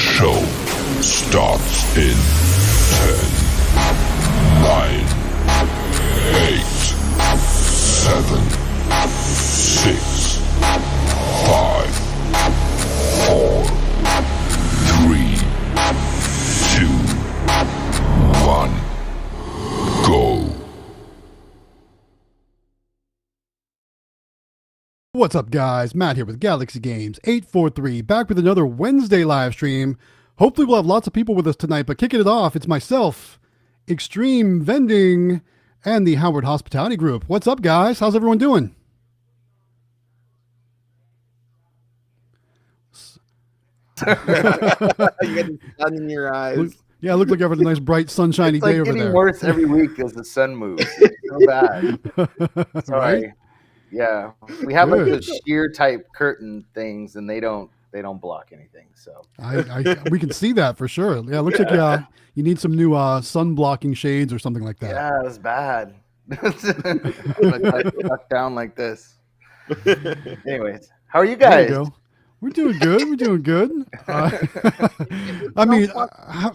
show starts in 10, 9, 8, 7, 6, 5, 4, 3, 2, 1, go. What's up, guys? Matt here with Galaxy Games 843, back with another Wednesday live stream. Hopefully we'll have lots of people with us tonight, but kicking it off, it's myself, Xtreme Vending, and the Howard Hospitality Group. What's up, guys? How's everyone doing? You got the sun in your eyes. Yeah, it looked like you have a nice, bright, sunshiny It's day like over getting there. worse every week as the sun moves. It's so bad. Sorry. Right? Yeah, we have like Good. those sheer type curtain things, and they don't block anything. So We can see that for sure. Yeah, it looks like you need some new sun blocking shades or something like that. yeah, it was bad. Tuck down like this. Anyways, how are you There you guys? go. We're doing good. We're doing good. I mean,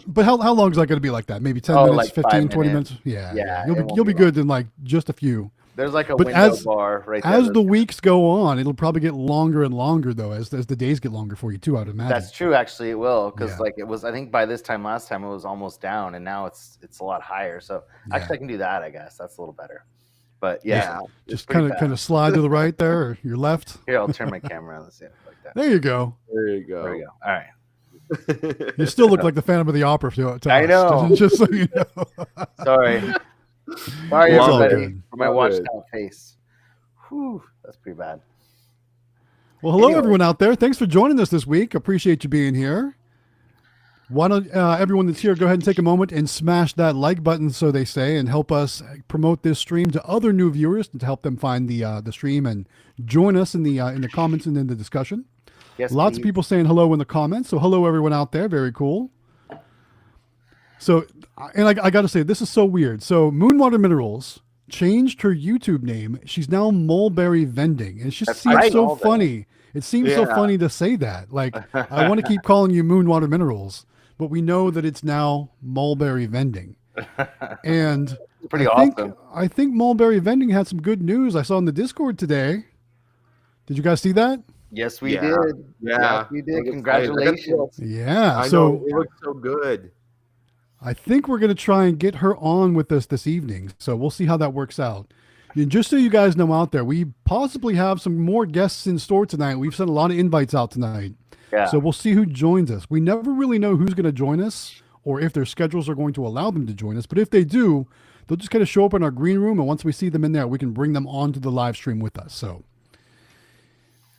but how long is that going to be like that? Maybe 10 minutes, like 15, 5 20 minutes. minutes? Yeah. Yeah, You'll it be, won't you'll be be good in like just a few. There's like a But window bar right there. As the weeks go on, it'll probably get longer and longer, though, as the days get longer for you, too, I'd imagine. That's true, actually, it will, because Yeah. like it was. I think by this time last time it was almost down, and now it's a lot higher. So actually, I can do that. I guess that's a little better. But yeah, Just kind of slide to the right there or your left. Here, I'll turn my camera on. Let's see it like that. There you go. There you go. There we go. All right. You still look like the Phantom of the Opera to I us, know. Just so you know. Sorry, It's all everybody, good. for my All watched good. out face. Whew, that's pretty bad. Well, hello, Anyway. everyone out there. Thanks for joining us this week. Appreciate you being here. Why don't everyone that's here go ahead and take a moment and smash that like button, so they say, and help us promote this stream to other new viewers and to help them find the stream and join us in the comments and in the discussion. Yes, Lots of people saying hello in the comments. So hello, everyone out there. Very cool. So, and I got to say, this is so weird. So Moonwater Minerals changed her YouTube name. She's now Mulberry Vending. And it just That's seems right. so All that. funny. It seems so Yeah. funny to say that. Like, I want to keep calling you Moonwater Minerals, but we know that it's now Mulberry Vending. And Pretty I think, awesome. I think Mulberry Vending had some good news I saw in the Discord today. Did you guys see that? Yes, we Yeah. did. Yeah. Yes, we Look did. at- Congratulations. Yeah. I so know, it looks so good. I think we're going to try and get her on with us this evening. So we'll see how that works out. And just so you guys know out there, we possibly have some more guests in store tonight. We've sent a lot of invites out tonight. Yeah. So we'll see who joins us. We never really know who's going to join us or if their schedules are going to allow them to join us. But if they do, they'll just kind of show up in our green room. And once we see them in there, we can bring them onto the live stream with us. So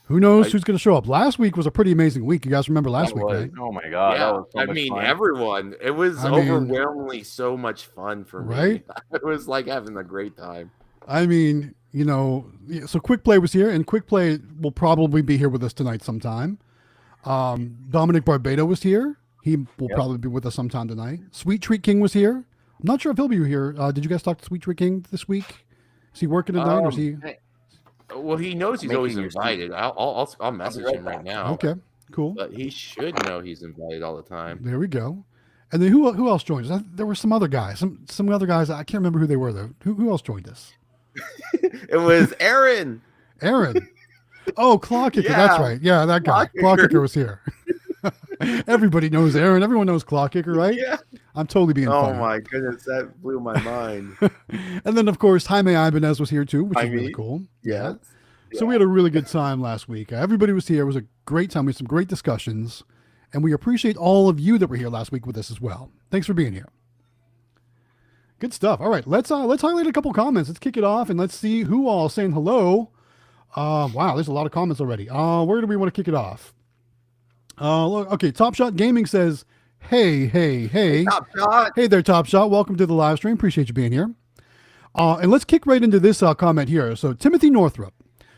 who knows who's going to show up? Last week was a pretty amazing week. You guys remember last That week, was- right? Oh my god, that Yeah, was so I much mean, fun. everyone. It was I mean- overwhelmingly so much fun for me. Right? It was like having a great time. I mean, you know, so Quick Play was here, and Quick Play will probably be here with us tonight sometime. Dominic Barbado was here. He will probably be with us sometime tonight. Sweet Treat King was here. I'm not sure if he'll be here. Did you guys talk to Sweet Treat King this week? Is he working tonight, or is he? Hey, Well, he knows he's Making always your invited. I'll message right him right back. now. Okay, cool. But he should know he's invited all the time. There we go. And then who else joined us? There were some other guys. Some other guys. I can't remember who they were though. Who else joined us? It was Aaron. Aaron. Oh, Claw Kicker. That's Yeah. right. Yeah, that guy. Claw Claw Kicker. Kicker was here. Everybody knows Aaron. Everyone knows Claw Kicker, right? Yeah. I'm totally being Oh funny. my goodness, that blew my mind. And then, of course, Jaime Ibanez was here too, which is Jaime? really cool. Yeah. So we had a really good time last week. Everybody was here. It was a great time. We had some great discussions. And we appreciate all of you that were here last week with us as well. Thanks for being here. Good stuff. All right, let's highlight a couple comments. Let's kick it off and let's see who all is saying hello. Wow, there's a lot of comments already. Where do we want to kick it off? Okay, Top Shot Gaming says, hey. Top shot. Hey there, Top Shot. Welcome to the live stream. Appreciate you being here. And let's kick right into this comment here. So Timothy Northrup.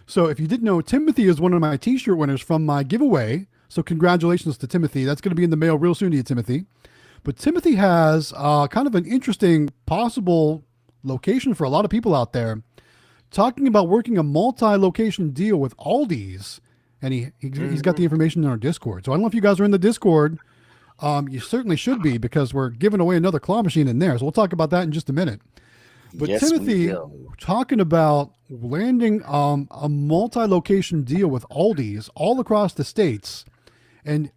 So if you didn't know, Timothy is one of my t-shirt winners from my giveaway. So congratulations to Timothy. That's going to be in the mail real soon to you, Timothy. But Timothy has kind of an interesting possible location for a lot of people out there, talking about working a multi-location deal with Aldi's. And he's got the information in our Discord. So I don't know if you guys are in the Discord, You certainly should be, because we're giving away another claw machine in there. So we'll talk about that in just a minute. But Yes, we Timothy, will. talking about landing a multi-location deal with Aldi's all across the states, and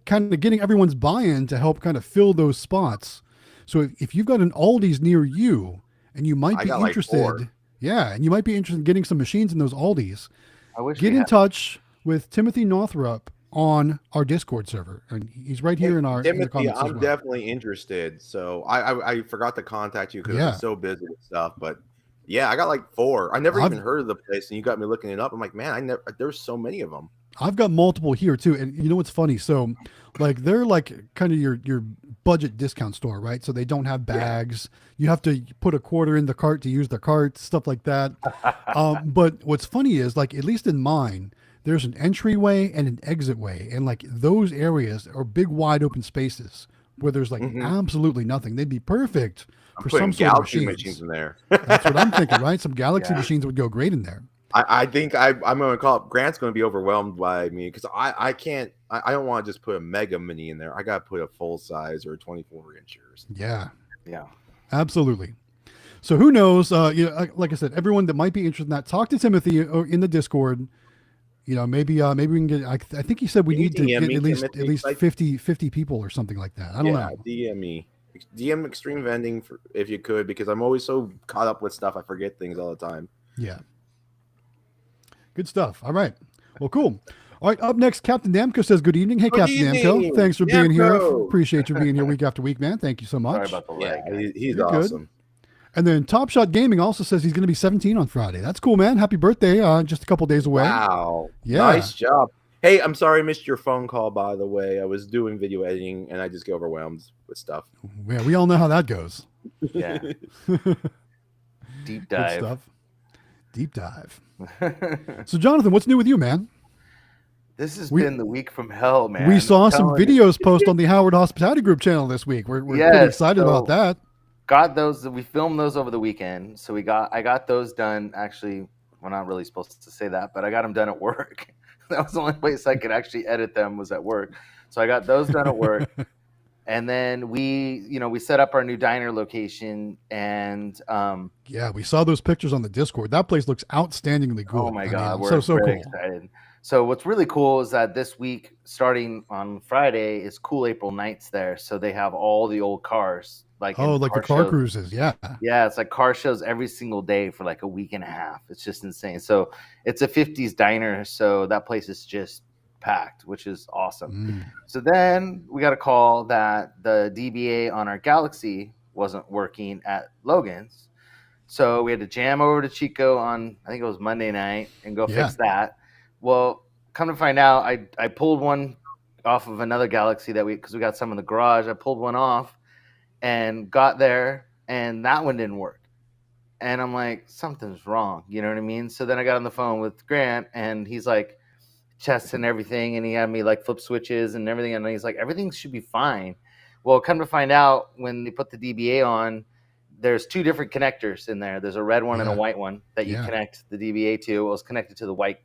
kind of getting everyone's buy-in to help kind of fill those spots. So if you've got an Aldi's near you, and you might I be got like interested, 4. yeah, and you might be interested in getting some machines in those Aldi's, I wish get we in had- touch with Timothy Northrup on our Discord server, and he's right here in the Timothy, comments as I'm well. definitely interested. So I forgot to contact you because Yeah. I'm so busy with stuff. But yeah, I got like 4. I never I've- even heard of the place, and you got me looking it up. I'm like, man, there's so many of them. I've got multiple here too, and you know what's funny? So, like, they're like kind of your budget discount store, right? So they don't have bags. You have to put a quarter in the cart to use the cart, stuff like that. But what's funny is, like, at least in mine, there's an entryway and an exit way, and like those areas are big, wide open spaces where there's like absolutely nothing. They'd be perfect I'm for putting some sort of Galaxy machines. machines in there. That's what I'm thinking, right? Some Galaxy Yeah. machines would go great in there. I think I'm going to call it. Grant's going to be overwhelmed by me because I can't. I don't want to just put a mega mini in there. I got to put a full size or a 24 inches. Yeah. Yeah. Absolutely. So who knows? You know, like I said, everyone that might be interested in that, talk to Timothy in the Discord. You know, maybe we can get. I think he said we Can you need to DM get me, at least Timothy? 50 people or something like that. I don't know. DM me. DM Xtreme Vending if you could, because I'm always so caught up with stuff I forget things all the time. Yeah. Good stuff. All right. Well, cool. All right. Up next, Captain Namco says, "Good evening." Hey, Good Captain Namco. evening, Thanks for being here. Namco. Appreciate you being here week after week, man. Thank you so Sorry much. about the Yeah, leg. he's You're good. awesome. And then Top Shot Gaming also says he's going to be 17 on Friday. That's cool, man. Happy birthday. Just a couple days away. Wow. Yeah. Nice job. Hey, I'm sorry I missed your phone call, by the way. I was doing video editing and I just get overwhelmed with stuff. Yeah, we all know how that goes. Yeah. Good Deep dive. stuff. Deep dive. So, Jonathan, what's new with you, man? This has We- been the week from hell, man. We saw I'm some telling you. videos post on the Howard Hospitality Group channel this week. We're pretty Yes, excited about so- that. Got those. We filmed those over the weekend, so I got those done. Actually, we're not really supposed to say that, but I got them done at work. That was the only place I could actually edit them was at work. So I got those done at work, and then we set up our new diner location, and Yeah, we saw those pictures on the Discord. That place looks outstandingly good. oh my I mean, god, we're so very cool. excited. So what's really cool is that this week, starting on Friday, is Cool April Nights there. So they have all the old cars, like Oh, in like the car shows. cruises. Yeah. Yeah, it's like car shows every single day for like a week and a half. It's just insane. So it's a 50s diner. So that place is just packed, which is awesome. Mm. So then we got a call that the DBA on our Galaxy wasn't working at Logan's. So we had to jam over to Chico on, I think it was Monday night, and go Yeah. fix that. Well, come to find out, I pulled one off of another Galaxy because we got some in the garage. I pulled one off and got there, and that one didn't work. And I'm like, something's wrong. You know what I mean? So then I got on the phone with Grant, and he's like, chest and everything, and he had me like flip switches and everything, and he's like, everything should be fine. Well, come to find out, when they put the DBA on, there's 2 different connectors in there. There's a red one and a Yeah. white one that you Yeah. connect the DBA to. It was connected to the white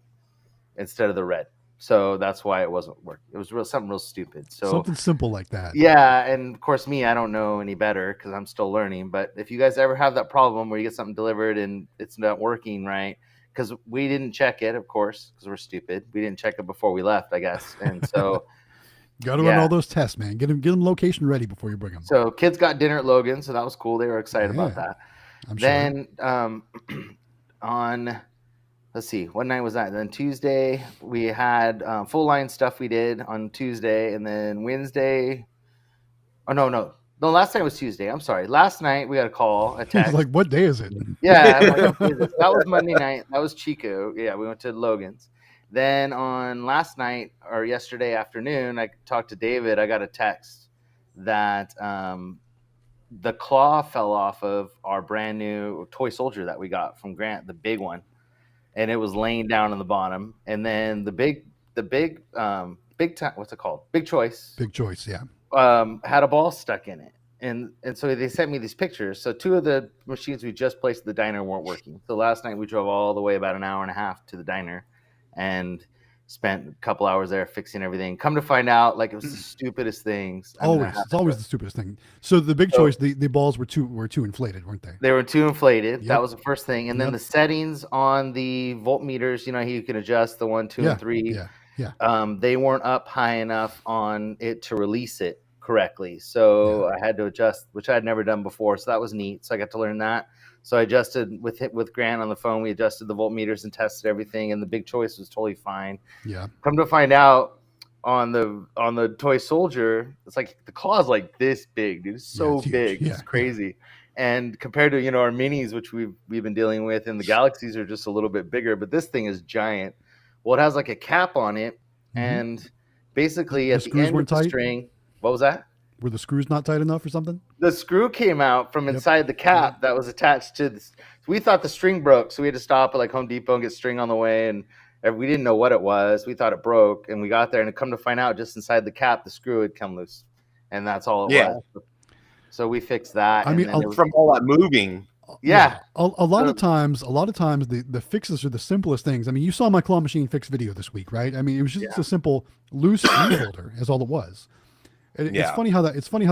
instead of the red. So that's why it wasn't working. It was something real stupid. So Something simple like that. yeah, and of course I don't know any better because I'm still learning. But if you guys ever have that problem where you get something delivered and it's not working right, because we didn't check it, of course, because we're stupid. We didn't check it before we left, I guess. And so Got to run Yeah. all those tests, man. Get them location ready before you bring them. so kids got dinner at Logan, so that was cool. They were excited about Yeah, that. I'm sure. Then on, let's see, what night was that? Then Tuesday we had full line stuff we did on Tuesday, and then Wednesday. Oh no, last night was Tuesday. I'm sorry. Last night we got a call, a He's text. like, what day is it? Yeah, I'm like, "Okay, that was Monday night. That was Chico. Yeah, we went to Logan's. Then on last night or yesterday afternoon, I talked to David. I got a text that the claw fell off of our brand new toy soldier that we got from Grant, the big one, and it was laying down on the bottom. And then the big time, what's it called? Big Choice. Big choice. Yeah. Had a ball stuck in it. And so they sent me these pictures. So 2 of the machines we just placed at the diner weren't working. So last night we drove all the way about an hour and a half to the diner, and spent a couple hours there fixing everything. Come to find out, like, it was the stupidest things. It's always the stupidest thing. So the big choice, the balls were too inflated, weren't they? They were too inflated. Yep. That was the first thing. And then the settings on the voltmeters, you can adjust the 1, 2, and 3. Yeah. They weren't up high enough on it to release it correctly. So I had to adjust, which I had never done before. So that was neat. So I got to learn that. So I adjusted with Grant on the phone. We adjusted the voltmeters and tested everything, and the big choice was totally fine. Yeah. Come to find out, on the toy soldier, it's like the claw is like this big, dude. It's so big. It's crazy. And compared to our minis, which we've been dealing with, and the Galaxies are just a little bit bigger, but this thing is giant. Well, it has like a cap on it, and basically at the end of the string, what was that? Were the screws not tight enough or something? The screw came out from inside the cap that was attached to this. We thought the string broke, so we had to stop at like Home Depot and get string on the way, and we didn't know what it was. We thought it broke, and we got there, and come to find out, just inside the cap, the screw had come loose, and that's all it was. So we fixed that. I mean, from all that moving. Yeah. A lot of times the fixes are the simplest things. I mean, you saw my claw machine fix video this week, right? I mean, it was just a simple loose screw holder is all it was. It's funny how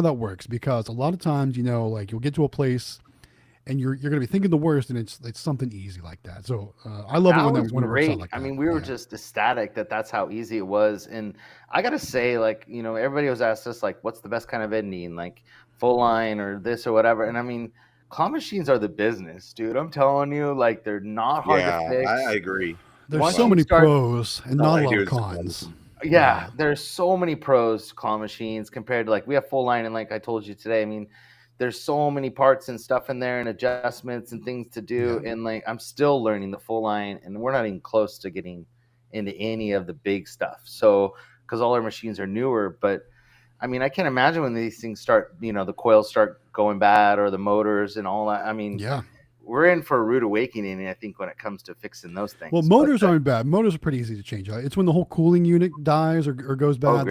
that works, because a lot of times, like you'll get to a place and you're going to be thinking the worst, and it's something easy like that. So I love it when it works out like that. I mean, we were just ecstatic that's how easy it was. And I got to say, like, everybody was asked us, like, what's the best kind of vending, like full line or this or whatever. And I mean, claw machines are the business, dude. I'm telling you, like, they're not hard to fix. I agree. There's so many pros and not a lot of cons. Yeah, there's so many pros to claw machines compared to, like, we have full line, and like I told you today, I mean, there's so many parts and stuff in there and adjustments and things to do. And like, I'm still learning the full line, and we're not even close to getting into any of the big stuff. So, because all our machines are newer, but I mean, I can't imagine when these things start, the coils start going bad, or the motors and all that. I mean, we're in for a rude awakening, I think, when it comes to fixing those things. Well, motors aren't bad. Motors are pretty easy to change. It's when the whole cooling unit dies or goes bad.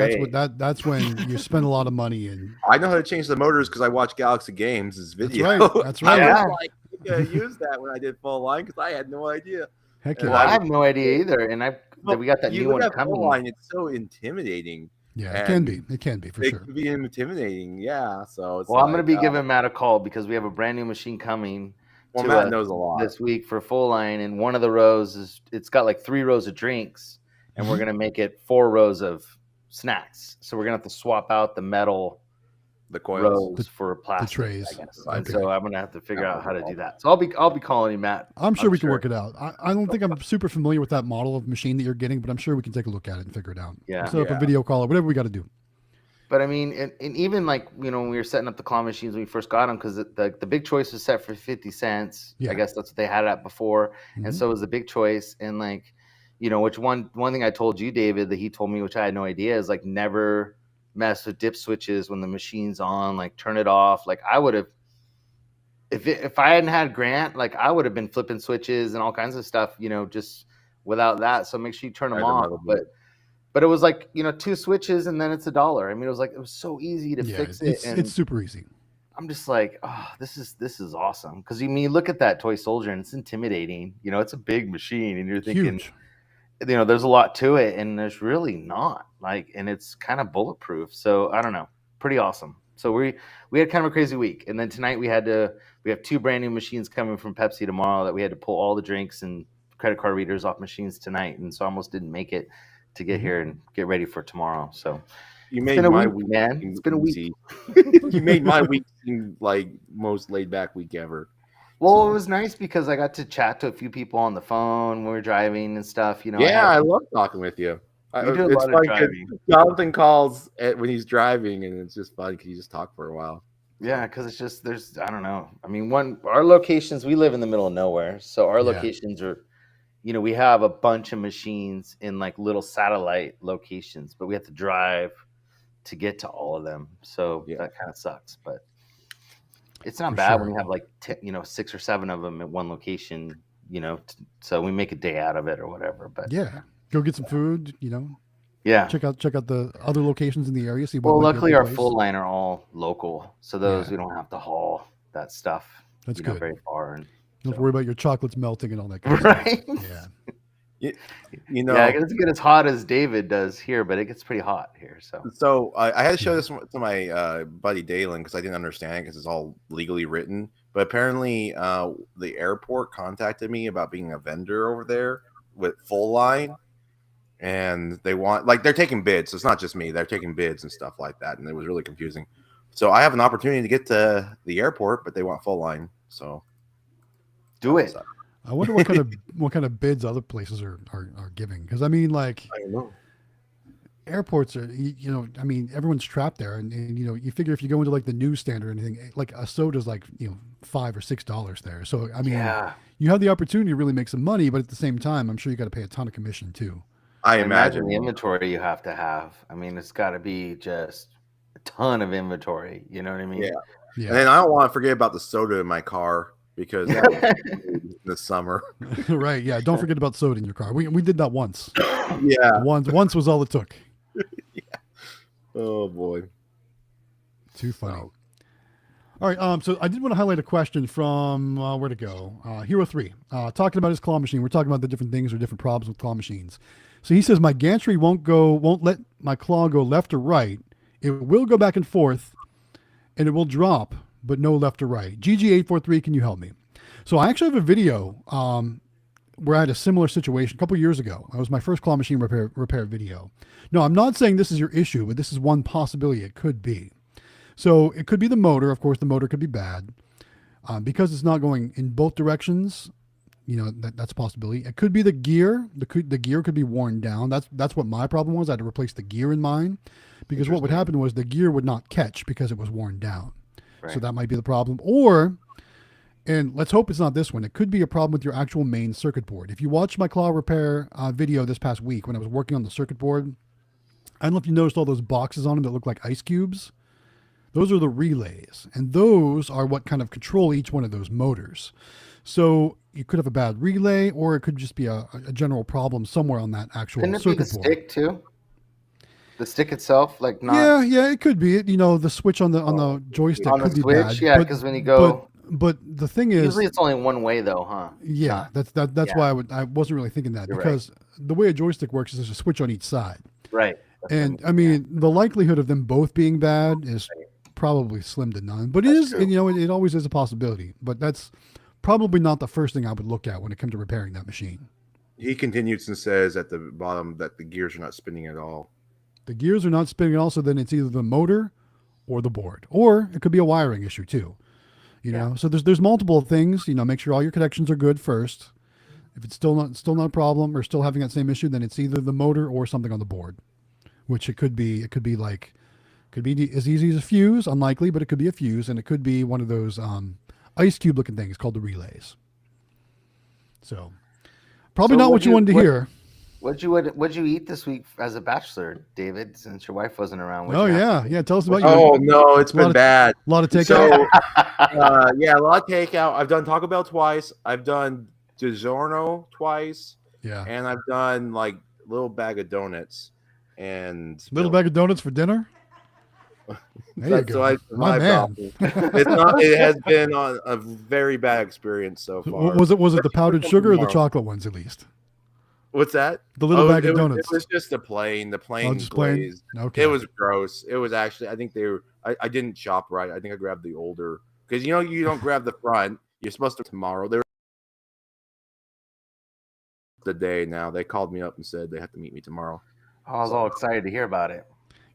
That's when you spend a lot of money. And I know how to change the motors because I watch Galaxy Games' video. That's right. I was like, use that when I did full line, because I had no idea. Heck yeah. Well, I have no idea either, and we got that new one coming. Full line, it's so intimidating. Yeah, it can be. It can be, for sure. It can be intimidating, yeah. So it's I'm going to be giving Matt a call, because we have a brand new machine coming. Well, Matt knows a lot this week for full line, and one of the rows it's got like 3 rows of drinks, and we're going to make it 4 rows of snacks. So we're going to have to swap out the metal, the coils rows for plastic, the trays. I guess. And so I'm going to have to figure out how to do that. So I'll be calling you, Matt. I'm sure we can work it out. I don't think I'm super familiar with that model of machine that you're getting, but I'm sure we can take a look at it and figure it out. Yeah. Set up a video call or whatever we got to do. But I mean, and even like, when we were setting up the claw machines when we first got them, because the big choice was set for 50 cents. I guess that's what they had it at before. And so was the big choice. And like, which one thing I told you, David, that he told me, which I had no idea, is like, never mess with dip switches when the machine's on, like turn it off. Like I would have, if I hadn't had Grant, like I would have been flipping switches and all kinds of stuff, just without that. So make sure you turn them off. But it was like, 2 switches and then it's $1. I mean, it was so easy to fix it. It's super easy. I'm just like, oh, this is awesome. Because you look at that toy soldier and it's intimidating. It's a big machine, and you're thinking, there's a lot to it, and there's really not. Like, and it's kind of bulletproof. So I don't know, pretty awesome. So we had kind of a crazy week, and then tonight we have 2 brand new machines coming from Pepsi tomorrow that we had to pull all the drinks and credit card readers off machines tonight, and so I almost didn't make it to get here and get ready for tomorrow. So you made my week, man. It's been a week. You made my week seem like most laid back week ever. Well, it was nice because I got to chat to a few people on the phone when we were driving and stuff. I love talking with you. It's fun because Jonathan calls when he's driving, and it's just fun because you just talk for a while. Yeah, because it's just I don't know. I mean, our locations, we live in the middle of nowhere, so our locations are. We have a bunch of machines in like little satellite locations, but we have to drive to get to all of them. So that kind of sucks, but it's not bad when you have like 6 or 7 of them at one location. So we make a day out of it or whatever. But go get some food. Check out the other locations in the area. See what. Well, luckily our full line are all local, so those we don't have to haul that stuff. That's good. Very far. And don't worry about your chocolates melting and all that kind of stuff. Right? You know, Yeah, it doesn't get as hot as David does here, but it gets pretty hot here. So I had to show this to my buddy Dalen because I didn't understand it because it's all legally written. But apparently, the airport contacted me about being a vendor over there with full line, and they want they're taking bids. So it's not just me; they're taking bids and stuff like that, and it was really confusing. So I have an opportunity to get to the airport, but they want full line. So do it. I wonder what kind of bids other places are giving, because I mean, like, I don't know. airports are, you know, I mean, everyone's trapped there, and you know, you figure if you go into like the newsstand or anything, like a soda's like, you know, $5 or $6 there. So I mean, you have the opportunity to really make some money, but at the same time, I'm sure you got to pay a ton of commission too. I imagine the inventory you have to have. I mean, it's got to be just a ton of inventory. You know what I mean? Yeah. Yeah. And then I don't want to forget about the soda in my car because that was this summer. Right. Yeah. Don't forget about soda in your car. We did that once. Yeah. Once was all it took. Yeah. Oh boy. Too funny. Oh. All right. So I did want to highlight a question from where to go. Hero 3, talking about his claw machine. We're talking about the different things or different problems with claw machines. So he says my gantry won't let my claw go left or right. It will go back and forth, and it will drop, but no left or right. GG843, can you help me? So I actually have a video where I had a similar situation a couple years ago. That was my first claw machine repair video. No, I'm not saying this is your issue, but this is one possibility it could be. So it could be the motor. Of course, the motor could be bad because it's not going in both directions. You know, that's a possibility. It could be the gear. The gear could be worn down. That's what my problem was. I had to replace the gear in mine because what would happen was the gear would not catch because it was worn down. Right. So that might be the problem. Or, and let's hope it's not this one, it could be a problem with your actual main circuit board. If you watched my claw repair video this past week when I was working on the circuit board, I don't know if you noticed all those boxes on them that look like ice cubes. Those are the relays, and those are what kind of control each one of those motors. So you could have a bad relay, or it could just be a general problem somewhere on that actual circuit board. Couldn't it be the stick too? The stick itself, like not. Yeah, it could be. You know, the switch on the joystick on could the be switch, bad. Yeah, because when you go. But the thing is, usually it's only one way though, huh? Yeah, that's why I wasn't really thinking that. You're because the way a joystick works is there's a switch on each side. Right. And I mean, the likelihood of them both being bad is probably slim to none. But it is, true. You know, it always is a possibility. But that's probably not the first thing I would look at when it comes to repairing that machine. He continues and says at the bottom that the gears are not spinning at all. The gears are not spinning at all, so then it's either the motor or the board. Or it could be a wiring issue too. You know, so there's multiple things. You know, make sure all your connections are good first. If it's still not a problem or still having that same issue, then it's either the motor or something on the board. Which it could be as easy as a fuse, unlikely, but it could be a fuse, and it could be one of those ice cube looking things called the relays. So probably not what you wanted to hear. What'd you eat this week as a bachelor, David? Since your wife wasn't around. Oh yeah. Tell us about you. Oh no, it's been bad. A lot of takeout. So, a lot of takeout. I've done Taco Bell twice. I've done DiGiorno twice. Yeah. And I've done like little bag of donuts. And little bag of donuts for dinner. There you go. My man. It has been a very bad experience so far. Was it the powdered sugar or the chocolate ones at least? What's that? The little bag of donuts. It was just the plain glaze. Okay. It was gross. It was actually, I think I didn't shop right. I think I grabbed the older, because you don't grab the front. You're supposed to tomorrow. They were the day now. They called me up and said they have to meet me tomorrow. I was all excited to hear about it.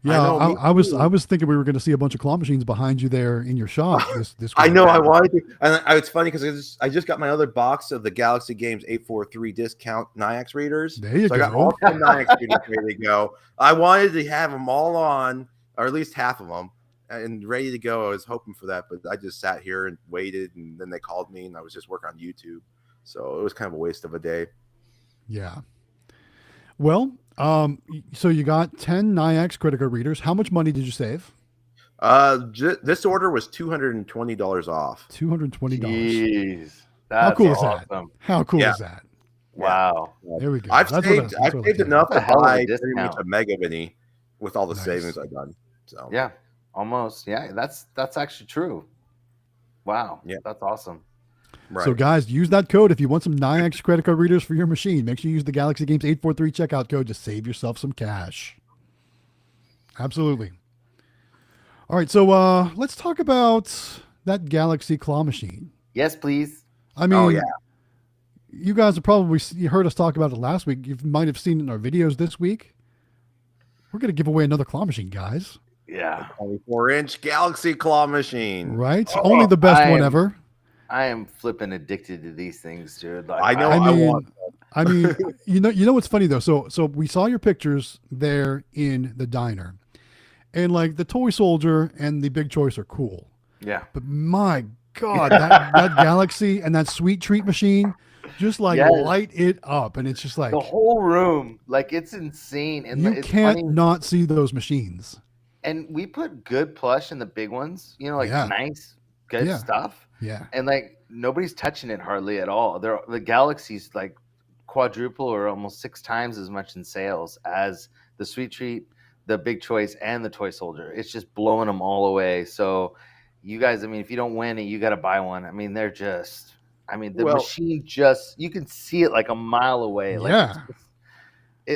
Yeah, I was thinking we were going to see a bunch of claw machines behind you there in your shop this week. I know, I wanted to, and it's funny because I just got my other box of the Galaxy Games 843 discount NIAX readers. There you go. I got all 10 NIAX readers ready to go. I wanted to have them all on, or at least half of them, and ready to go. I was hoping for that, but I just sat here and waited, and then they called me, and I was just working on YouTube, so it was kind of a waste of a day. Yeah. Well, so you got 10 NIAX credit card readers. How much money did you save? This order was $220 off. $220. Jeez, how cool is that? How cool is that? Wow. There we go. I've saved enough to buy pretty much a Mega Mini with all the savings I've done. So yeah, almost. Yeah, that's actually true. Wow. Yeah, that's awesome. Right. So, guys, use that code if you want some Nayax credit card readers for your machine. Make sure you use the Galaxy Games 843 checkout code to save yourself some cash. Absolutely. All right, so let's talk about that Galaxy claw machine. Yes, please. I mean, Oh, yeah. you guys have probably you heard us talk about it last week. You might have seen it in our videos this week. We're going to give away another claw machine, guys. Yeah. 24-inch Galaxy claw machine. Right? Only the best one ever. I am flipping addicted to these things, dude. Like, I know. I mean, you know what's funny though. So we saw your pictures there in the diner, and like the toy soldier and the big choice are cool. Yeah. But my God, that Galaxy and that sweet treat machine just like light it up, and it's just like the whole room, like it's insane. And you it's can't funny. not see those machines. And we put good plush in the big ones, you know, like nice, good stuff. Yeah. And like nobody's touching it hardly at all. The Galaxy's like quadruple or almost 6 times as much in sales as the Sweet Treat, the Big Choice, and the Toy Soldier. It's just blowing them all away. So you guys, I mean, if you don't win it, you got to buy one. I mean, they're just, I mean, the machine just, you can see it like a mile away. Like, yeah.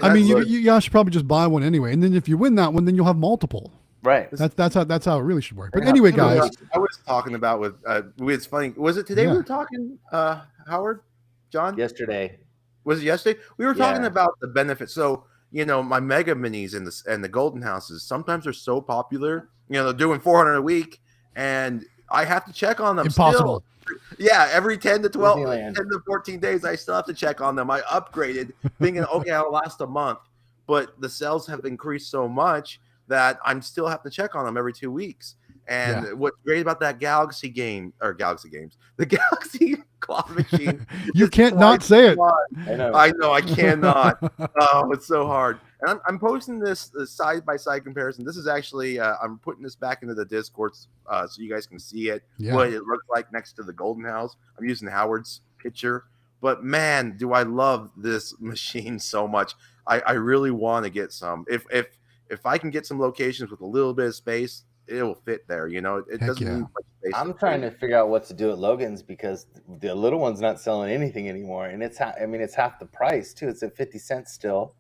I mean, you guys should probably just buy one anyway, and then if you win that one, then you'll have multiple. Right. That's how it really should work. But anyway, guys, I was talking about with it's funny. Was it today we were talking, Howard, John? Yesterday. Was it yesterday? We were talking about the benefits. So you know, my Mega Minis and the Golden Houses sometimes are so popular. You know, they're doing 400 a week, and I have to check on them. Impossible. Still. Yeah, every 10 to 12, 10 to 14 days, I still have to check on them. I upgraded, thinking, okay, I'll last a month. But the sales have increased so much that I'm still have to check on them every 2 weeks. And what's great about that Galaxy Games, the Galaxy claw machine. You can't not say it. I know, I cannot. Oh, it's so hard. And I'm posting this side-by-side comparison. This is actually, I'm putting this back into the Discord so you guys can see it, what it looks like next to the Golden House. I'm using Howard's picture. But, man, do I love this machine so much. I really want to get some. If I can get some locations with a little bit of space, it will fit there. You know, it doesn't need much space. I'm trying to figure out what to do at Logan's because the little one's not selling anything anymore, and it's half the price too. It's at 50 cents still,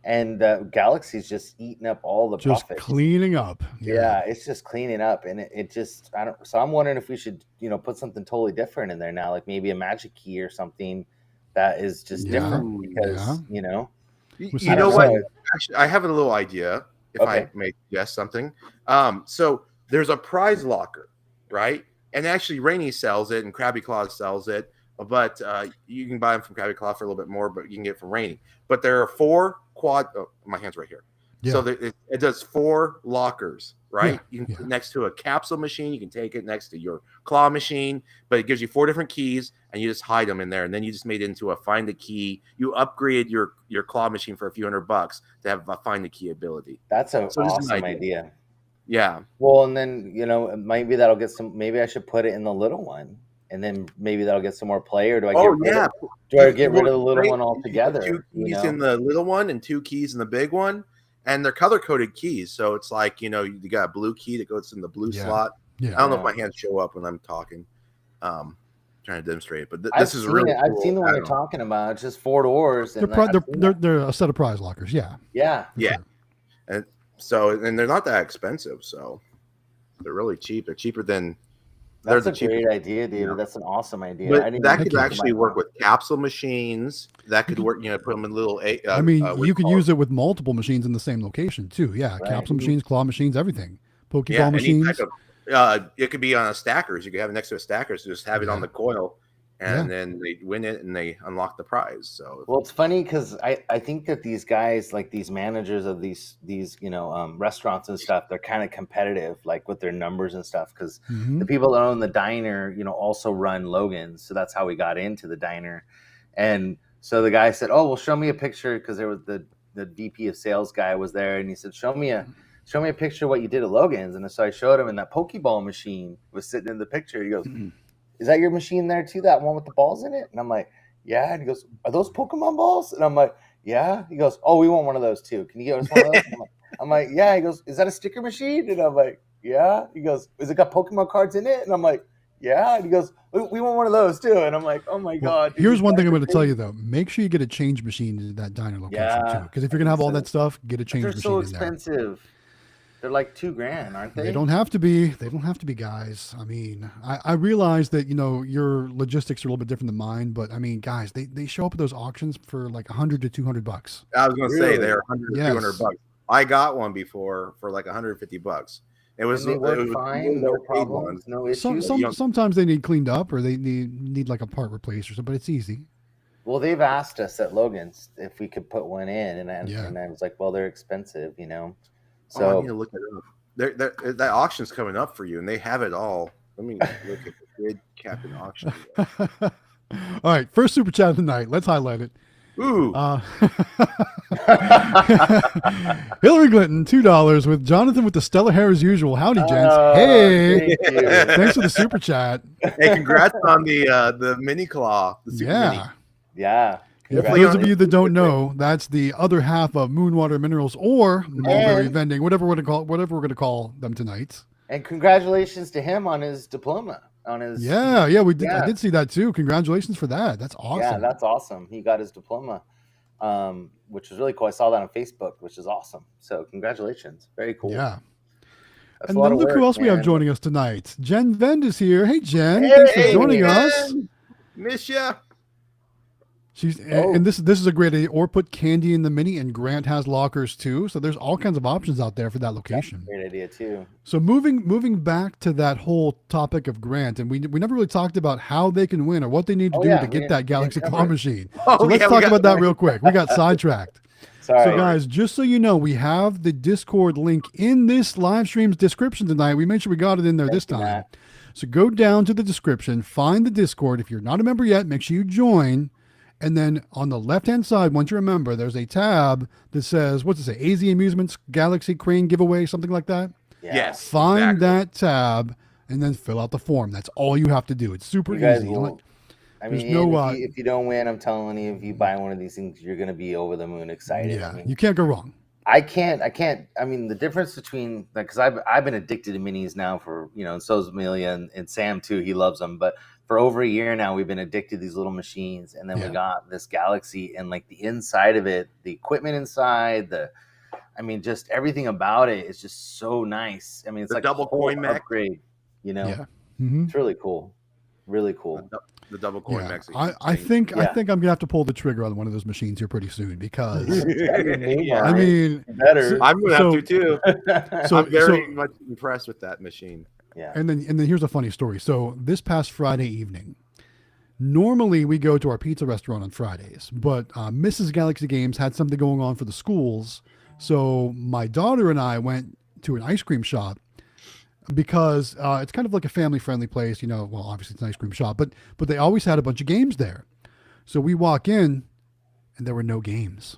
and Galaxy's just eating up all the profit. Cleaning up. Yeah, it's just cleaning up, and it just So I'm wondering if we should put something totally different in there now, like maybe a magic key or something that is just different because You know what? Actually, I have a little idea. If I may suggest something. So there's a prize locker, right? And actually Rainy sells it and Krabby Claw sells it, but you can buy them from Krabby Claw for a little bit more, but you can get it from Rainy. But there are 4 my hand's right here. Yeah. So it does 4 lockers, right? You can put it next to a capsule machine. You can take it next to your claw machine, but it gives you 4 different keys, and you just hide them in there. And then you just made it into a find the key. You upgrade your claw machine for a few $100 to have a find the key ability. That's an awesome idea. Yeah. Well, and then maybe that'll get some. Maybe I should put it in the little one, and then maybe that'll get some more play. Or do I get rid of the little one altogether? 2 keys in the little one and 2 keys in the big one. And they're color-coded keys, so it's like, you got a blue key that goes in the blue slot. Yeah. I don't know if my hands show up when I'm talking. Trying to demonstrate it, but this is really cool. I've seen the one you're talking about. It's just 4 doors. And they're a set of prize lockers, yeah. Yeah. Yeah. And they're not that expensive, so they're really cheap. They're cheaper than... That's a great idea, David. Yeah. That's an awesome idea. But that could actually work with capsule machines. That could work, put them in little... you could use it with multiple machines in the same location, too. Yeah, right. Capsule machines, claw machines, everything. Pokeball machines. It could be on a stackers. You could have it next to a stacker, so just have it on the coil, and then they win it, and they unlock the prize. So, well, it's funny because I think that these guys, like these managers of these restaurants and stuff, they're kind of competitive, like with their numbers and stuff. Because the people that own the diner, also run Logan's, so that's how we got into the diner. And so the guy said, "Oh, well, show me a picture," because there was the VP of sales guy was there, and he said, "Show me a picture of what you did at Logan's." And so I showed him, and that Pokeball machine was sitting in the picture. He goes, "Is that your machine there too? That one with the balls in it?" And I'm like, "Yeah." And he goes, "Are those Pokemon balls?" And I'm like, "Yeah." He goes, "Oh, we want one of those too. Can you get us one of those?" I'm like, "Yeah." He goes, "Is that a sticker machine?" And I'm like, "Yeah." He goes, "Is it got Pokemon cards in it?" And I'm like, Yeah, and he goes, we want one of those too. And I'm like, oh my God. Dude, Here's these one thing guys I'm are going to tell you crazy. though. Make sure you get a change machine in that diner location too. Yeah, Because if I you're going to have think all so. that stuff, get a But change they're machine so in there. expensive. They're like $2,000, aren't they? They don't have to be. They don't have to be, guys. I mean, I realize that, you know, your logistics are a little bit different than mine, but I mean, guys, they show up at those auctions for like $100 to $200. I was going to say Really? they're 100 Yes. 200 bucks. I got one before for like 150 bucks. It was, And they work it was fine, no problems, no issues. Sometimes they need cleaned up or they need like a part replaced or something, but it's easy. Well, they've asked us at Logan's if we could put one in, and I was like, well, they're expensive, you know. So I need to look it up. That auction's coming up for you, and they have it all. Let me look at the bid cap and auction. All right, first super chat of the night. Let's highlight it. Ooh, Hillary Clinton, $2 with Jonathan with the stellar hair as usual. Howdy, gents. Hey, thank you. thanks for the super chat. hey, congrats on the mini claw. The super mini. Yeah. Yeah. Yeah, for Hopefully those on of you that don't know, that's the other half of Moonwater Minerals or Mulberry And- Vending, whatever we're going to call them tonight. And congratulations to him on his diploma. On his Yeah, we did. Yeah. I did see that too. Congratulations for that. That's awesome. Yeah, that's awesome. He got his diploma, which was really cool. I saw that on Facebook, which is awesome. So congratulations. Very cool. Yeah. That's And a lot then of look work, who else we have man. joining us tonight. Jen Vend is here. Hey, Jen. Thanks for joining us. Miss ya. She's Oh. and this is a great idea. Or put candy in the mini, and Grant has lockers too. So there's all kinds of options out there for that That's a location. great idea too. So moving back to that whole topic of Grant, and we never really talked about how they can win or what they need to Oh, do yeah, to we get didn't- that we Galaxy didn't claw cover it. machine. Oh, So let's yeah, we talk got- about that real quick. We got sidetracked. Sorry. So guys, just so you know, we have the Discord link in this live stream's description tonight. We made sure we got it in there this you, time. Matt. So go down to the description, find the Discord. If you're not a member yet, make sure you join. And then on the left-hand side, once you're a member, there's a tab that says, what's it say? AZ Amusements Galaxy Crane Giveaway, something like that. Yeah. Yes. Find exactly. that tab and then fill out the form. That's all you have to do. It's super You guys easy. will. I there's mean, no, if you don't win, I'm telling you, if you buy one of these things, you're gonna be over the moon excited. Yeah, I mean, you can't go wrong. I can't. I mean, the difference between like, because I've been addicted to minis now for, you know, and so's Amelia and Sam too. He loves them, but for over a year now, we've been addicted to these little machines. And then Yeah. we got this Galaxy, and like the inside of it, the equipment inside, I mean, just everything about it is just so nice. I mean, it's The like double a whole coin mech. upgrade. You know, Yeah. Mhm. it's really cool. Really cool. The double coin Yeah. Mexican. I think Yeah. I'm gonna have to pull the trigger on one of those machines here pretty soon because Yeah. I mean, Better. I'm gonna So- have to too. so I'm very much impressed with that machine. yeah. and then here's a funny story. So this past Friday evening, normally we go to our pizza restaurant on Fridays, but Mrs. Galaxy Games had something going on for the schools, so my daughter and I went to an ice cream shop because it's kind of like a family-friendly place. You know, well, obviously it's an ice cream shop, but they always had a bunch of games there. So we walk in, and there were no games.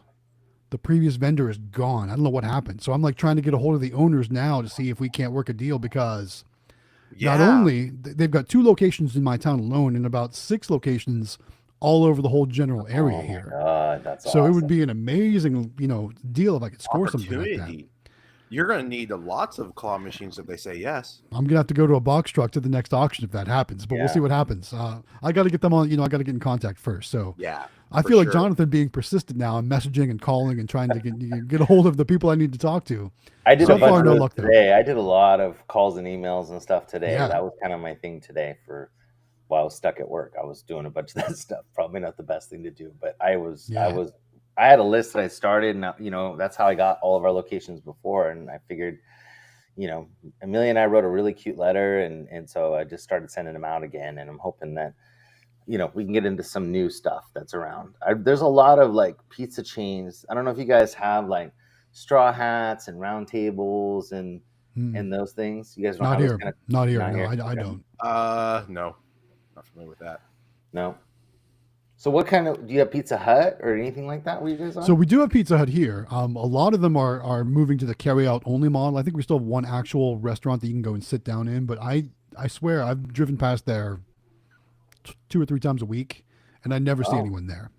The previous vendor is gone. I don't know what happened. So I'm like trying to get a hold of the owners now to see if we can't work a deal because not only they've got 2 locations in my town alone and about 6 locations all over the whole general area Oh my here. God, that's So it would awesome. be an amazing, deal if I could score something like that. Opportunity. You're gonna need lots of claw machines if they say yes. I'm gonna have to go to a box truck to the next auction if that happens, but we'll Yeah. see what happens. I got to get them on. I got to get in contact first. So Yeah. I for feel like sure. Jonathan being persistent now and messaging and calling and trying to get a hold of the people I need to talk to. I did So a bunch far, of no those luck there. today. I did a lot of calls and emails and stuff today. Yeah. That was kind of my thing today for while I was stuck at work. I was doing a bunch of that stuff. Probably not the best thing to do, but I had a list that I started, and that's how I got all of our locations before. And I figured, Amelia and I wrote a really cute letter, and so I just started sending them out again. And I'm hoping that we can get into some new stuff that's around. There's a lot of like pizza chains. I don't know if you guys have like straw hats and round tables and those things. You guys don't Not have those here. kind of, Not here. not No, here. I Okay. don't. No. Not familiar with that. no. So what kind of, do you have Pizza Hut or anything like that where you guys are? So we do have Pizza Hut here. A lot of them are moving to the carry-out only model. I think we still have one actual restaurant that you can go and sit down in. But I swear I've driven past there 2 or 3 times a week, and I never see anyone there.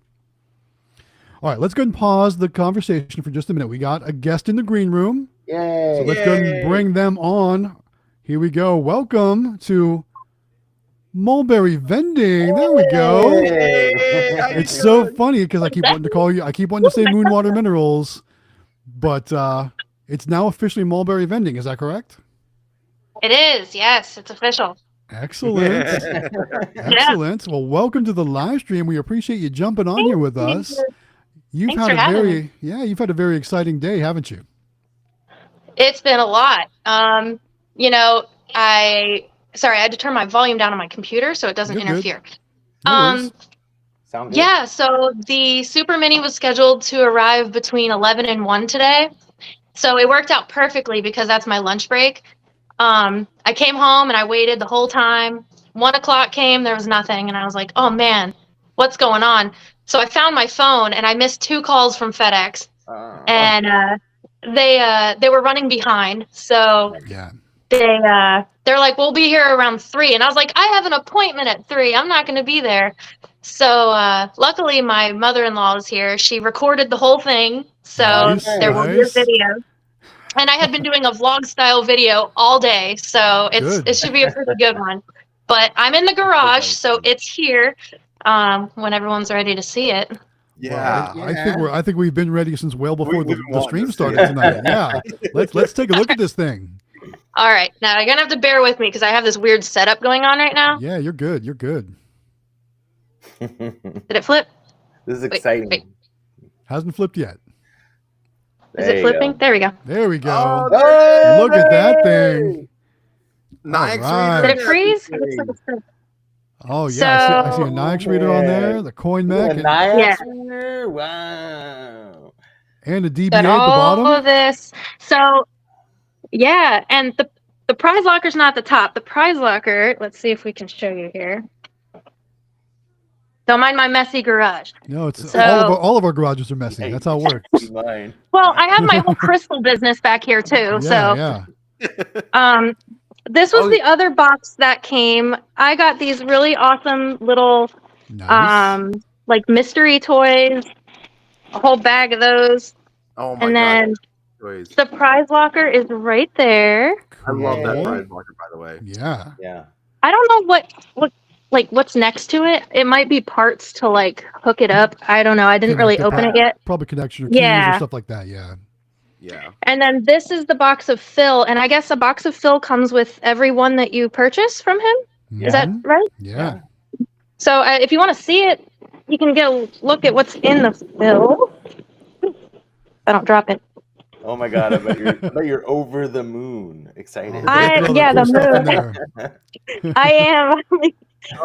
All right, let's go ahead and pause the conversation for just a minute. We got a guest in the green room. Yay. So let's go ahead and bring them on. Here we go. Welcome to Mulberry Vending. There we go. Hey. It's so funny because I keep wanting to call you. I keep wanting to say Moonwater Minerals, but it's now officially Mulberry Vending. Is that correct? It is. Yes, it's official. Excellent. Excellent. Well, welcome to the live stream. We appreciate you jumping on here with us. You've Thanks had for a having very me. you've had a very exciting day, haven't you? It's been a lot. You know, I had to turn my volume down on my computer so it doesn't You're good. interfere. No worries. Sound good? Yeah, so the Super Mini was scheduled to arrive between 11 and 1 today. So it worked out perfectly because that's my lunch break. I came home and I waited the whole time. 1 o'clock came, there was nothing. And I was like, oh man, what's going on? So I found my phone and I missed 2 calls from FedEx. And they were running behind. So Yeah. they're like, we'll be here around 3. And I was like, I have an appointment at 3. I'm not going to be there. So luckily my mother-in-law is here. She recorded the whole thing. So Nice, there will be a nice. video. And I had been doing a vlog style video all day. So Good. it should be a pretty good one. But I'm in the garage, so it's here when everyone's ready to see it. Yeah. Well, I think we've been ready since well before We've the been wanting stream to see started it. tonight. Yeah. Let's take a look at this thing. All right. Now you're going to have to bear with me because I have this weird setup going on right now. Yeah, you're good. You're good. Did it flip? This is Wait, exciting. wait. Hasn't flipped yet. Is There it you flipping? go. There we go. There we go. Oh, Hey, Look at that thing. Nice. All Did right. it freeze? It looks like it's freezing. Oh yeah, I see a So- Nix reader on there, the coin Look mech, at and, Nyax Yeah. reader. Wow. and a DBA Got at the all bottom. of this. So, yeah, and the prize locker's not at the top. The prize locker, let's see if we can show you here. Don't mind my messy garage. No, it's So- all of our garages are messy. That's how it works. Mine. Well, I have my whole crystal business back here too. Yeah, So, yeah. this was Oh, the other box that came. I got these really awesome little Nice. like mystery toys, a whole bag of those. Oh my And then god. Toys. the prize locker is right there. I love that Cool. prize marker, by the way. Yeah. Yeah. I don't know what's next to it. It might be parts to like hook it up. I don't know. I didn't really Connect open it yet. Probably connection or keys or Yeah. stuff like that. Yeah. Yeah. And then this is the box of fill, and I guess a box of fill comes with every one that you purchase from him. Is that Mhm. right? Yeah. So if you want to see it, you can get a look at what's in the fill. I don't drop it. Oh my god, I bet you're over the moon. Excited. Look at all yeah, cool the stuff in moon. there. I am.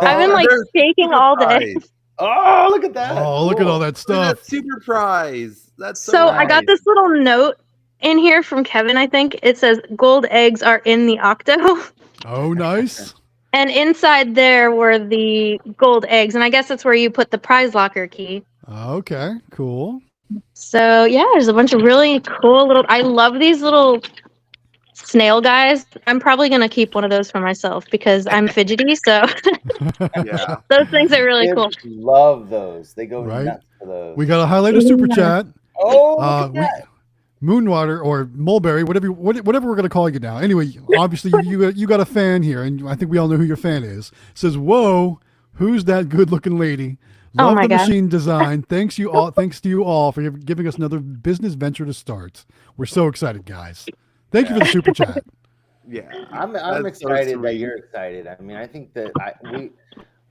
I've been like there's shaking super all day. prize. Oh, look at that. Oh, look at all that Look at stuff. that super prize. That's so, So I got nice. this little note in here from Kevin, I think. It says gold eggs are in the octo. Oh, nice. And inside there were the gold eggs. And I guess that's where you put the prize locker key. Okay, cool. So yeah, there's a bunch of really cool little, I love these little snail guys. I'm probably going to keep one of those for myself because I'm fidgety. So Yeah. those things are really cool. Kids love those. They go Right. nuts for those. We got to highlight a super Yeah. chat. Oh, look at that. Moonwater or Mulberry, whatever we're going to call you now. Anyway, obviously you got a fan here, and I think we all know who your fan is. Says, "Whoa, who's that good-looking lady? Oh Love my the God. machine design. Thanks to you all for giving us another business venture to start. We're so excited, guys. Thank you for the super chat. Yeah. I'm That's so excited that sweet. you're excited. I mean, I think that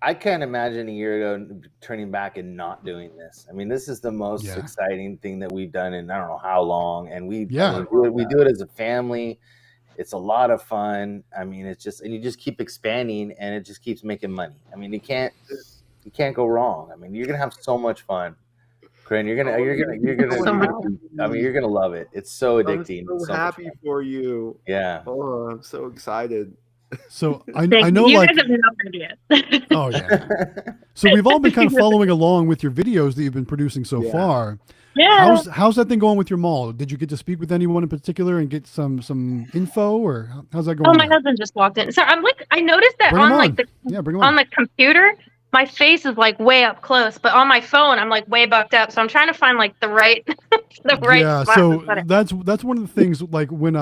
I can't imagine a year ago turning back and not doing this. I mean, this is the most Yeah. exciting thing that we've done in I don't know how long, and we Yeah. we do it as a family. It's a lot of fun. I mean, it's just and you just keep expanding, and it just keeps making money. I mean, you can't go wrong. I mean, you're gonna have so much fun. Corinne, you're gonna So much I mean, you're gonna love it. It's so I'm addicting. so It's so much happy fun. for you. Yeah. Oh, I'm so excited. So I Thank know, you like, guys have no idea. oh yeah. So we've all been kind of following along with your videos that you've been producing so Yeah. far. Yeah. How's that thing going with your mall? Did you get to speak with anyone in particular and get some info, or how's that going? Oh, my now? husband just walked in. So I'm like, I noticed that Bring 'em on like on. the Yeah, bring 'em on on. the computer, my face is like way up close, but on my phone, I'm like way bucked up. So I'm trying to find like the right, the right Yeah, spot so to put it. that's one of the things. Like when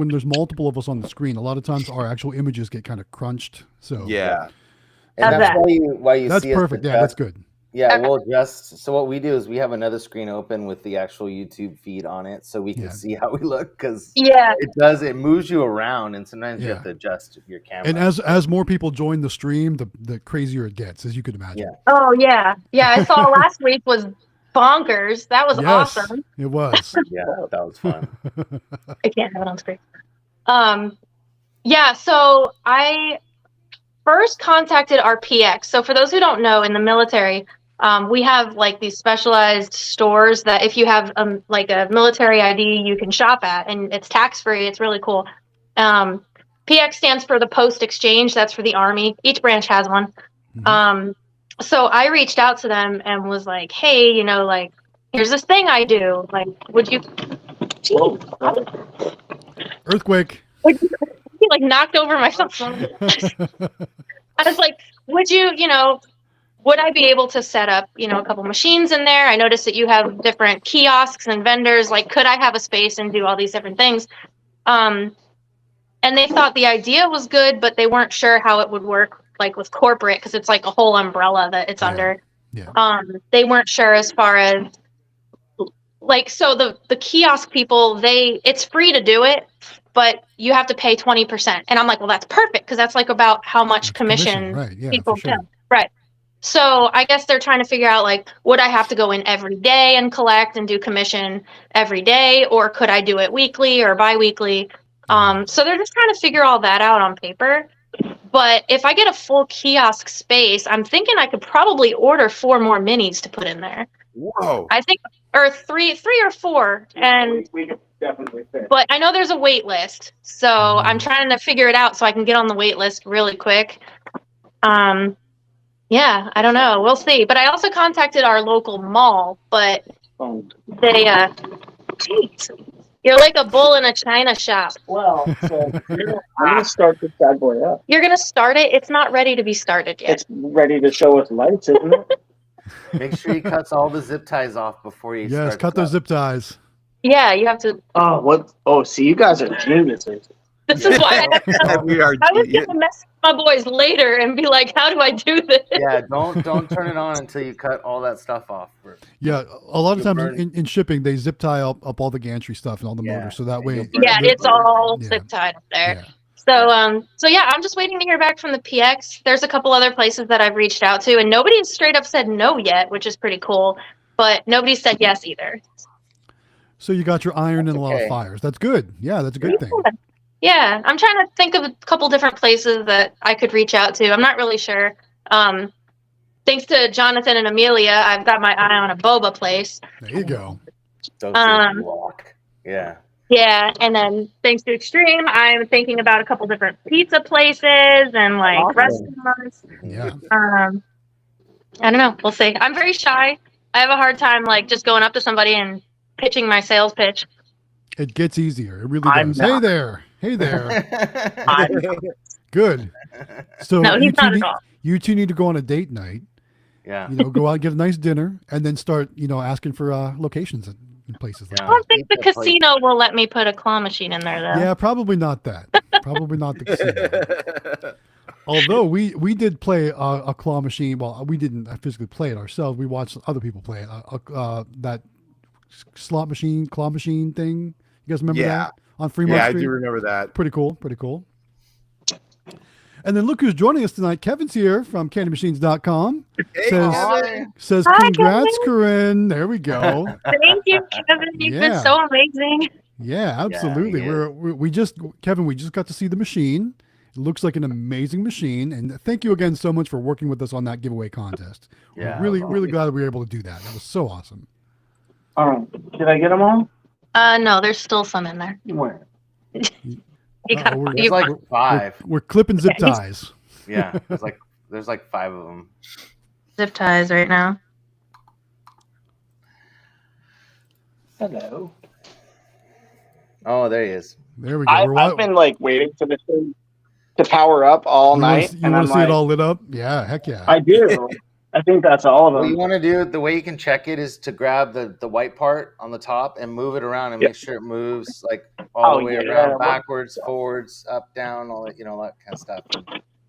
there's multiple of us on the screen, a lot of times our actual images get kind of crunched. So Yeah. And How's that's that? why you That's see perfect. us Yeah, that's adjust. good. Yeah, Okay. we'll adjust. So what we do is we have another screen open with the actual YouTube feed on it, so we can Yeah. see how we look because Yeah. it moves you around, and sometimes you Yeah. have to adjust your camera. And as more people join the stream, the crazier it gets, as you could imagine. Yeah. Oh yeah. Yeah. I saw last week was bonkers. That was Yes, awesome. it was. Yeah, that was fun. I can't have it on screen. Yeah. So I first contacted our PX. So for those who don't know, in the military, we have like these specialized stores that if you have like a military ID, you can shop at, and it's tax free. It's really cool. PX stands for the Post Exchange. That's for the Army. Each branch has one. So I reached out to them and was like, "Hey, you know, like, here's this thing I do. Like, would you?" Earthquake. He like knocked over my phone. I was like, would you, would I be able to set up, a couple machines in there? I noticed that you have different kiosks and vendors. Like, could I have a space and do all these different things? And they thought the idea was good, but they weren't sure how it would work, like with corporate, because it's like a whole umbrella that it's under. Yeah. They weren't sure as far as like, so the kiosk people, it's free to do it, but you have to pay 20%. And I'm like, well, that's perfect, because that's like about how much commission right? Yeah, people for sure. get. Right. So I guess they're trying to figure out, like, would I have to go in every day and collect and do commission every day, or could I do it weekly or biweekly? So they're just trying to figure all that out on paper. But if I get a full kiosk space, I'm thinking I could probably order 4 more minis to put in there. Whoa. I think, or three or 4, and we could definitely fit. but I know there's a wait list, so I'm trying to figure it out so I can get on the wait list really quick. Yeah, I don't know. We'll see. But I also contacted our local mall, but they, geez, you're like a bull in a china shop. Well, so I'm gonna start this bad boy up. You're gonna start it? It's not ready to be started yet. It's ready to show us lights, isn't it? Make sure he cuts all the zip ties off before he Yes, starts cut those zip ties. Yeah, you have to. Oh, what? Oh, see, you guys are geniuses. This is why We are. I was gonna mess with my boys later and be like, "How do I do this?" Yeah, don't turn it on until you cut all that stuff off. Yeah, a lot of You'll times burn. in shipping, they zip tie up all the gantry stuff and all the Yeah. motors, so that way. You'll burn Yeah, it. it's all Yeah. zip tied up there. Yeah. So yeah, I'm just waiting to hear back from the PX. There's a couple other places that I've reached out to, and nobody has straight up said no yet, which is pretty cool. But nobody said yes either. So you got your iron and a lot of okay. fires. That's good. Yeah, that's a good thing. Yeah, I'm trying to think of a couple different places that I could reach out to. I'm not really sure. Thanks to Jonathan and Amelia, I've got my eye on a boba place. There you go. Those walk. Yeah. Yeah, and then thanks to Xtreme, I'm thinking about a couple different pizza places and like Awesome. restaurants. Yeah. I don't know. We'll see. I'm very shy. I have a hard time like just going up to somebody and pitching my sales pitch. It gets easier. It really I'm does. not. Hey there. Hey there. Good. So No, he's you not two at all. you two need to go on a date night. Yeah. Go out and get a nice dinner, and then start asking for locations and places like I Yeah. don't think the Pizza place. casino will let me put a claw machine in there though. that. Yeah, probably not that. Probably not the casino. Although we did play a claw machine. Well, we didn't physically play it ourselves. We watched other people play it. That slot machine, claw machine thing. You guys remember Yeah. that on Fremont Yeah, I Street? do remember that. Pretty cool. Pretty cool. And then look who's joining us tonight. Kevin's here from CandyMachines.com. Hey, Says- Kevin. Says, Hi, congrats, Corinne. There we go. Thank you, Kevin. You've been Yeah. so amazing. Yeah, absolutely. he is. We just got to see the machine. It looks like an amazing machine. And thank you again so much for working with us on that giveaway contest. Yeah, We're really, that was really glad that we were able to do that. That was so awesome. Did I get them all? No, there's still some in there. Where? You got we're- There's like 5. We're clipping zip Yeah, he's- ties. Yeah. There's like 5 of them. zip ties right now. Hello. Oh, there he is. There we go. I've been like waiting for this thing to power up all night, You and want I'm to see like, it all lit up? Yeah, heck yeah. I do. I think that's all of What you them. want to do, the way you can check it is to grab the white part on the top and move it around and Yep. make sure it moves like all Oh, the way yeah. around, backwards, forwards, up, down, all that, all that kind of stuff.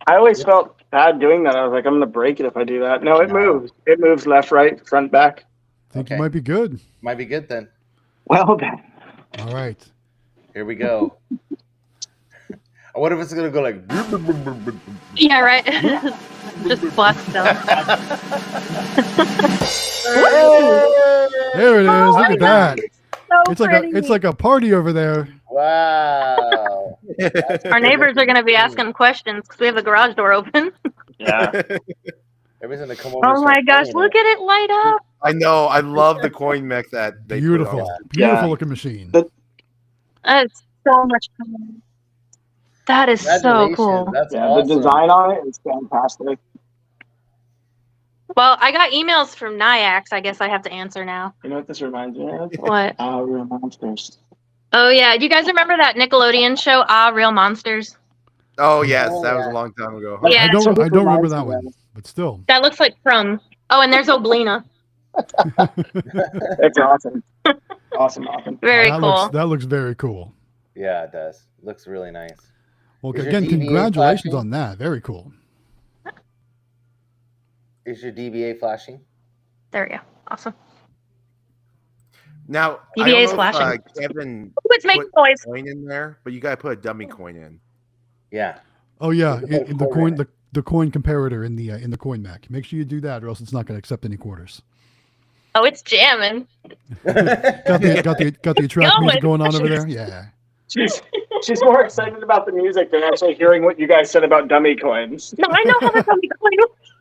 I always felt bad doing that. I was like, I'm gonna break it if I do that. No, it moves. It moves left, right, front, back. Think you might be good. Might be good then. Well then. All right. Here we go. What if it's gonna go like? Yeah, right. Just bust them. There it is. Look at that. So It's like a party over there. Wow. Our neighbors are going to be asking questions because we have the garage door open. Yeah. Everybody's gonna come over. Oh my gosh, look at it light up. I know. I love the coin mech that they Beautiful. put on. Beautiful looking machine. That's so much fun. That is so cool. That's Yeah, awesome. the design on it is fantastic. Well, I got emails from Nyax. I guess I have to answer now. You know what this reminds me of? What? Real Monsters. Oh, yeah. You guys remember that Nickelodeon show, Real Monsters? Oh yes, that was a long time ago. Yeah. I don't So this remember reminds that me one, but still. That looks like Crumb. Oh, and there's Oblina. It's awesome. Awesome. Very cool. That looks very cool. Yeah, it does. Looks really nice. Well, Is your again, DVA congratulations flashing? on that. Very cool. Is your DVA flashing? There we go. Awesome. Now, DVA I don't is know flashing. if Kevin Ooh, it's making put noise. a coin in there, but you gotta put a dummy coin in. Yeah. Oh yeah, Put a in the quarter coin in the coin comparator in the coin mech. Make sure you do that, or else it's not going to accept any quarters. Oh, it's jamming. Got the attract music going on over there. Yeah. She's more excited about the music than actually hearing what you guys said about dummy coins. No, I know how to dummy coin.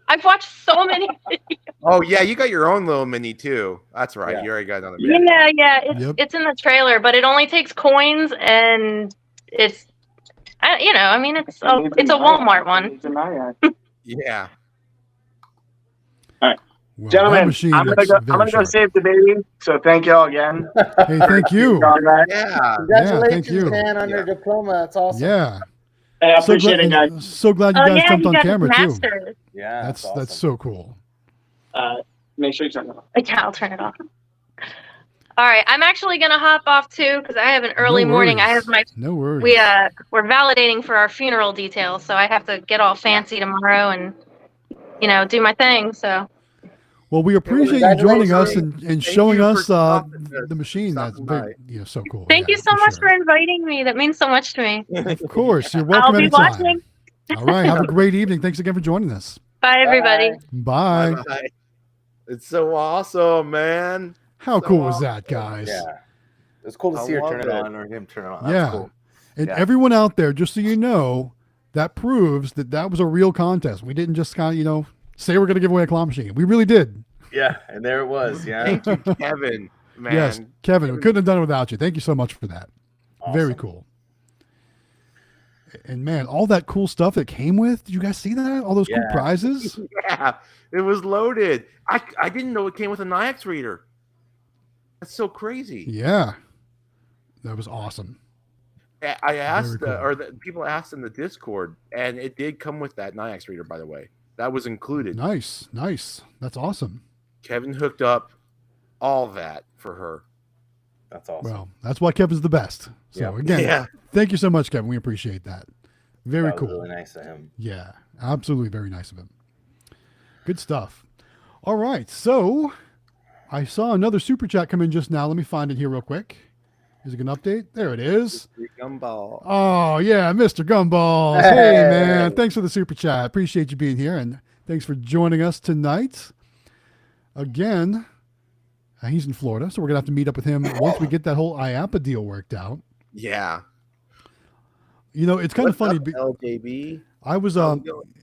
I've watched so many videos. Oh yeah, you got your own little mini too. That's right. Yeah. You already got another. Yeah. Yep. It's in the trailer, but it only takes coins, and it's, it's a Walmart one. Yeah. Well, that Gentlemen, machine I'm looks gonna very go sharp. save the baby. So thank y'all again. Hey, thank you. Yeah. Congratulations, you. man, on your diploma. That's awesome. Yeah. I appreciate it, guys. So glad you Oh guys yeah, jumped you on got camera the too. master. Yeah. That's awesome. so cool. Make sure you turn it on. Yeah, I'll turn it off. All right, I'm actually gonna hop off too because I have an early No morning. I worries. have my No worries. we're validating for our funeral details, so I have to get all fancy tomorrow and do my thing. So Well, we appreciate you joining us Congratulations. and Thank showing you us for stopping us, the machine. That's stopping very, so cool. thank Yeah, you so much sure. for inviting me. That means so much to me. Of course, you're welcome I'll be anytime. watching. All right, have a great evening. Thanks again for joining us. Bye, everybody. Bye. Bye-bye. It's so awesome, man. How So cool was awesome. that, guys? Yeah. It was cool to I see her love turn it it. on or him turn it on. That's Yeah. cool. And Yeah. everyone out there, just so you know, that proves that was a real contest. We didn't just kind of, say we're going to give away a claw machine. We really did. Yeah, and there it was. Yeah. Thank you, Kevin. Man. Yes, Kevin, we couldn't have done it without you. Thank you so much for that. Very Awesome. cool. And man, all that cool stuff that came with, did you guys see that? All those cool Yeah. prizes? Yeah, it was loaded. I didn't know it came with a Nyax reader. That's so crazy. Yeah. That was awesome. I asked, Very cool. or the people asked in the Discord, and it did come with that Nyax reader, by the way. That was included. Nice. That's awesome. Kevin hooked up all that for her. That's awesome. Well, that's why Kevin's the best. So Yeah. again, Yeah. thank you so much, Kevin. We appreciate that. Very That was cool. Really nice of him. Yeah, absolutely very nice of him. Good stuff. All right, so I saw another super chat come in just now. Let me find it here real quick. Is it an update? There it is. Gumball. Oh yeah, Mr. Gumballs. Hey man, thanks for the super chat. Appreciate you being here, and thanks for joining us tonight. Again, he's in Florida, so we're gonna have to meet up with him once we get that whole IAPA deal worked out. Yeah. It's kind of funny. LJB. I was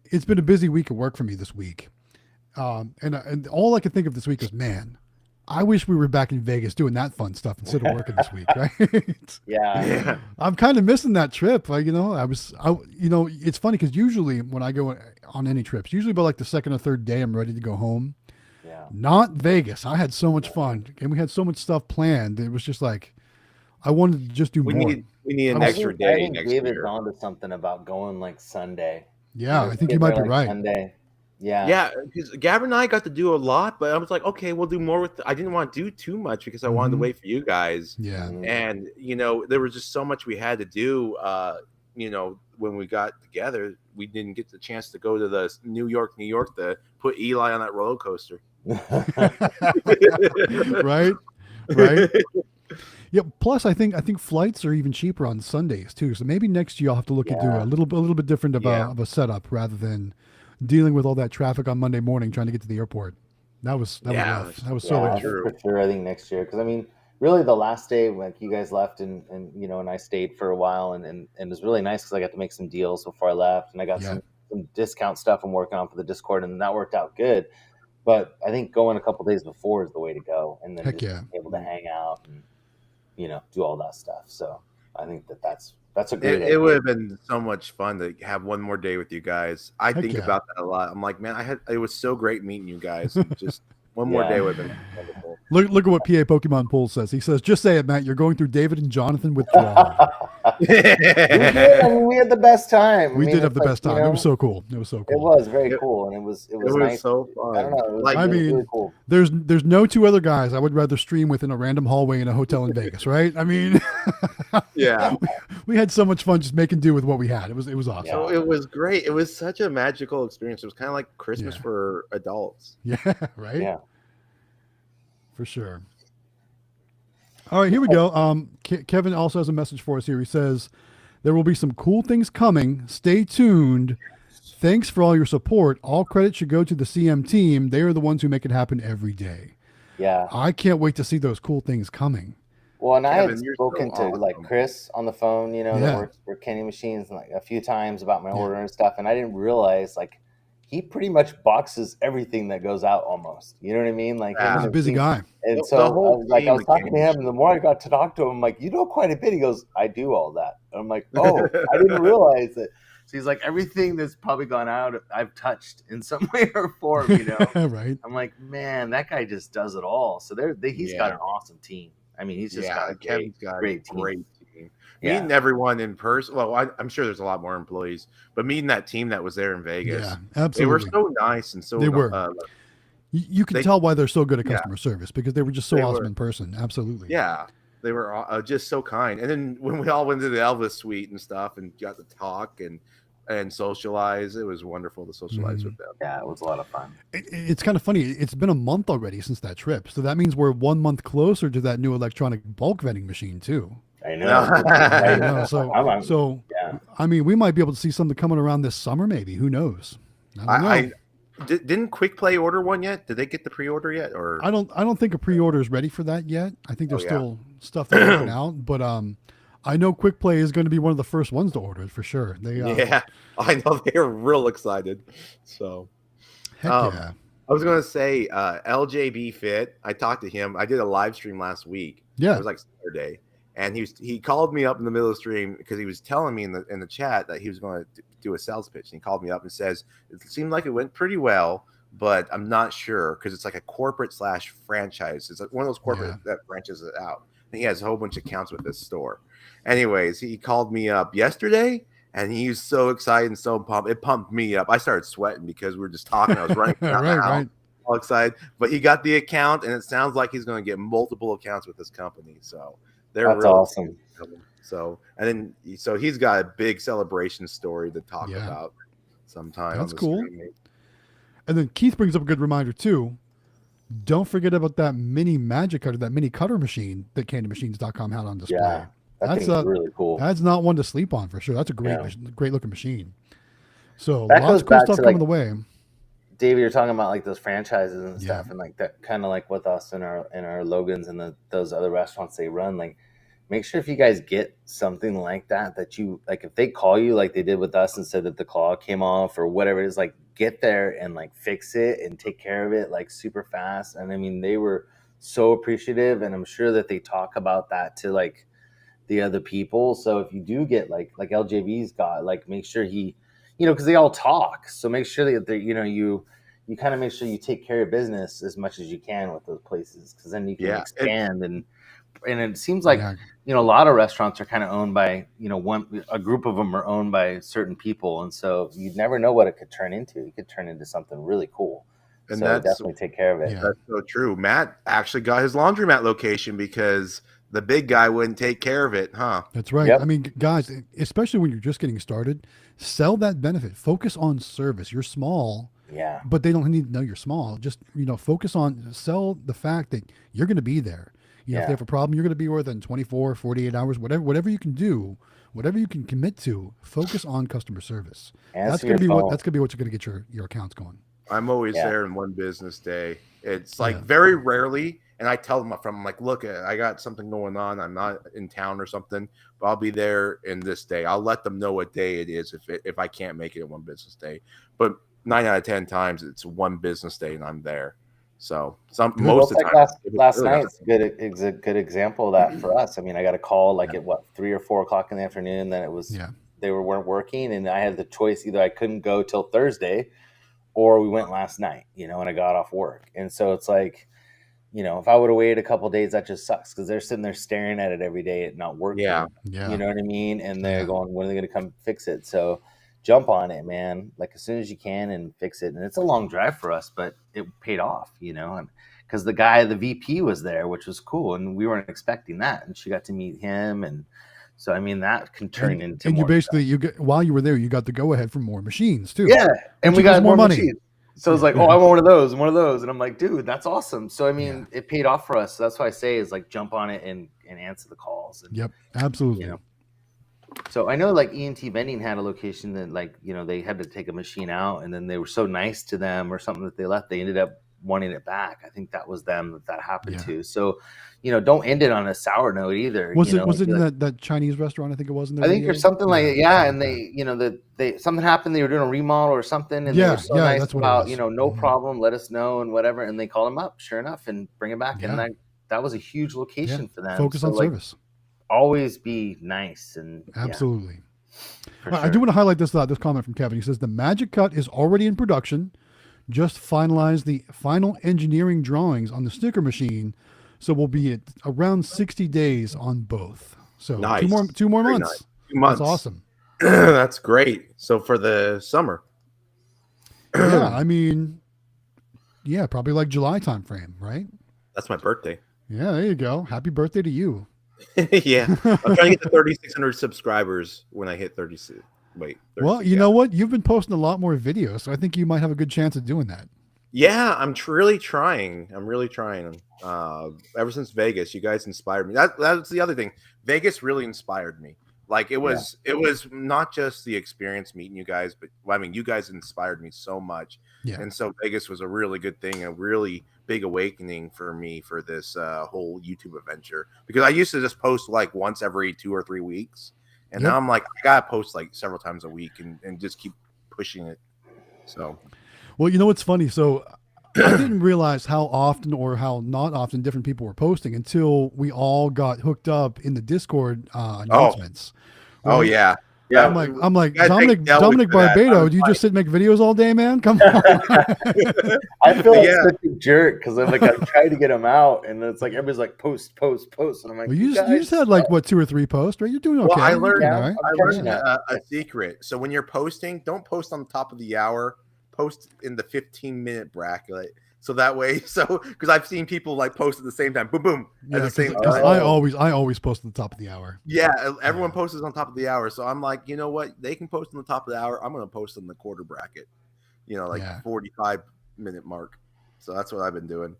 it's been a busy week at work for me this week. And all I could think of this week was, man, I wish we were back in Vegas doing that fun stuff instead of working this week, right? Yeah. I'm kind of missing that trip. Like, it's funny because usually when I go on any trips, usually by like the second or third day, I'm ready to go home. Yeah. Not Vegas. I had so much fun and we had so much stuff planned. It was just like, I wanted to just do We more. need an I extra I day think next David's year. onto something about going like Sunday. Yeah, Just I think get you might there, be like, right. Sunday. Yeah. Yeah, because Gab and I got to do a lot, but I was like, okay, we'll do more with. I didn't want to do too much because I wanted to Mhm. wait for you guys. Yeah. Mhm. And there was just so much we had to do. when we got together, we didn't get the chance to go to the New York to put Eli on that roller coaster. Right. Yeah. Plus, I think flights are even cheaper on Sundays too. So maybe next year I'll have to look into a little bit different of a setup rather than dealing with all that traffic on Monday morning trying to get to the airport. That was rough. That was so rough. For sure. I think next year, because I mean, really, the last day like you guys left and and I stayed for a while and it was really nice because I got to make some deals before I left and I got some discount stuff I'm working on for the Discord and that worked out good. But I think going a couple days before is the way to go, and then be able to hang out and do all that stuff. So I think that's a great idea. It would have been so much fun to have one more day with you guys. I think about that a lot. I'm like, man, it was so great meeting you guys. Just one more day would have been wonderful. Look at what PA Pokemon Pool says. He says, just say it, Matt. You're going through David and Jonathan withdrawal. We did. I mean, we had the best time. We did have the best time. It was so cool. It was very cool, and it was nice. So fun. I don't know. I mean, really cool. There's no two other guys I would rather stream with in a random hallway in a hotel in Vegas, right? I mean, we had so much fun just making do with what we had. It was awesome. So it was great. It was such a magical experience. It was kind of like Christmas for adults. Yeah, right? Yeah. For sure. All right, here we go. Kevin also has a message for us here. He says, there will be some cool things coming. Stay tuned. Thanks for all your support. All credit should go to the CM team. They are the ones who make it happen every day. Yeah. I can't wait to see those cool things coming. Well, and Kevin, I had spoken to like Chris on the phone, that works for Kenny Machines and like a few times about my order and stuff. And I didn't realize he pretty much boxes everything that goes out almost. You know what I mean? Like he's a busy guy. And so I was talking to him, and the more I got to talk to him, I'm like, you know quite a bit. He goes, I do all that. And I'm like, oh, I didn't realize it. So he's like, everything that's probably gone out, I've touched in some way or form, Right. I'm like, man, that guy just does it all. So he's got an awesome team. I mean, he's just got a great team. Meeting everyone in person. Well, I'm sure there's a lot more employees, but meeting that team that was there in Vegas, absolutely, they were so nice and so. They were. You can tell why they're so good at customer service because they were just so awesome in person. Absolutely. Yeah, they were just so kind. And then when we all went to the Elvis suite and stuff and got to talk and socialize, it was wonderful to socialize with them. Yeah, it was a lot of fun. It's kind of funny. It's been a month already since that trip, so that means we're 1 month closer to that new electronic bulk vending machine too. I know. So I mean, we might be able to see something coming around this summer, maybe. Who knows? I don't know. Didn't Quick Play order one yet? Did they get the pre-order yet? Or I don't think a pre-order is ready for that yet. I think there's still stuff they're working out, but I know Quick Play is going to be one of the first ones to order it for sure. I know they're real excited. So, I was going to say LJB Fit. I talked to him. I did a live stream last week. Yeah, it was like Saturday. And he called me up in the middle of the stream because he was telling me in the chat that he was going to do a sales pitch. And he called me up and says, it seemed like it went pretty well, but I'm not sure because it's like a corporate / franchise. It's like one of those corporate that branches it out. And he has a whole bunch of accounts with this store. Anyways, he called me up yesterday and he was so excited and so pumped. It pumped me up. I started sweating because we were just talking. I was running around all excited. But he got the account and it sounds like he's going to get multiple accounts with this company. So that's awesome. So he's got a big celebration story to talk about sometime. That's cool. And then Keith brings up a good reminder too. Don't forget about that mini magic cutter, that mini cutter machine that CandyMachines.com had on display. Yeah, that's really cool. That's not one to sleep on for sure. That's a great looking machine. So lots of cool stuff coming the way. David, you're talking about like those franchises and stuff, and like that kind of like with us in our Logans and those other restaurants they run. Like, make sure if you guys get something like that you like, if they call you like they did with us and said that the claw came off or whatever it is, like get there and like fix it and take care of it like super fast. And I mean, they were so appreciative, and I'm sure that they talk about that to like the other people. So if you do get like LJB's got, like, make sure he, because they all talk. So make sure that you kind of make sure you take care of business as much as you can with those places, because then you can expand. And it seems like a lot of restaurants are kind of owned by a group of them are owned by certain people, and so you never know what it could turn into. It could turn into something really cool. And so definitely take care of it. That's so true. Matt actually got his laundromat location because The big guy wouldn't take care of it, huh? That's right. Yep. I mean, guys, especially when you're just getting started, sell that benefit. Focus on service. You're small, Yeah. but they don't need to know you're small. Just, focus on, sell the fact that you're going to be there. If they have a problem, you're going to be within 24, 48 hours, whatever you can do, whatever you can commit to, focus on customer service. That's going to be what you're going to get your accounts going. I'm always there in one business day. It's like very rarely, and I tell them I'm like, look, I got something going on. I'm not in town or something, but I'll be there in this day. I'll let them know what day it is if I can't make it in one business day. But 9 out of 10 times it's one business day and I'm there. So most of the time, last night is a good example of that for us. I mean, I got a call like at 3 or 4 o'clock in the afternoon. Then it was they weren't working, and I had the choice: either I couldn't go till Thursday, or we went last night. And I got off work, and so it's like, if I would have waited a couple of days, that just sucks because they're sitting there staring at it every day, at not working. Yeah. You know what I mean? And they're going, when are they going to come fix it? So jump on it, man, like as soon as you can and fix it. And it's a long drive for us, but it paid off, and because the VP was there, which was cool, and we weren't expecting that, and she got to meet him, and so I mean that can turn into. And you basically while you were there, you got the go ahead for more machines too. Yeah, and we got more money. Machines. So it's like, I want one of those, and I'm like, dude, that's awesome. So I mean, it paid off for us. So that's why I say is like jump on it and answer the calls. And, yep, absolutely. So I know like ENT Vending had a location that like, they had to take a machine out, and then they were so nice to them or something that they left, they ended up wanting it back. I think that was them that happened to. So, don't end it on a sour note either. Was it in that Chinese restaurant? I think it was in there. I think there's something like and they something happened. They were doing a remodel or something, and they were so nice about no problem, let us know and whatever. And they called them up, sure enough, and bring it back. And that was a huge location for them. Focus on service. Always be nice and absolutely. Sure. I do want to highlight this comment from Kevin. He says the Magic Cut is already in production. Just finalized the final engineering drawings on the sticker machine, so we'll be at around 60 days on both. So nice. two more months. Nice. 2 months. That's awesome. That's great. So for the summer. I mean, probably like July time frame, right? That's my birthday. Yeah, there you go. Happy birthday to you. Yeah, I'm trying to get to 3,600 subscribers when I hit 36. Wait. 36, well, you know what? You've been posting a lot more videos, so I think you might have a good chance of doing that. Yeah, I'm really trying. Ever since Vegas, you guys inspired me. That's the other thing. Vegas really inspired me. Like it was not just the experience meeting you guys, but you guys inspired me so much. Yeah. And so Vegas was a really good thing, a really big awakening for me for this whole YouTube adventure, because I used to just post like once every 2 or 3 weeks. And now I'm like, I gotta post like several times a week and just keep pushing it. So, well, what's funny? So I didn't realize how often or how not often different people were posting until we all got hooked up in the Discord announcements. Right? Oh yeah. Yeah, I'm like Dominic Barbato. Do you just sit and make videos all day, man? Come on. I feel like such a jerk because I'm trying to get them out, and it's like everybody's like post, and I'm like, you just had like 2 or 3 posts, right? You're doing okay. Well, I learned a secret. So when you're posting, don't post on the top of the hour. Post in the 15-minute bracket. So that way, because I've seen people like post at the same time, boom, boom, at the same time. I always post at the top of the hour. Yeah, everyone posts on top of the hour. So I'm like, you know what? They can post on the top of the hour. I'm going to post in the quarter bracket, 45-minute mark. So that's what I've been doing.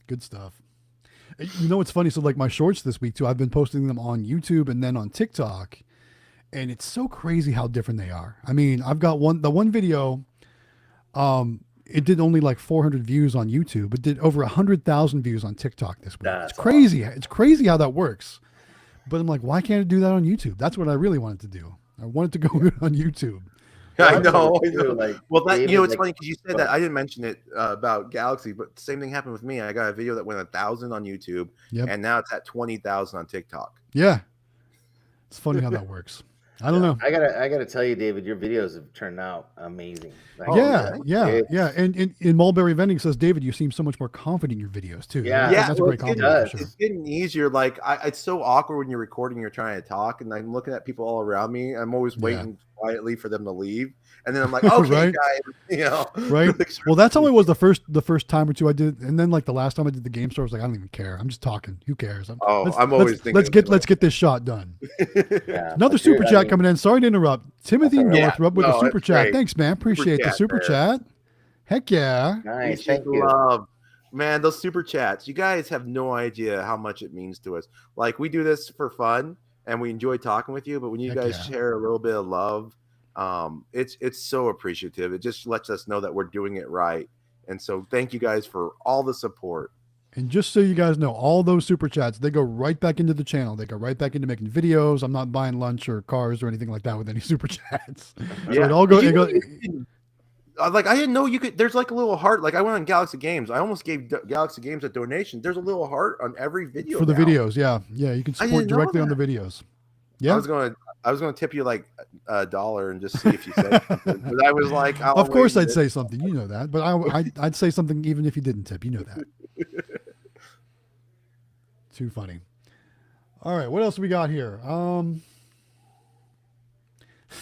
Good stuff. It's funny. So like my shorts this week too, I've been posting them on YouTube and then on TikTok, and it's so crazy how different they are. I mean, I've got the one video, it did only like 400 views on YouTube, but did over 100,000 views on TikTok this week. That's it's crazy. Awesome. It's crazy how that works. But I'm like, why can't it do that on YouTube? That's what I really wanted to do. I wanted to go on YouTube. I know. Well, it's funny because you said that. I didn't mention it about Galaxy, but the same thing happened with me. I got a video that went 1,000 on YouTube, and now it's at 20,000 on TikTok. Yeah. It's funny how that works. I don't know. I gotta tell you, David, your videos have turned out amazing. Like, Yeah. And in Mulberry Vending says, David, you seem so much more confident in your videos too. Yeah. That's a great compliment for sure. It's getting easier. Like it's so awkward when you're recording, you're trying to talk, and I'm looking at people all around me. I'm always waiting quietly for them to leave, and then I'm like, okay, guys, right. Well, that's how it was the first time or two I did, and then like the last time I did the game store, I was like, I don't even care. I'm just talking. Who cares? Let's get this shot done. Another super chat coming in. Sorry to interrupt. Timothy Northrup with a super chat. Thanks, man. Appreciate the super chat. Heck yeah. Nice. Thank you. Man, those super chats. You guys have no idea how much it means to us. Like, we do this for fun and we enjoy talking with you, but when you guys share a little bit of love, it's so appreciative. It just lets us know that we're doing it right. And so thank you guys for all the support. And just so you guys know, all those super chats, they go right back into the channel. They go right back into making videos. I'm not buying lunch or cars or anything like that with any super chats. Yeah. So it all goes. Like, I didn't know you could. There's like a little heart. Like, I went on Galaxy Games. I almost gave Galaxy Games a donation. There's a little heart on every video for the videos. Yeah, you can support directly on the videos. Yeah, I was gonna tip you like $1 and just see if you said something. But I was like, of course I'd say something. You know that, but I'd say something even if you didn't tip. You know that. Too funny. All right, what else we got here?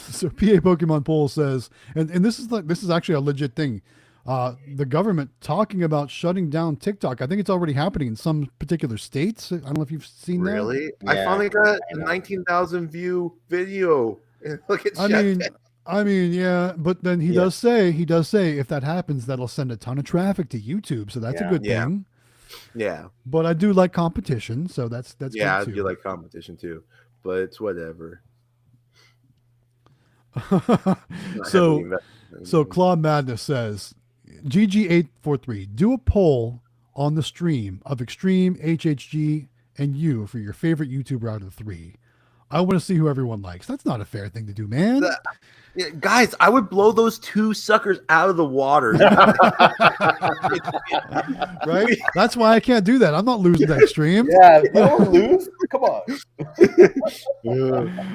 So PA Pokemon Poll says, and this is actually a legit thing. The government talking about shutting down TikTok. I think it's already happening in some particular states. I don't know if you've seen that. Really? Yeah, I finally got a 19,000 view video. Look at I mean, yeah, but then he does say if that happens, that'll send a ton of traffic to YouTube. So that's a good thing. Yeah. But I do like competition, so that's good too. I do like competition too, but it's whatever. So Claude Madness says, GG843, do a poll on the stream of Xtreme, HHG, and you for your favorite YouTuber out of the three. I want to see who everyone likes. That's not a fair thing to do, man. Guys, I would blow those two suckers out of the water. Right? That's why I can't do that. I'm not losing that Xtreme. Yeah, don't lose. Come on.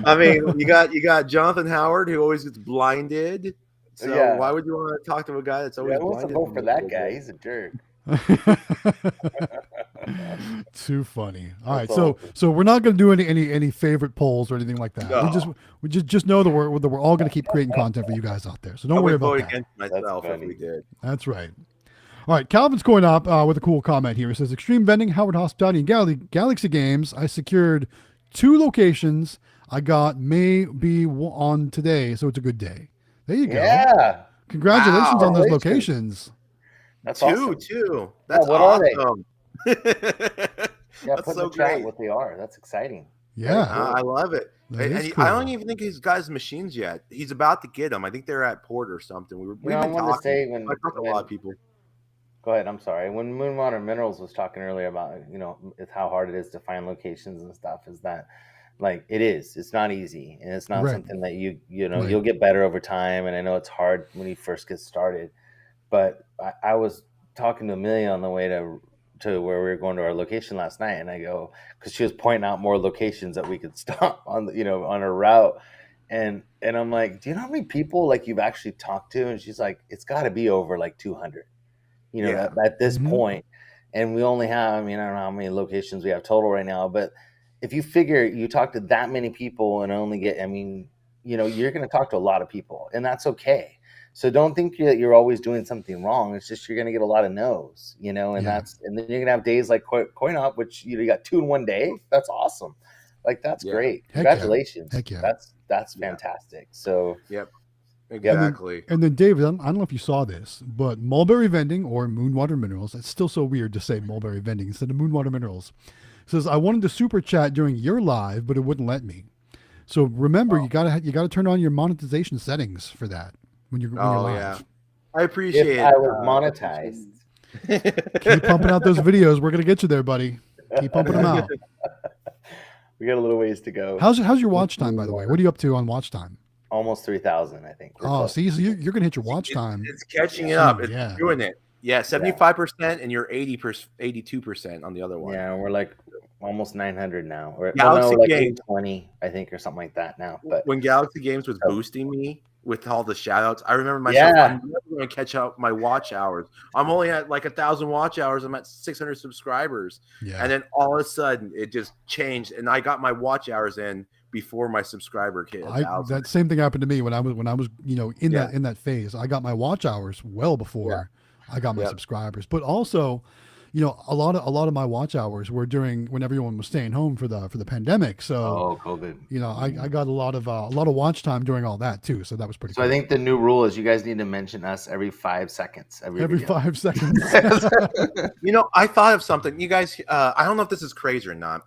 I mean, you got Jonathan Howard, who always gets blinded. So why would you want to talk to a guy that's always blinded? I won't vote for that guy. He's a jerk. Too funny. All right, so we're not going to do any favorite polls or anything like that. No. We just know that we're all going to keep creating content for you guys out there. So don't worry about that. Against myself if we did. That's right. All right, Calvin's going up with a cool comment here. It says, Xtreme Vending, Howard Hospitality, and Galaxy Games. I secured 2 locations. I got maybe on today, so it's a good day. There you go. Yeah. Congratulations on those locations. That's awesome. Two. That's what awesome. Are they? Put in the chat what they are. That's exciting. Yeah. I love it. And cool. I don't even think he's got his machines yet. He's about to get them. I think they're at port or something. We've been talking. I talked to a lot of people. Go ahead. I'm sorry. When Moonwater Minerals was talking earlier about, how hard it is to find locations and stuff, is that like it is. It's not easy, and it's not something that you'll get better over time. And I know it's hard when you first get started. But I was talking to Amelia on the way to where we were going to our location last night, and I go, because she was pointing out more locations that we could stop on, on a route, and I'm like, do you know how many people like you've actually talked to? And she's like, it's got to be over like 200, at this point, and we only have, I don't know how many locations we have total right now, but if you figure you talk to that many people and only get, you're going to talk to a lot of people, and that's okay. So don't think that you're always doing something wrong. It's just you're going to get a lot of no's, and then you're going to have days like Coin Op, which you got 2 in one day. That's awesome. Like that's great. Congratulations. Heck yeah. That's fantastic. So exactly. And then David, I don't know if you saw this, but Mulberry Vending or Moonwater Minerals. It's still so weird to say Mulberry Vending instead of Moonwater Minerals. Says I wanted to super chat during your live, but it wouldn't let me. So remember, you gotta turn on your monetization settings for that. When you're live. Yeah. I appreciate it. I was monetized. Keep pumping out those videos. We're going to get you there, buddy. Keep pumping them out. We got a little ways to go. How's your watch time, by the way? What are you up to on watch time? Almost 3,000, I think. See, so you're going to hit your watch time. It's catching up. It's doing it. Yeah, 75%, and you're 82% on the other one. Yeah, we're like almost 900 now, or Galaxy like Games. 820, I think, or something like that now. But when Galaxy Games was boosting me with all the shoutouts, I remember myself. Yeah. I'm never going to catch up my watch hours. I'm only at like 1,000 watch hours. I'm at 600 subscribers, and then all of a sudden it just changed, and I got my watch hours in before my subscriber hit 1,000. That same thing happened to me when I was in that phase. I got my watch hours well before I got my subscribers, but also, a lot of my watch hours were when everyone was staying home for the pandemic. So COVID. I got a lot of watch time during all that too. So that was pretty. So cool. I think the new rule is you guys need to mention us every 5 seconds. Every 5 seconds. I thought of something. You guys, I don't know if this is crazy or not,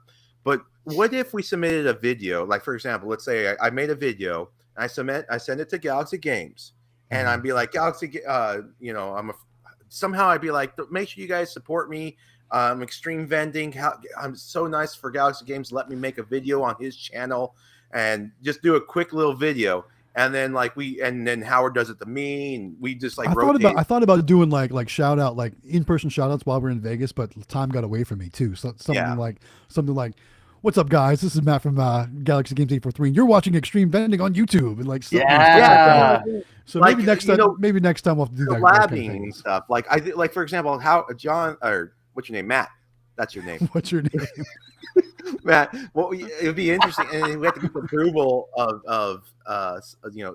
but what if we submitted a video? Like, for example, let's say I made a video, and I send it to Galaxy Games, and I'd be like, Galaxy, somehow I'd be like, make sure you guys support me. Xtreme Vending. I'm so nice for Galaxy Games. Let me make a video on his channel and just do a quick little video. And then and then Howard does it to me, and we just I thought about doing like shout out, like in-person shout outs while we're in Vegas, but time got away from me too. So something like, what's up, guys? This is Matt from Galaxy Games 843, and you're watching Xtreme Vending on YouTube, and like stuff like that. So maybe next time we'll have to do that. Collabing and stuff. Like for example, how John, or what's your name, Matt? That's your name. What's your name? Matt. Well, it would be interesting, and we have to get the approval of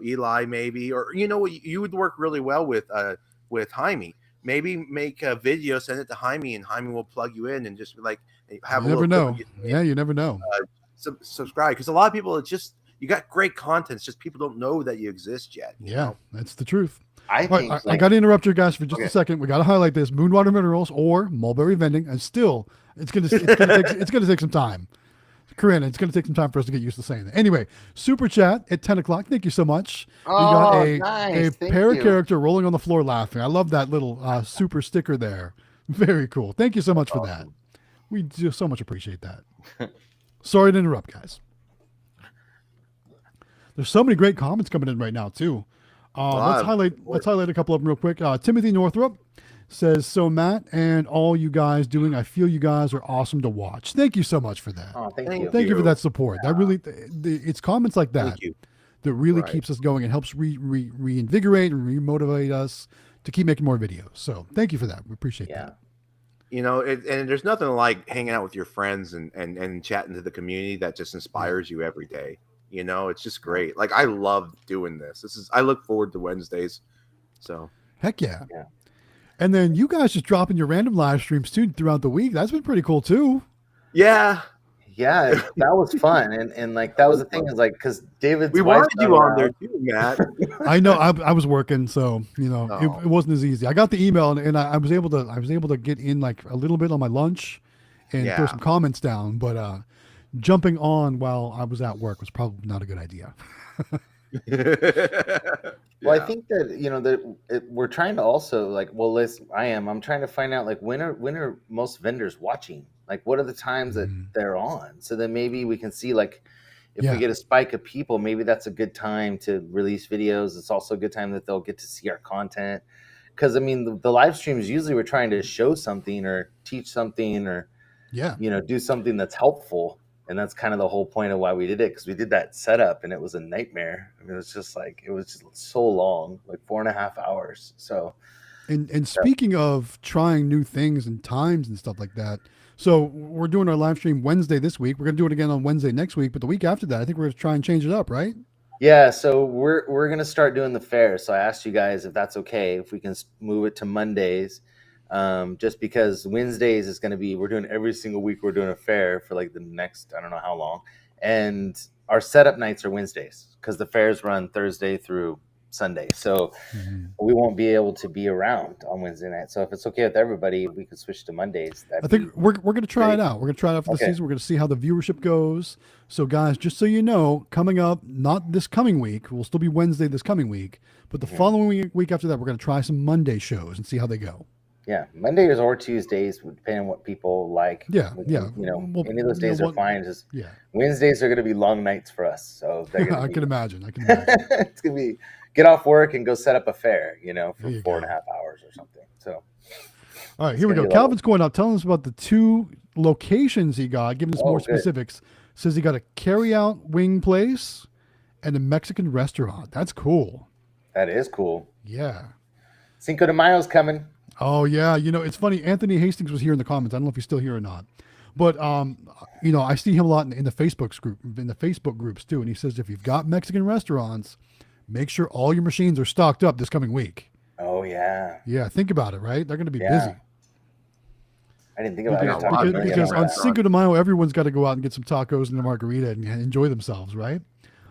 Eli, maybe, or you would work really well with Jaime. Maybe make a video, send it to Jaime, and Jaime will plug you in and just have you never know. Yeah, you never know. Subscribe, because a lot of people, it's just you got great content. It's just people don't know that you exist yet. That's the truth. I got to interrupt you guys for just a second. We got to highlight this: Moonwater Minerals or Mulberry Vending, and still, it's gonna take some time. Corinne, it's going to take some time for us to get used to saying that. Anyway, super chat at 10 o'clock. Thank you so much. We got a character rolling on the floor laughing. I love that little super sticker there. Very cool. Thank you so much for that. We do so much appreciate that. Sorry to interrupt, guys. There's so many great comments coming in right now too. Let's highlight a couple of them real quick. Timothy Northrup says, so Matt and all you guys doing, I feel you guys are awesome to watch. Thank you so much for that. Oh, thank you. Thank you for that support. That really, it's comments like that that really keeps us going and helps reinvigorate and remotivate us to keep making more videos. So thank you for that. We appreciate that. And there's nothing like hanging out with your friends and chatting to the community that just inspires you every day. It's just great. Like, I love doing this. I look forward to Wednesdays. So heck yeah. And then you guys just dropping your random live streams too throughout the week. That's been pretty cool too. Yeah, that was fun, and like that was the thing is like because we wanted you on there too, Matt. I know I was working, so it wasn't as easy. I got the email and I was able to get in like a little bit on my lunch and throw some comments down, but jumping on while I was at work was probably not a good idea. Well, I think that we're trying to also I'm trying to find out like when are most vendors watching? Like, what are the times that they're on? So then maybe we can see like if we get a spike of people, maybe that's a good time to release videos. It's also a good time that they'll get to see our content. Because I mean, the live streams usually we're trying to show something or teach something or do something that's helpful. And that's kind of the whole point of why we did it, because we did that setup and it was a nightmare. I mean, it was just so long, like 4.5 hours. So, and speaking of trying new things and times and stuff like that, so we're doing our live stream Wednesday this week. We're going to do it again on Wednesday next week, but the week after that, I think we're going to try and change it up, right? Yeah. So we're going to start doing the fair. So I asked you guys if that's okay, if we can move it to Mondays. Just because Wednesdays is going to be, we're doing every single week, we're doing a fair for like the next, I don't know how long. And our setup nights are Wednesdays because the fairs run Thursday through Sunday. So we won't be able to be around on Wednesday night. So if it's okay with everybody, we could switch to Mondays. I think we're going to try it out. We're going to try it out for the season. We're going to see how the viewership goes. So guys, just so you know, coming up, not this coming week, we'll still be Wednesday this coming week, but the following week after that, we're going to try some Monday shows and see how they go. Yeah, Mondays or Tuesdays, depending on what people like. Any of those days are fine. Wednesdays are going to be long nights for us. So I can imagine. It's going to be get off work and go set up a fair, for 4.5 hours or something. So, All right, here we go. Calvin's going out, telling us about the 2 locations he got, giving us more specifics. Says he got a carry-out wing place and a Mexican restaurant. That's cool. That is cool. Yeah. Cinco de Mayo's coming. Oh yeah, it's funny. Anthony Hastings was here in the comments. I don't know if he's still here or not, but I see him a lot in the Facebook groups too. And he says if you've got Mexican restaurants, make sure all your machines are stocked up this coming week. Oh yeah. Yeah, think about it. Right, they're going to be busy. I didn't think about it. Because on Cinco de Mayo, everyone's got to go out and get some tacos and a margarita and enjoy themselves, right?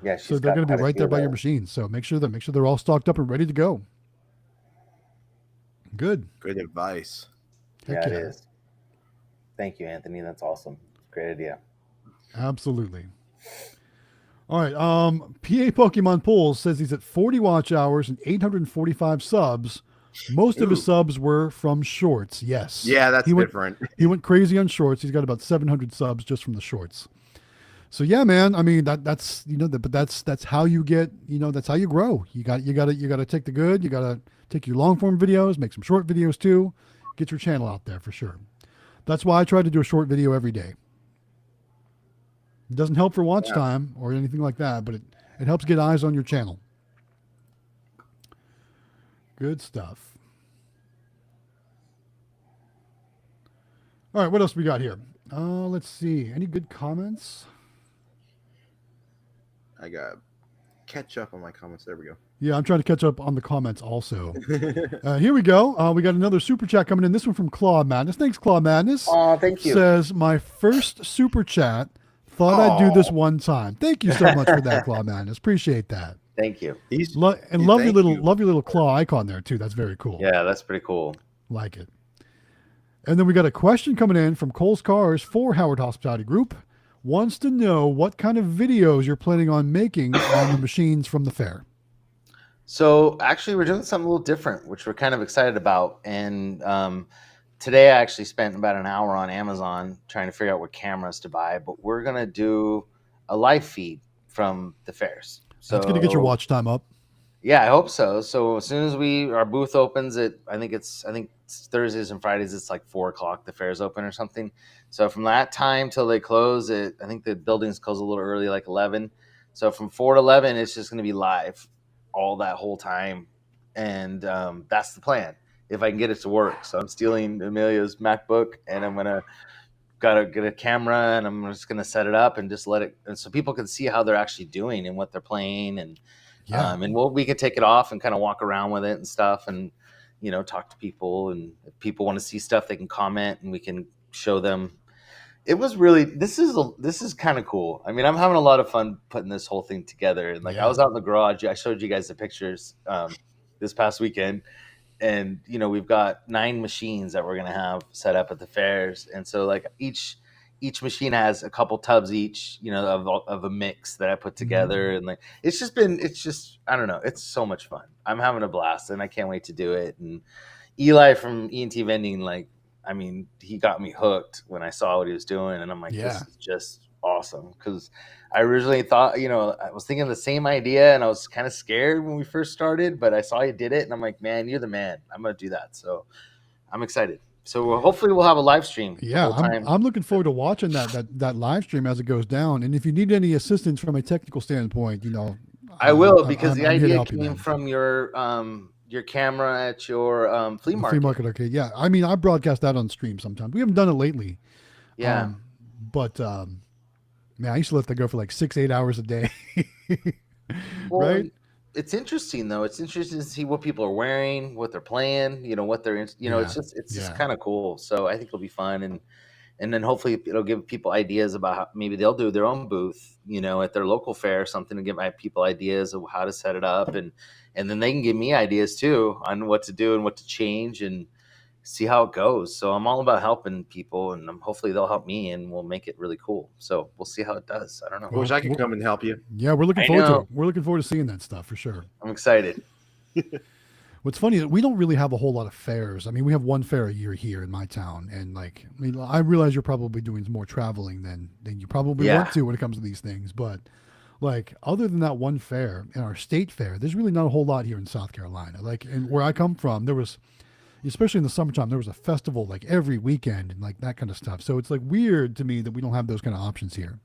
Yeah. So they're going to be right there by your machines. So make sure they're all stocked up and ready to go. Good advice. Heck yeah, it is. Thank you, Anthony. That's awesome. Great idea. Absolutely. All right. PA Pokemon Pulls says he's at 40 watch hours and 845 subs. Most of his subs were from shorts. Yes. Yeah, that's different. He went crazy on shorts. He's got about 700 subs just from the shorts. So yeah, man. I mean that's but that's how you get that's how you grow. You got to take the good. You got to take your long form videos, make some short videos too. Get your channel out there for sure. That's why I try to do a short video every day. It doesn't help for watch time or anything like that, but it helps get eyes on your channel. Good stuff. All right, what else we got here? Let's see. Any good comments? I got catch up on my comments. There we go. Yeah, I'm trying to catch up on the comments also. Here we go. We got another super chat coming in. This one from Claw Madness. Thanks, Claw Madness. Oh, thank you. Says, my first super chat. Thought I'd do this one time. Thank you so much for that, Claw Madness. Appreciate that. Thank you. Love your little claw icon there too. That's very cool. Yeah, that's pretty cool. Like it. And then we got a question coming in from Cole's Cars for Howard Hospitality Group. Wants to know what kind of videos you're planning on making on the machines from the fair. So actually, we're doing something a little different, which we're kind of excited about. And today, I actually spent about an hour on Amazon trying to figure out what cameras to buy. But we're gonna do a live feed from the fairs. So that's gonna get your watch time up. Yeah, I hope so. So as soon as our booth opens, I think it's Thursdays and Fridays. It's like 4:00. The fair's open or something. So from that time till they close, I think the buildings close a little early, like 11. So from 4 to 11, it's just going to be live all that whole time, and that's the plan. If I can get it to work, so I'm stealing Amelia's MacBook, and I'm gotta get a camera, and I'm just gonna set it up and just let it, and so people can see how they're actually doing and what they're playing, and we could take it off and kind of walk around with it and stuff, and talk to people, and if people want to see stuff, they can comment, and we can show them. It was really this is kind of cool. I mean, I'm having a lot of fun putting this whole thing together, and I was out in the garage. I showed you guys the pictures this past weekend. And we've got 9 machines that we're gonna have set up at the fairs, and so each machine has a couple tubs each, of a mix that I put together, and it's just I don't know, it's so much fun. I'm having a blast, and I can't wait to do it. And Eli from ENT Vending, he got me hooked when I saw what he was doing, and I'm like, this is just awesome, because I originally thought, I was thinking the same idea, and I was kind of scared when we first started, but I saw you did it, and I'm like, man, you're the man. I'm going to do that. So I'm excited. So hopefully we'll have a live stream. Yeah, I'm looking forward to watching that live stream as it goes down. And if you need any assistance from a technical standpoint, I will, because the idea came from your camera at your flea market. Flea market, okay. Yeah, I broadcast that on stream sometimes. We haven't done it lately. Yeah. Man, I used to let that go for 6-8 hours a day. Right? It's interesting though. It's interesting to see what people are wearing, what they're playing, what they're it's just kind of cool. So I think it'll be fun, and then hopefully it'll give people ideas about how maybe they'll do their own booth, at their local fair or something, to give my people ideas of how to set it up, and then they can give me ideas too on what to do and what to change, and see how it goes. So I'm all about helping people, and hopefully they'll help me, and we'll make it really cool. So we'll see how it does. I don't know. I wish I could come and help you. Yeah, we're looking forward to it. We're looking forward to seeing that stuff for sure. I'm excited. What's funny is we don't really have a whole lot of fairs. We have one fair a year here in my town, and I realize you're probably doing more traveling than you probably want to when it comes to these things. But other than that one fair and our state fair, there's really not a whole lot here in South Carolina. And where I come from, there was especially in the summertime, there was a festival like every weekend and like that kind of stuff. So it's like weird to me that we don't have those kind of options here.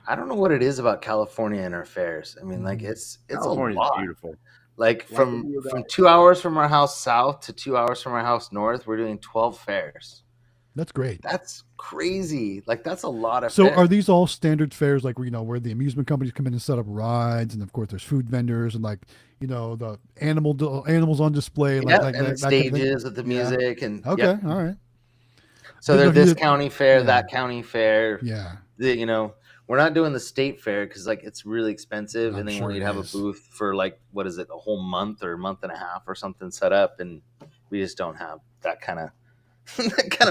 I don't know what it is about California and our fairs. I mean, like it's a California's lot. beautiful. Like from 2 hours from our house south to 2 hours from our house north, we're doing 12 fairs. That's great. That's crazy. Like that's a lot of. So fairs. are these all standard fairs, like where the amusement companies come in and set up rides, and of course there's food vendors and like the animals on display, and that the stages with the music and okay, all right. So there's this county fair, that county fair. Yeah. We're not doing the state fair because like it's really expensive, and then sure we'd have a booth for like what is it, a whole month or a month and a half or something set up, and we just don't have that kind of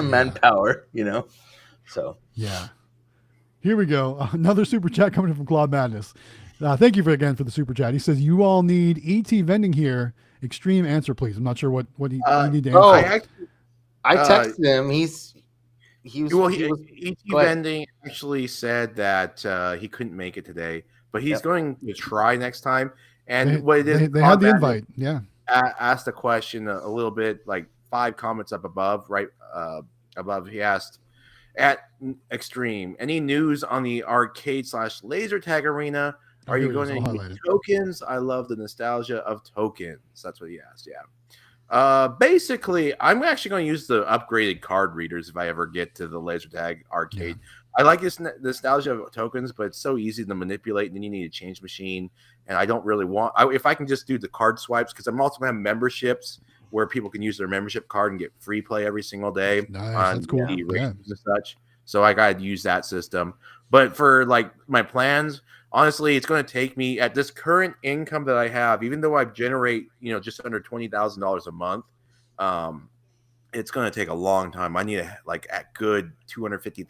manpower, So yeah. Here we go. Another super chat coming in from Claude Madness. Thank you again for the super chat. He says you all need ET vending here. Extreme answer, please. I'm not sure what you need to answer. I texted him. ET Vending actually said that he couldn't make it today, but he's going to try next time. And they had the invite. Yeah. Asked a question a little bit, like 5 comments up above, right above. He asked, at Xtreme, any news on the arcade/laser tag arena? Are you going to use tokens? I love the nostalgia of tokens. That's what he asked. Yeah. Basically, I'm actually going to use the upgraded card readers if I ever get to the laser tag arcade. Yeah. I like this nostalgia of tokens, but it's so easy to manipulate, and then you need to change machine. And I don't really want if I can just do the card swipes, because I'm also going to have memberships where people can use their membership card and get free play every single day on that's cool. and such. So I got to use that system. But for like my plans, honestly, it's going to take me at this current income that I have, even though I generate, just under $20,000 a month. It's going to take a long time. I need a good $250,000,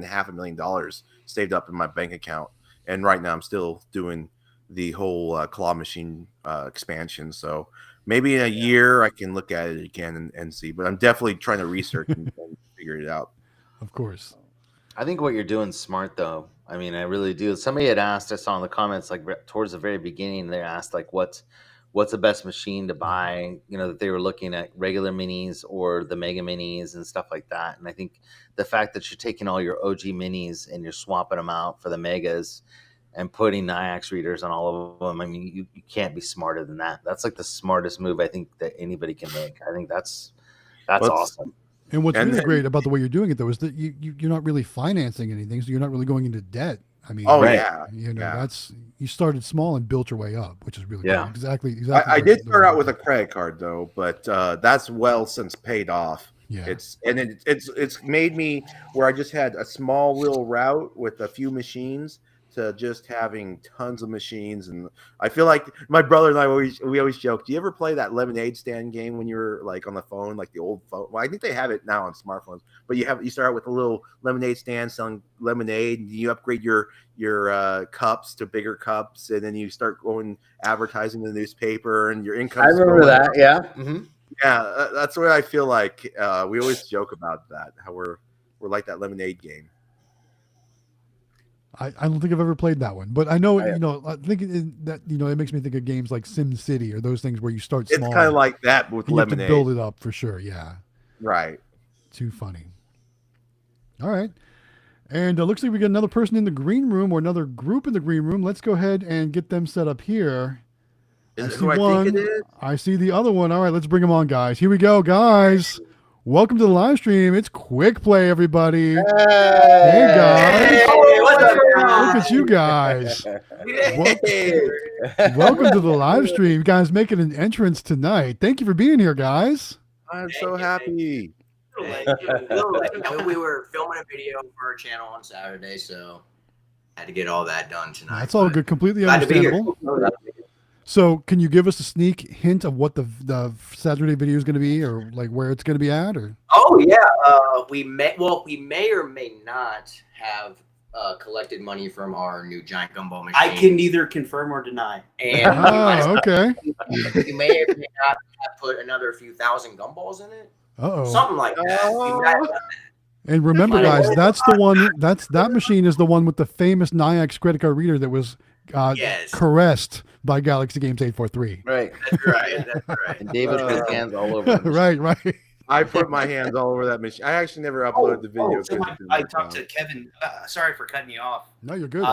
$500,000 saved up in my bank account. And right now I'm still doing the whole claw machine expansion. So maybe in a year I can look at it again and see, but I'm definitely trying to research and figure it out. Of course. I think what you're doing is smart, though. I mean, I really do. Somebody had asked, I saw in the comments, like towards the very beginning, they asked like, what's the best machine to buy? That they were looking at regular minis or the mega minis and stuff like that. And I think the fact that you're taking all your OG minis and you're swapping them out for the megas and putting NIAX readers on all of them, I mean, you can't be smarter than that. That's like the smartest move I think that anybody can make. I think that's awesome. And what's really great about the way you're doing it, though, is that you're not really financing anything, so you're not really going into debt. I mean, that's you started small and built your way up, which is really good. Exactly. I did start out with a credit card though, but that's well since paid off. Yeah. It's made me where I just had a small little route with a few machines to just having tons of machines. And I feel like my brother and I always joke, do you ever play that lemonade stand game when you were like on the phone, like the old phone? Well, I think they have it now on smartphones, but you start out with a little lemonade stand selling lemonade, and you upgrade your cups to bigger cups, and then you start going advertising in the newspaper, and your income. I remember that. Yeah. Mm-hmm. Yeah. That's what I feel like. We always joke about that, how we're like that lemonade game. I don't think I've ever played that one, but I know, I think it makes me think of games like Sim City or those things where you start small. It's kind of like that with Lemonade. You have to build it up for sure. Yeah. Right. Too funny. All right. And it looks like we got another person in the green room or another group in the green room. Let's go ahead and get them set up here. Is it who I think it is? I see the other one. All right, let's bring them on, guys. Here we go, guys. Welcome to the live stream. It's Quick Play, everybody. Hey guys. Look at you guys. Welcome to the live stream. You guys making an entrance tonight. Thank you for being here, guys. I'm so happy. We were filming a video for our channel on Saturday, so I had to get all that done tonight. That's all good. Completely understandable. So can you give us a sneak hint of what the Saturday video is going to be, or like where it's going to be at? Or we may or may not have collected money from our new giant gumball machine. I can neither confirm or deny. And okay. We may or may not have put another few thousand gumballs in it. Something like that. And remember, guys, that's the one. That machine is the one with the famous NIAX credit card reader that was Yes. caressed by Galaxy Games 843. Right. That's right. That's right. And David put his hands all over the machine. Right. I put my hands all over that machine. I actually never uploaded the video. So 'cause it didn't I work talked to out. Kevin. Sorry for cutting you off. No, you're good.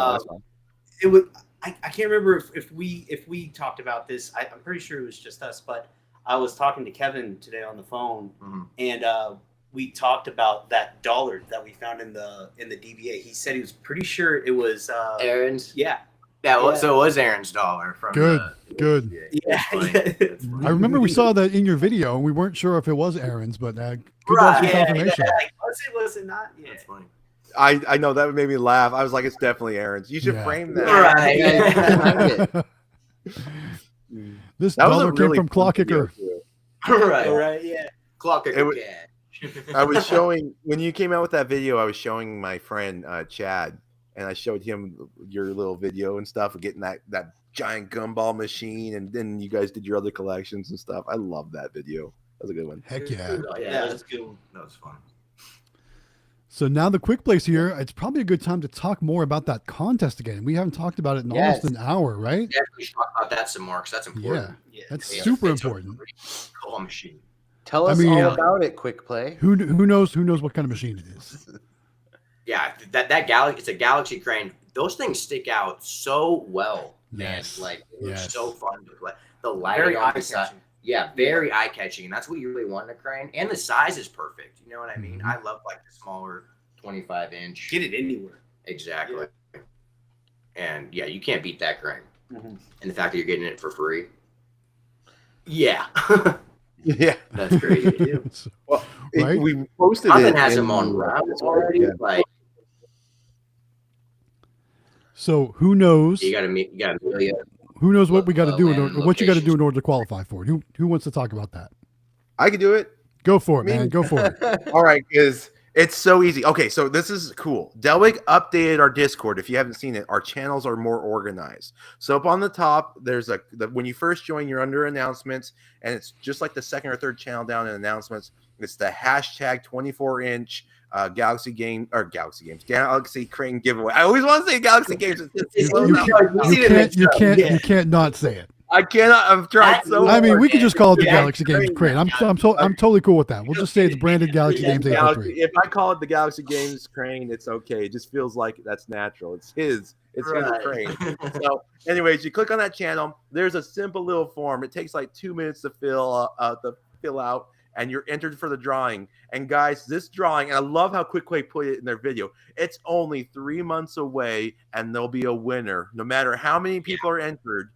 It was. I can't remember if we talked about this. I'm pretty sure it was just us, but I was talking to Kevin today on the phone, and we talked about that dollar that we found in the DBA. He said he was pretty sure it was Aaron's. Yeah. So it was Aaron's dollar from Good. Yeah. I remember we saw that in your video, and we weren't sure if it was Aaron's, but good Right, confirmation. Like, was it not? Yeah. That's funny. I know that made me laugh. I was like, it's definitely Aaron's. You should frame that. Right. This That was a dollar came really from fun Claw video, Kicker. too. Right. Yeah. Clock It was- cash. I was showing when you came out with that video. I was showing my friend Chad, and I showed him your little video and stuff of getting that giant gumball machine, and then you guys did your other collections and stuff. I love that video. That was a good one. Heck yeah. Yeah, that was good. That was fun. So now the quick place here, it's probably a good time to talk more about that contest again. We haven't talked about it in almost an hour, right? Yeah, we should talk about that some more because that's important. Yeah, that's Yeah, super it's a important. pretty cool machine. Tell us all about it, Quick Play. Who knows what kind of machine it is? Yeah, that Galaxy, it's a Galaxy crane. Those things stick out so well, man. Yes. Like it was Yes. so fun to play. The lighting Very on the side. eye-catching. Yeah, very eye catching, and that's what you really want in a crane. And the size is perfect. You know what I mean? I love like the smaller 25-inch. Get it anywhere. Exactly. And yeah, you can't beat that crane. Mhm. And the fact that you're getting it for free. Yeah. Yeah, That's crazy too. well, Right? we posted Nothing it. has in them on the- wrap already. Yeah. Like So who knows? you gotta really Who knows what we got to do? land What you got to do locations. in order to qualify for it? Who wants to talk about that? I could do it. Go for it, Me? man. Go for it. All right, because it's so easy. Okay, so this is cool. Delwig updated our Discord. If you haven't seen it, our channels are more organized. So up on the top, there's when you first join, you're under announcements, and it's just like the second or third channel down in announcements. It's the hashtag 24-inch Galaxy Crane giveaway. I always want to say Galaxy Games. You can't not say it. I cannot. I've tried so I mean, hard. we could just call it the Yeah, Galaxy Games Crane. I'm totally cool with that. We'll just say it's branded Galaxy Games 843. If I call it the Galaxy Games Crane, it's okay. It just feels like that's natural. It's his Right. crane. So, anyways, you click on that channel. There's a simple little form. It takes like 2 minutes to fill out, and you're entered for the drawing. And guys, this drawing, and I love how QuickWay put it in their video. It's only 3 months away, and there'll be a winner, no matter how many people are entered.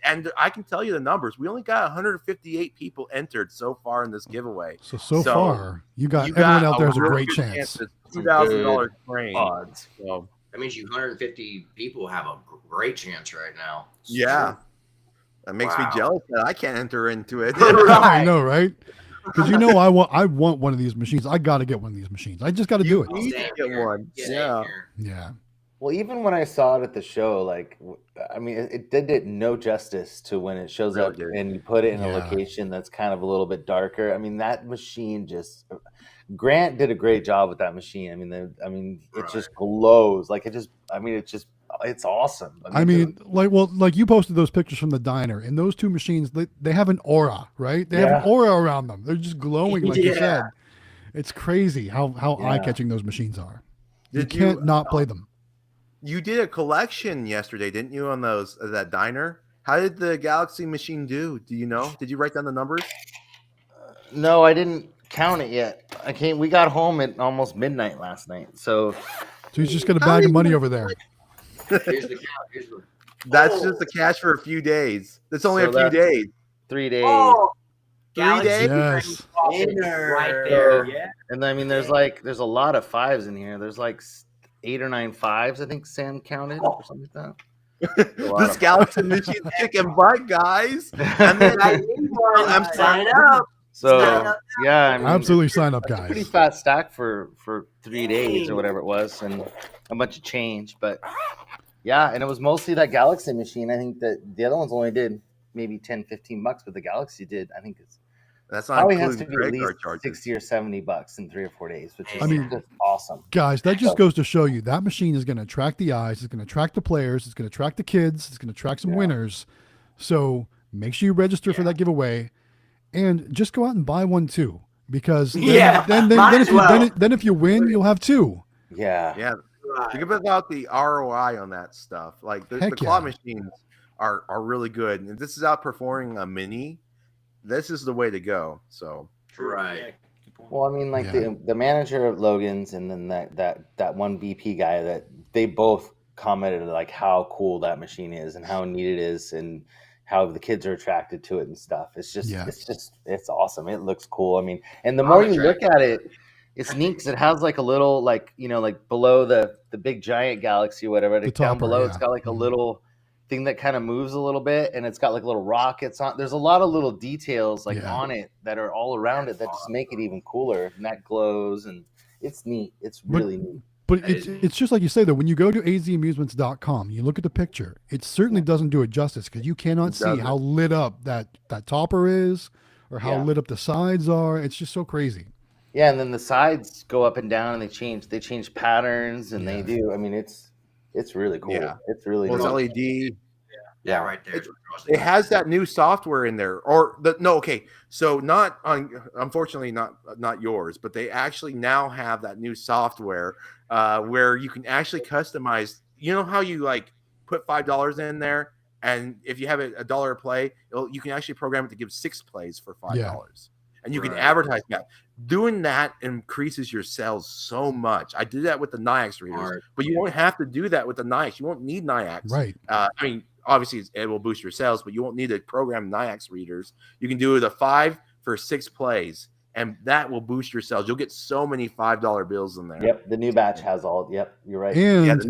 And I can tell you the numbers. We only got 158 people entered so far in this giveaway. So far, you got everyone out there has a great chance. $2,000 crane. Odds. So, that means you 150 people have a great chance right now. yeah. That makes me Wow. jealous that I can't enter into it. I know, right? Because I want one of these machines. I got to get one of these machines. I just got to do it. You need to get one. Same Yeah. here. Yeah. Well, even when I saw it at the show, like, I mean, it did it no justice to when it shows Really up did. and you put it in a Yeah. location that's kind of a little bit darker. I mean, that machine just Grant did a great job with that machine. It just glows. Like it's awesome. Like you posted those pictures from the diner, and those two machines, they have an aura, right? They have an aura around them. They're just glowing, like you said. It's crazy how eye-catching those machines are. You can't not play them. You did a collection yesterday, didn't you, on that diner? How did the Galaxy machine do? Do you know? Did you write down the numbers? No, I didn't count it yet. We got home at almost midnight last night. So he's just got a bag of money over there. Here's the count. That's just the cash for a few days. That's only a few days. 3 days. Oh, 3 Galaxy days? Yes. right there. Yeah. And I mean, there's a lot of fives in here. There's like 8 or 9 fives, I think Sam counted or something like that. This Galaxy machine's kicking butt, guys. And then I'm Sign up. So yeah, I mean, Absolutely sign up, it's a guys. pretty fat stack for 3 days or whatever it was, and a bunch of change. But yeah, and it was mostly that Galaxy machine. I think that the other ones only did maybe $10-15, but the Galaxy did. I think it's That's not Probably has to including be at credit least card charges. 60 or 70 bucks in 3 or 4 days, which is I mean, just awesome. Guys, that just goes to show you that machine is going to attract the eyes, it's going to attract the players, it's going to attract the kids, it's going to attract some winners. So make sure you register for that giveaway, and just go out and buy one too, because then if you win, you'll have two. Yeah. Think about the ROI on that stuff. Like the claw machines are really good, and this is outperforming a mini. This is the way to go. So Right. Well, I mean, like the manager of Logan's and then that one VP guy, that they both commented like how cool that machine is and how neat it is and how the kids are attracted to it and stuff. It's awesome. It looks cool. I mean, and the more you look at it, it's neat because it has like a little like below the big giant galaxy or whatever. Down below, it's got like a little thing that kind of moves a little bit, and it's got like little rockets on. There's a lot of little details on it that are all around it that just make it even cooler. And that glows, and it's neat. It's really neat. But it's just like you say though, when you go to azamusements.com, you look at the picture, it certainly doesn't do it justice, because you cannot see how lit up that topper is, or how lit up the sides are. It's just so crazy. Yeah, and then the sides go up and down, and they change patterns, and they do. I mean, it's really cool. Yeah. It's really it's neat. LED. Yeah, right there. It has that new software in there, so unfortunately not yours, but they actually now have that new software where you can actually customize. You know how you like put $5 in there, and if you have a $1 a play, you can actually program it to give 6 plays for $5, and you can advertise that. Doing that increases your sales so much. I did that with the NIAX readers, but you won't have to do that with the NIAX. You won't need NIAX. Right. I mean, obviously it will boost your sales, but you won't need to program NIAX readers. You can do the 5 for 6 plays, and that will boost your sales. You'll get so many $5 bills in there. Yep, the new batch has all. Yep, you're right. And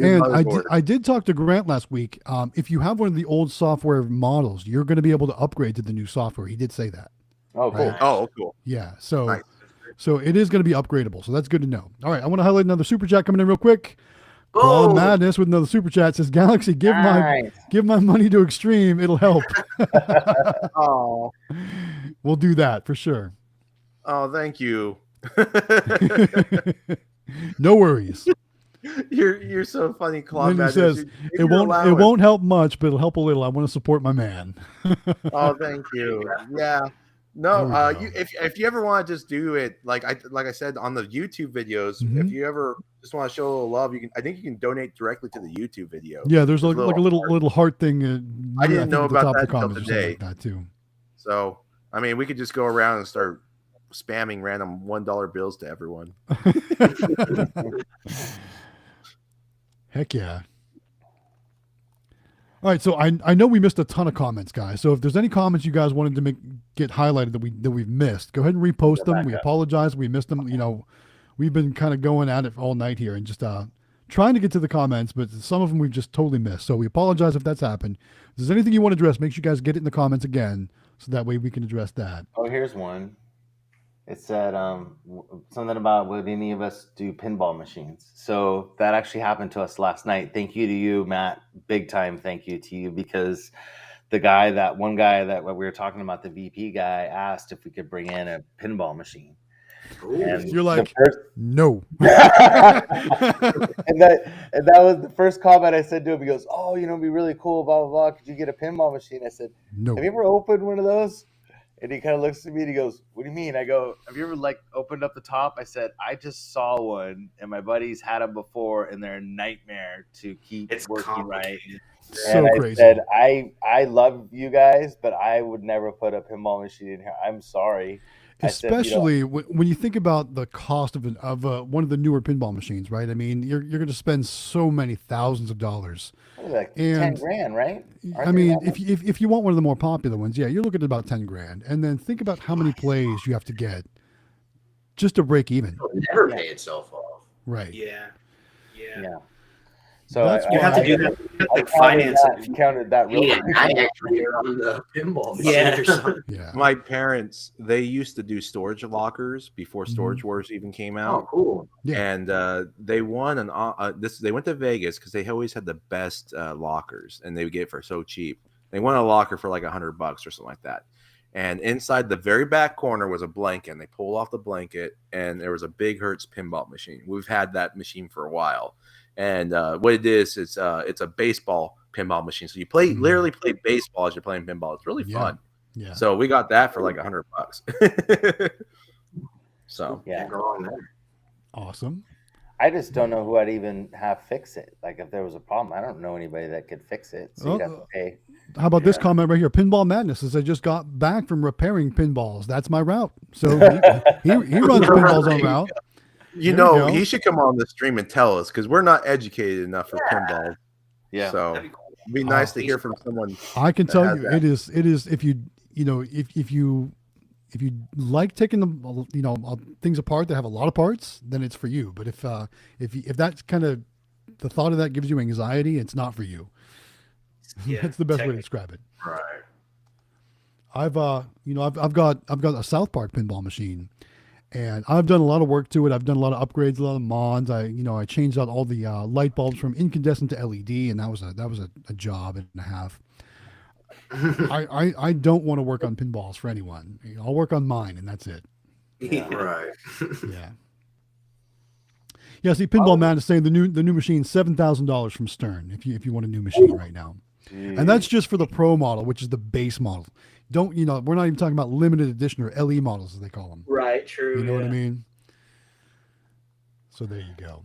I did talk to Grant last week. If you have one of the old software models, you're going to be able to upgrade to the new software. He did say that. Oh, cool. Right? Oh, cool. Yeah. So. Nice. So it is going to be upgradable. So that's good to know. All right. I want to highlight another super chat coming in real quick. Claw Madness with another super chat says, Galaxy, give my money to Xtreme. It'll help. Oh, we'll do that for sure. Oh, thank you. No worries. You're so funny, Claw Then he Madness. says, it won't help much, but it'll help a little. I want to support my man. Oh, thank you. Yeah. No, if you ever want to just do it, like I said on the YouTube videos, if you ever just want to show a little love, I think you can donate directly to the YouTube video. Yeah, there's like a little heart thing. I didn't know about that until today. Like that too. So I mean, we could just go around and start spamming random $1 bills to everyone. Heck yeah. All right, so I know we missed a ton of comments, guys. So if there's any comments you guys wanted to get highlighted that we've missed, go ahead and repost them. We apologize, we missed them. We've been kind of going at it all night here and just trying to get to the comments, but some of them we've just totally missed. So we apologize if that's happened. If there's anything you want to address, make sure you guys get it in the comments again, so that way we can address that. Oh, here's one. It said something about would any of us do pinball machines. So that actually happened to us last night. Thank you to you, Matt. Big time thank you to you, because that one guy that we were talking about, the VP guy, asked if we could bring in a pinball machine. And you're like, no. and that was the first comment I said to him. He goes, "Oh, it'd be really cool, blah, blah, blah. Could you get a pinball machine?" I said, "No. Have you ever opened one of those?" And he kind of looks at me and he goes, "What do you mean?" I go, "Have you ever opened up the top?" I said, "I just saw one, and my buddies had them before, and they're a nightmare to keep working right." So I crazy. said, I love you guys, but I would never put a pinball machine in here. I'm sorry. Especially when you think about the cost of one of the newer pinball machines, right? I mean, you're going to spend so many thousands of dollars. Like $10,000, right? I mean, if you want one of the more popular ones, yeah, you're looking at about $10,000, and then think about how many plays you have to get just to break even. It'll never pay itself off. Right. Yeah. So you have to do that, like finance. Counted that real I actually on the pinball machine or something. Yeah. My parents, they used to do storage lockers before Storage Wars even came out. Oh, cool. Yeah. And they won they went to Vegas because they always had the best lockers, and they would get it for so cheap. They won a locker for like $100 or something like that. And inside the very back corner was a blanket. And they pulled off the blanket, and there was a Big Hertz pinball machine. We've had that machine for a while. And what it is, it's a baseball pinball machine. So you literally play baseball as you're playing pinball. It's really fun. Yeah. So we got that for like $100. So Yeah. Go on there. Awesome. I just don't know who I'd even have fix it. Like if there was a problem, I don't know anybody that could fix it. So you'd have to pay. How about this comment right here? Pinball Madness says, I just got back from repairing pinballs. That's my route. So he runs pinballs on route. You know, he should come on the stream and tell us, because we're not educated enough for pinball. Yeah. So it'd be nice to hear from someone. I can tell you, it is if you like taking the things apart that have a lot of parts, then it's for you. But if that's kind of the thought of that gives you anxiety, it's not for you. Yeah, That's the best way to describe it. Right. I've got a South Park pinball machine, and I've done a lot of work to it. I've done a lot of upgrades, a lot of mods. I changed out all the light bulbs from incandescent to LED, and that was a job and a half. I don't want to work on pinballs for anyone. I'll work on mine, and that's it. Yeah. Right. Yeah. Yeah. See, Pinball Man is saying the new machine $7,000 from Stern. If you want a new machine right now, and that's just for the Pro model, which is the base model. We're not even talking about limited edition or LE models as they call them. Right. True. You know what I mean? So there you go.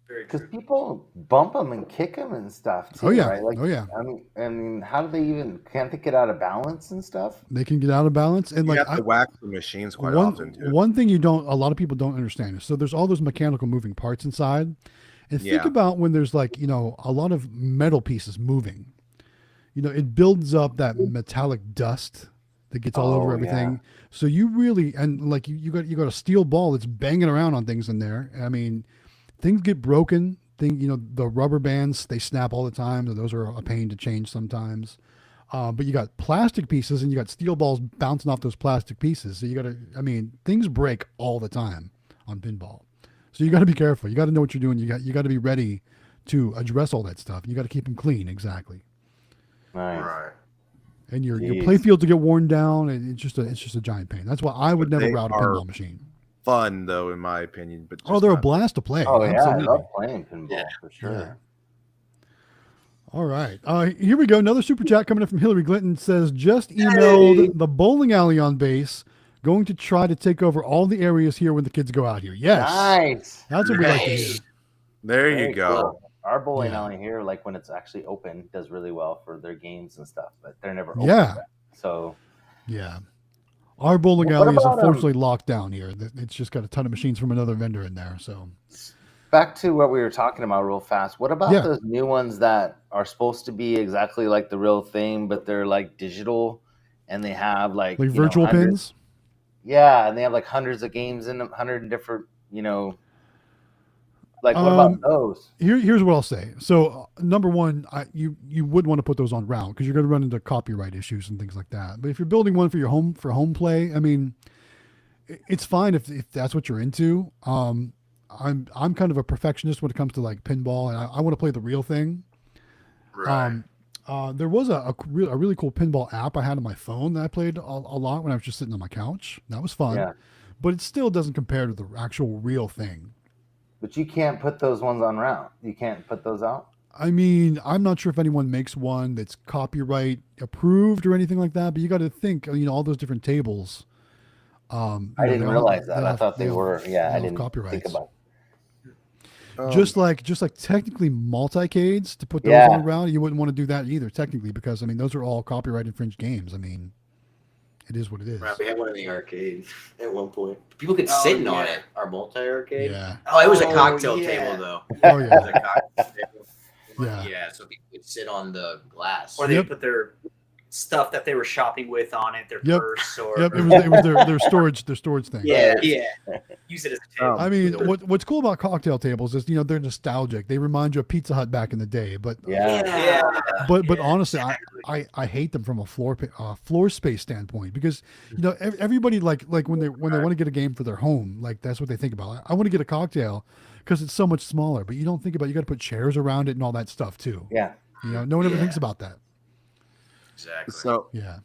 Because people bump them and kick them and stuff too. Oh yeah. Right? Like, Oh yeah. I mean, how do they can't they get out of balance and stuff? They can get out of balance, and You have to wax the machines quite often too. One thing a lot of people don't understand is, so there's all those mechanical moving parts inside, and think about when there's a lot of metal pieces moving. It builds up that metallic dust that gets all over everything. Yeah. So you really, and you got a steel ball that's banging around on things in there. I mean, things get broken. The rubber bands, they snap all the time. So those are a pain to change sometimes. But you got plastic pieces, and you got steel balls bouncing off those plastic pieces. So things break all the time on pinball. So you got to be careful. You got to know what you're doing. You got to be ready to address all that stuff. You got to keep them clean. Exactly. Nice. Right. And your play field to get worn down, and it's just a giant pain. That's why I would never route a pinball machine. Fun though, in my opinion. But they're a blast to play. Oh Absolutely. yeah, I love playing pinball for sure. Yeah. All right, here we go. Another super chat coming in from Hillary Glinton says, just emailed the bowling alley on base. Going to try to take over all the areas here when the kids go out here. Yes, nice. That's what we like to hear. There you go. Cool. Our bowling alley here, like when it's actually open, does really well for their games and stuff, but they're never open. Yeah. So. Yeah. Our bowling alley is unfortunately locked down here. It's just got a ton of machines from another vendor in there. So. Back to what we were talking about real fast. What about those new ones that are supposed to be exactly like the real thing, but they're like digital, and they have like virtual pins? Yeah, and they have like hundreds of games in them, 100 different, like what about those? Here's what I'll say. So number one, you would want to put those on route because you're going to run into copyright issues and things like that. But if you're building one for your home play, I mean, it's fine if that's what you're into. I'm kind of a perfectionist when it comes to like pinball, and I want to play the real thing. Right. There was a really cool pinball app I had on my phone that I played a lot when I was just sitting on my couch. That was fun. Yeah. But it still doesn't compare to the actual real thing. But you can't put those ones on route. You can't put those out. I mean, I'm not sure if anyone makes one that's copyright approved or anything like that, but you got to think, all those different tables. I didn't realize that. I thought they were. Yeah, I didn't think about it. Just like technically multicades to put those on route, you wouldn't want to do that either technically, because those are all copyright infringed games. It is what it is. Right, we had one in the arcade at one point. People could sit on it. Our multi-arcade. Yeah. Oh, it was a cocktail table though. Oh yeah. It was a cocktail table. Yeah. Yeah, so people could sit on the glass. Or they put their stuff that they were shopping with on it, their purse or it was their storage thing. Yeah. Use it as a table. I mean, what's cool about cocktail tables is they're nostalgic. They remind you of Pizza Hut back in the day. But but honestly, I hate them from a floor space standpoint, because everybody like when they want to get a game for their home, like that's what they think about. I want to get a cocktail because it's so much smaller, but you don't think about you got to put chairs around it and all that stuff too. Yeah. No one ever thinks about that. Exactly. So, Yeah.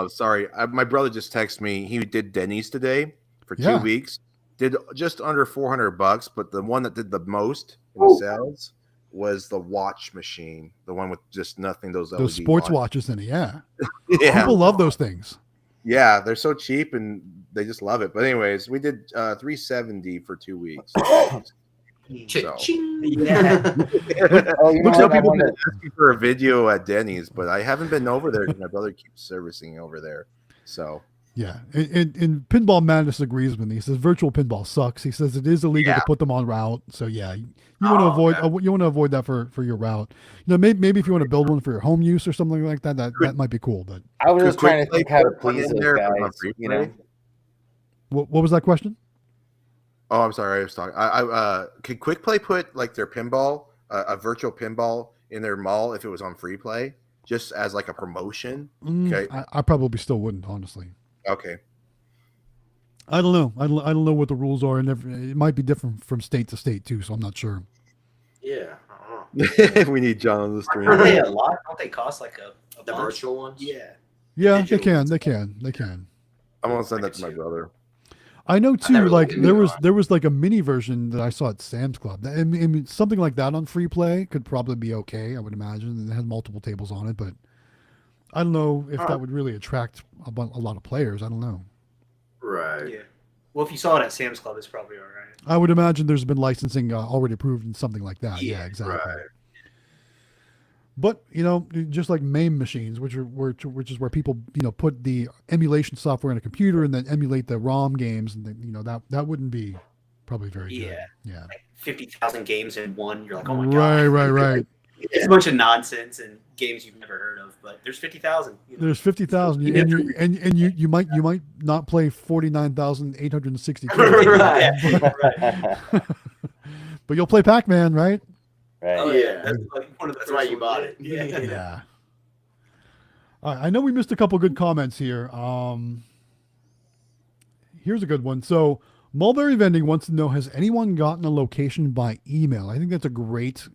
sorry, my brother just texted me. He did Denny's today for 2 Yeah. weeks. Did just under $400, but the one that did the most in the sales was the watch machine, the one with just nothing. Those Those LED sports watches. watches in it. Yeah. Yeah, People love those things. yeah, they're so cheap and they just love it. But anyways, we did $370 for 2 weeks. Cha-ching. Yeah. Oh, you know Looks like what? I people been wanted- asking for a video at Denny's, but I haven't been over there because my brother keeps servicing over there. So Yeah. And Pinball Madness agrees with me. He says virtual pinball sucks. He says it is illegal to put them on route. So yeah, you want to avoid you want to avoid that for your route. You know, maybe if you want to build one for your home use or something like that, that might be cool. But I was Could just trying to Quick think Play how to put one please in those there for guys. free You know, play? what was that question? Oh, I'm sorry. I was talking. Could Quick Play put like their pinball, a virtual pinball in their mall if it was on free play, just as like a promotion? Okay. I probably still wouldn't, honestly. Okay. I don't know. I don't know what the rules are, and it might be different from state to state too. So I'm not sure. Yeah. I don't know. We need John on the stream. Aren't they a lot? Don't they cost like a The bunch? virtual ones? Yeah. Yeah, Digital they can. I'm gonna send that to my brother. I know too. never Like looked into there was like a mini version that I saw at Sam's Club. I mean, something like that on free play could probably be okay. I would imagine, and it had multiple tables on it. But I don't know if that would really attract a lot of players. I don't know. Right. Yeah. Well, if you saw it at Sam's Club, it's probably all right. I would imagine there's been licensing already approved and something like that. Yeah, exactly. Right. But you know, just like MAME machines, which is where people put the emulation software in a computer and then emulate the ROM games, and then, that wouldn't be probably very good. Yeah. Like 50,000 games in one. You're like, oh my god. Right. It's a bunch of nonsense and games you've never heard of, but there's 50,000. There's 50,000, and you might not play 49,860. Right. But you'll play Pac-Man, right? right? Oh yeah, that's like one of the That's first why you ones. bought it. Yeah. All right, I know we missed a couple good comments here. Here's a good one. So Mulberry Vending wants to know: has anyone gotten a location by email? I think that's a great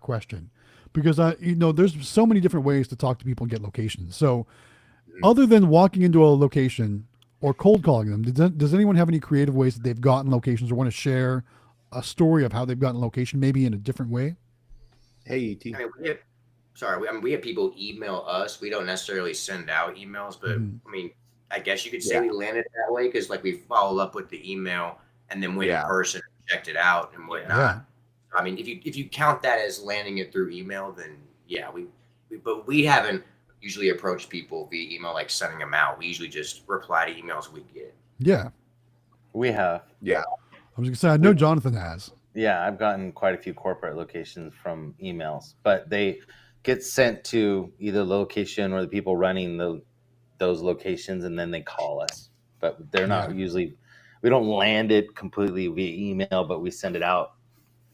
question, because there's so many different ways to talk to people and get locations. So, other than walking into a location or cold calling them, does anyone have any creative ways that they've gotten locations or want to share a story of how they've gotten a location, maybe in a different way? Hey, ET. I mean, we have people email us. We don't necessarily send out emails, but I mean, I guess you could say we landed that way because like we follow up with the email and then went in person and checked it out and whatnot. Yeah. I mean, if you count that as landing it through email, then yeah, but we haven't usually approached people via email, like sending them out. We usually just reply to emails we get. Yeah. We have. Yeah. I was gonna say I know Jonathan has. Yeah, I've gotten quite a few corporate locations from emails, but they get sent to either the location or the people running those locations, and then they call us. But they're not usually. We don't land it completely via email, but we send it out.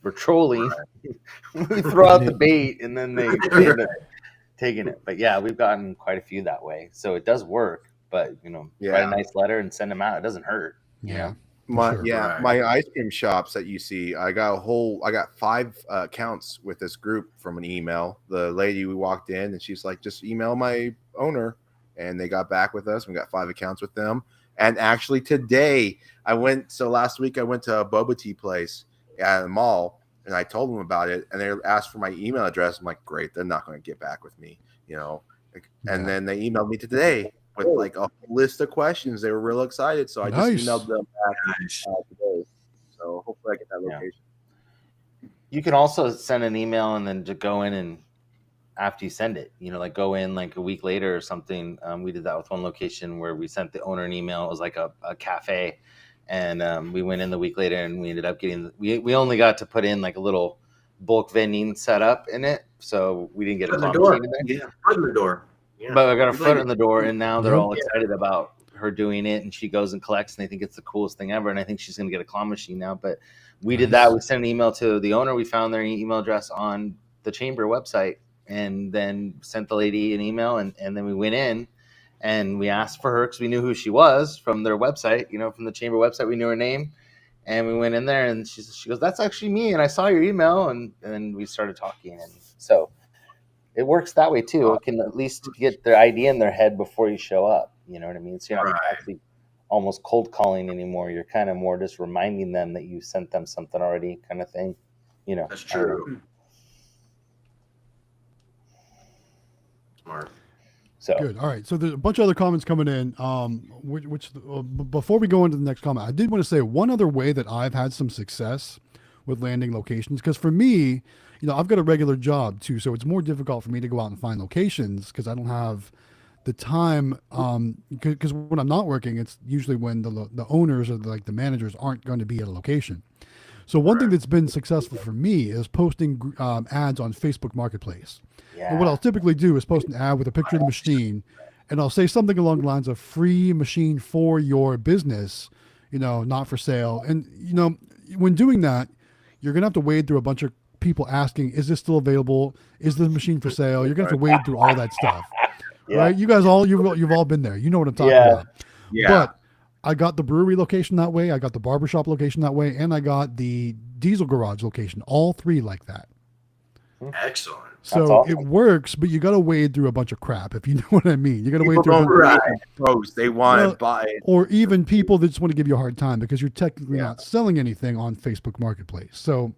We're trolling. We throw out the bait, and then they end up taking it. But yeah, we've gotten quite a few that way, so it does work. But write a nice letter and send them out. It doesn't hurt. You know? My ice cream shops that you see, I got 5 accounts with this group from an email. The lady, we walked in and she's like, just email my owner, and they got back with us. We got 5 accounts with them. And actually today last week I went to a boba tea place at the mall and I told them about it, and they asked for my email address. I'm like, great, they're not going to get back with me, and then they emailed me today with like a list of questions. They were real excited, so I just emailed them back today. So hopefully I get that location. You can also send an email and then just go in and after you send it, like go in like a week later or something. We did that with one location where we sent the owner an email. It was like a cafe, and we went in the week later and we ended up getting. We only got to put in like a little bulk vending setup in it, so we didn't get a claw machine in there. Yeah, put in the door. Yeah. But I got a foot in the door, and now they're all excited about her doing it, and she goes and collects, and they think it's the coolest thing ever, and I think she's going to get a claw machine now. But we did that. We sent an email to the owner. We found their email address on the chamber website, and then sent the lady an email, and then we went in, and we asked for her because we knew who she was from their website, from the chamber website. We knew her name, and we went in there, and she goes, "That's actually me, and I saw your email," and then we started talking, and so it works that way too. It can at least get their idea in their head before you show up. You know what I mean? So you're not actually almost cold calling anymore. You're kind of more just reminding them that you sent them something already, kind of thing. You know, that's true. Smart. So good. All right. So there's a bunch of other comments coming in. Before we go into the next comment, I did want to say one other way that I've had some success with landing locations, because for me, you know, I've got a regular job too, so it's more difficult for me to go out and find locations because I don't have the time. Because when I'm not working, it's usually when the owners or the managers aren't going to be at a location. So one thing that's been successful for me is posting ads on Facebook Marketplace. And what I'll typically do is post an ad with a picture of the machine, and I'll say something along the lines of free machine for your business, you know, not for sale. And, you know, when doing that, you're going to have to wade through a bunch of people asking, is this still available? Is the machine for sale? You're going to have to wade through all that stuff, right? You guys you've all been there. You know what I'm talking about. Yeah. But I got the brewery location that way. I got the barbershop location that way. And I got the diesel garage location, all three like that. Excellent. So awesome. It works, but you got to wade through a bunch of crap, if you know what I mean. You got to wade through post. They want to buy it. Or even people that just want to give you a hard time because you're technically not selling anything on Facebook Marketplace. So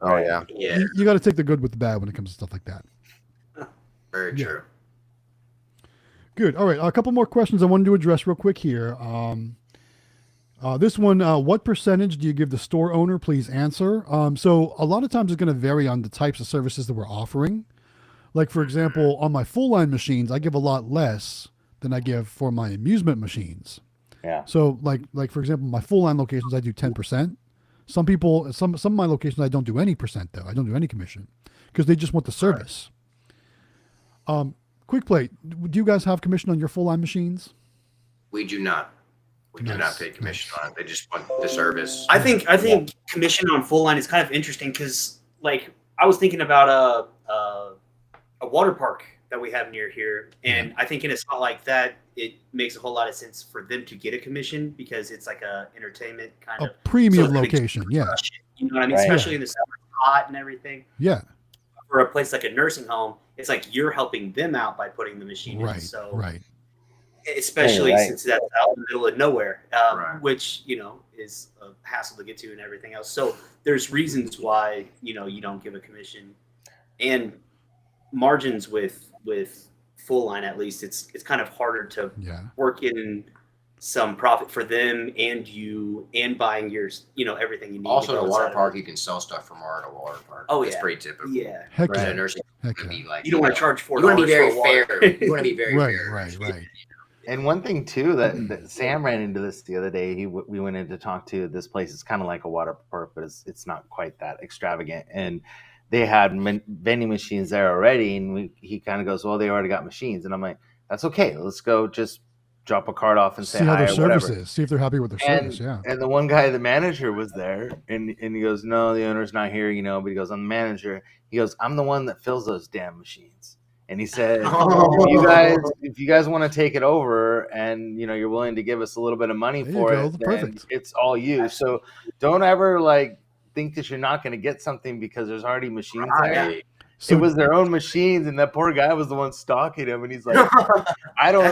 you got to take the good with the bad when it comes to stuff like that. Very true. Good. All right. A couple more questions I wanted to address real quick here. This one, what percentage do you give the store owner? Please answer. So a lot of times it's going to vary on the types of services that we're offering. Like, for example, on my full line machines, I give a lot less than I give for my amusement machines. Yeah. So like for example, my full line locations, I do 10%. Some of my locations, I don't do any percent though. I don't do any commission because they just want the service. Quick plate. Do you guys have commission on your full line machines? We do not. We do not pay commission on it. They just want the service. I think commission on full line is kind of interesting because, like, I was thinking about a water park that we have near here, and I think in a spot like that, it makes a whole lot of sense for them to get a commission because it's like a entertainment kind of premium location. Yeah, you know what I mean. Especially in the summer, it's hot and everything. Yeah. For a place like a nursing home, it's like you're helping them out by putting the machine in. So especially since that's out in the middle of nowhere, which, you know, is a hassle to get to and everything else. So there's reasons why, you know, you don't give a commission, and margins with full line, at least it's kind of harder to work in some profit for them and you, and buying your, you know, everything you need. Also, at a water park, you can sell stuff from at a water park. Oh, it's pretty typical. Yeah. Heck yeah. Nursing can be like, you don't want to charge $4. You want to be very fair. You want to be very fair. Right. And one thing too that Sam ran into this the other day. We went in to talk to this place. It's kind of like a water park, but it's not quite that extravagant. And they had vending machines there already, and he kind of goes, "Well, they already got machines." And I'm like, "That's okay. Let's go just drop a card off and say see how hi their or service whatever." is. See if they're happy with their service. Yeah. And the one guy, the manager, was there, and he goes, "No, the owner's not here, you know." But he goes, "I'm the manager." He goes, "I'm the one that fills those damn machines." And he said, if you guys want to take it over, and you know you're willing to give us a little bit of money for it, then it's all you. So don't ever think that you're not going to get something because there's already machines there. So it was their own machines, and that poor guy was the one stalking him, and he's like, "I don't,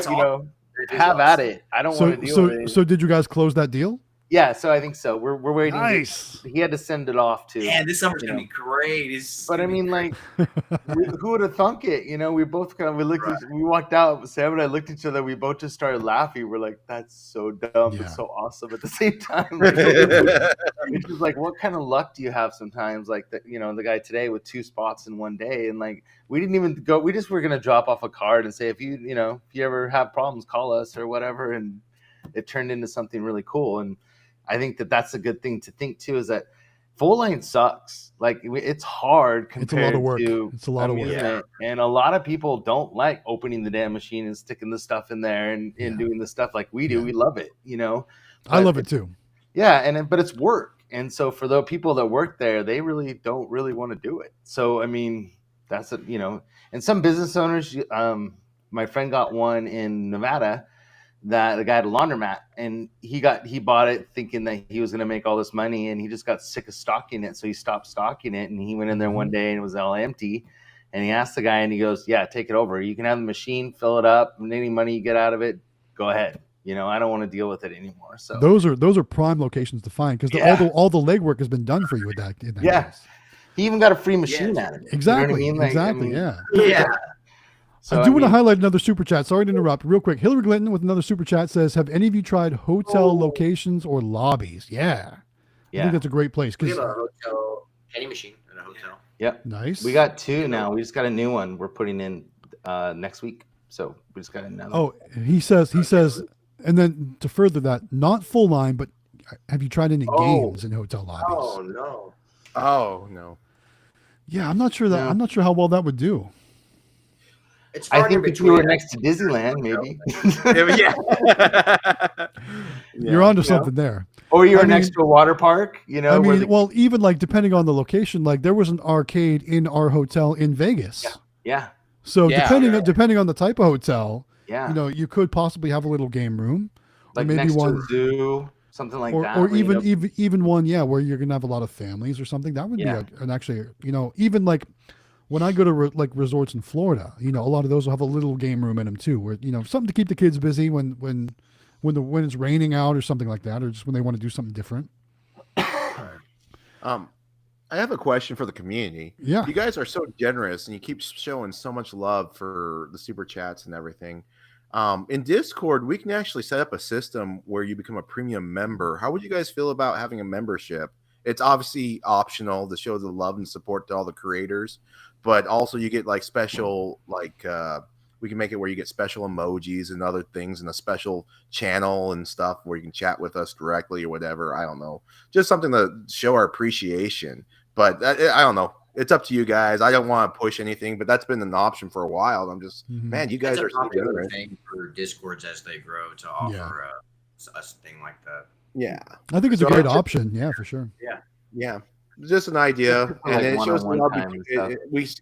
have at it. I don't want to deal with it." So did you guys close that deal? Yeah, so I think so. We're waiting. Nice. He had to send it off to. Man, this summer's gonna be great. But I mean, who would have thunk it? You know, we both we walked out. Sam and I looked at each other. We both just started laughing. We're like, "That's so dumb, but so awesome at the same time." It's just like, what kind of luck do you have sometimes? Like the guy today with 2 spots in one day, and we didn't even go. We just were gonna drop off a card and say, if you ever have problems, call us or whatever. And it turned into something really cool. And I think that's a good thing to think too, is that full line sucks. It's hard compared to it's a lot of work. Yeah. And a lot of people don't like opening the damn machine and sticking the stuff in there and doing the stuff like we do. Yeah. We love it, I love it too. Yeah. But it's work. And so for the people that work there, they really don't really want to do it. So, I mean, that's and some business owners, my friend got one in Nevada, that the guy had a laundromat, and he bought it thinking that he was going to make all this money, and he just got sick of stocking it. So he stopped stocking it, and he went in there one day and it was all empty. And he asked the guy, and he goes, "Yeah, take it over. You can have the machine, fill it up, and any money you get out of it, go ahead. I don't want to deal with it anymore." So those are prime locations to find because all the legwork has been done for you in that case. He even got a free machine out of it. Exactly. You know what I mean? Yeah. So, I do want to highlight another super chat. Sorry to interrupt. Real quick, Hillary Clinton with another super chat says, "Have any of you tried hotel locations or lobbies?" Yeah. I think that's a great place. We have a hotel penny machine at a hotel. Yep. Nice. We got 2 now. We just got a new one we're putting in next week. So we just got another. Oh, he says, and then to further that, not full line, but have you tried any games in hotel lobbies? Oh no. Yeah, I'm not sure I'm not sure how well that would do. I think if you were next to Disneyland, maybe. You're onto something there. Or you're next to a water park, well, even like depending on the location, like there was an arcade in our hotel in Vegas. Yeah. So depending on the type of hotel, yeah, you could possibly have a little game room, like maybe next one to a zoo, something like that, or even one, where you're gonna have a lot of families or something. That would be an actually, even like when I go to resorts in Florida, a lot of those will have a little game room in them too, where something to keep the kids busy when it's raining out or something like that, or just when they want to do something different. I have a question for the community. Yeah. You guys are so generous and you keep showing so much love for the super chats and everything. In Discord, we can actually set up a system where you become a premium member. How would you guys feel about having a membership? It's obviously optional to show the love and support to all the creators, but also you get like special, we can make it where you get special emojis and other things and a special channel and stuff where you can chat with us directly or whatever. I don't know. Just something to show our appreciation. But I don't know. It's up to you guys. I don't want to push anything, but that's been an option for a while. I'm just, man, you guys are so popular thing for Discords as they grow to offer a thing like that. Yeah. I think it's a great option. Yeah, for sure. Yeah. Just an idea, and then it shows the love. And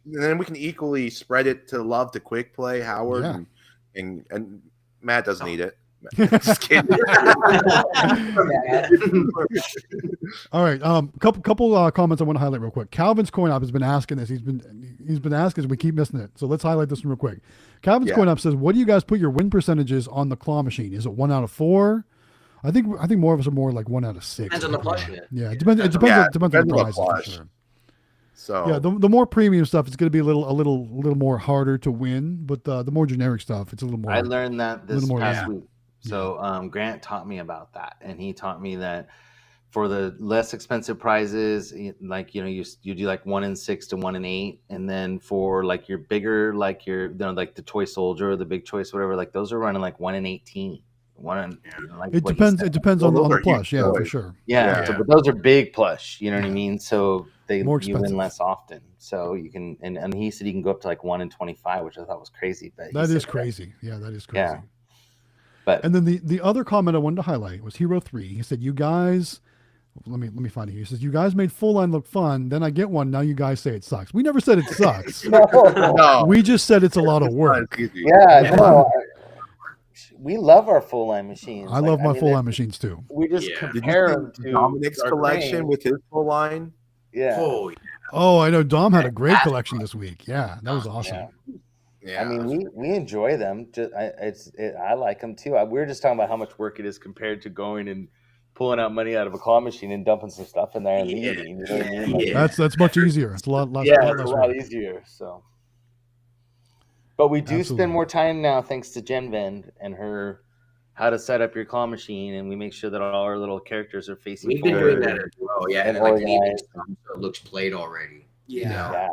then we can equally spread it to love to Quick Play, Howard, and Matt doesn't need it. Just kidding. All right, couple comments I want to highlight real quick. Calvin's Coin Up has been asking this. He's been asking. We keep missing it, so let's highlight this one real quick. Calvin's Coin Up says, "What do you guys put your win percentages on the claw machine? Is it 1 out of 4? I think more of us are more like 1 out of 6. Depends on the plush. Yeah, it depends on the price for sure. So the more premium stuff, it's going to be a little more harder to win, but the more generic stuff, it's a little more. I learned that this past week. So Grant taught me about that, and he taught me that for the less expensive prizes, like you do like 1 in 6 to 1 in 8, and then for like your bigger, like like the toy soldier or the big choice, whatever, like those are running like 1 in 18. It depends on the plush, for sure. But those are big plush, you know what I mean? So you win less often. So you can, and he said you can go up to like 1 in 25, which I thought was crazy. But that is crazy. Yeah, that is crazy. Yeah. But and then the other comment I wanted to highlight was Hero 3. He said, "You guys." Let me find it here. He says, "You guys made full line look fun. Then I get one. Now you guys say it sucks." We never said it sucks. No. We just said it's a lot of work. We love our full line machines. I love my full line machines too. We just compare them to Dominic's collection with his full line. Yeah. Oh, I know. Dom had a great collection this week. Yeah, that was awesome. Yeah. I mean, we enjoy them. I like them too. We were just talking about how much work it is compared to going and pulling out money out of a claw machine and dumping some stuff in there and leaving. You know what I mean? That's much easier. It's a lot less. It's a lot easier. So. But we do spend more time now, thanks to GenVend and her, how to set up your claw machine, and we make sure that all our little characters are facing We've forward. been doing that as well, and like even so it looks played already. Yeah.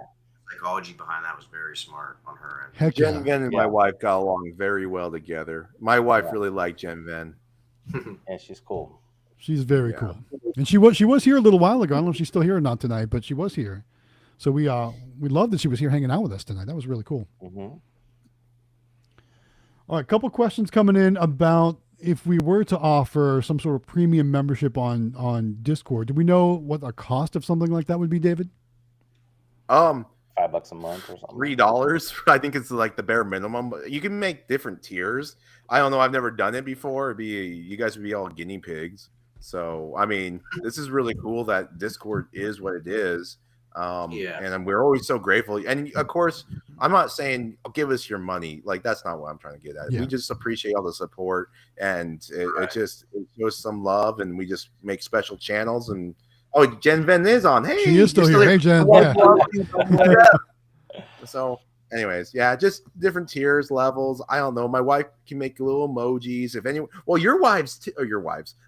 Psychology behind that was very smart on her end. Heck GenVend and my wife got along very well together. My wife really liked GenVend. Yeah, she's cool. She's very cool, and she was here a little while ago. I don't know if she's still here or not tonight, but she was here. So we loved that she was here hanging out with us tonight. That was really cool. Mm-hmm. All right, a couple questions coming in about if we were to offer some sort of premium membership on Discord. Do we know what the cost of something like that would be, David? $5 a month or something. $3. I think it's like the bare minimum. You can make different tiers. I don't know. I've never done it before. You guys would be all guinea pigs. So I mean, this is really cool that Discord is what it is. And we're always so grateful. And of course, I'm not saying give us your money. Like that's not what I'm trying to get at. Yeah. We just appreciate all the support, and it shows some love. And we just make special channels. And Jen Ven is on. Hey, she is still here. Hey, Jen. Yeah. So, anyways, just different tiers, levels. I don't know. My wife can make little emojis. If anyone, well, your wives.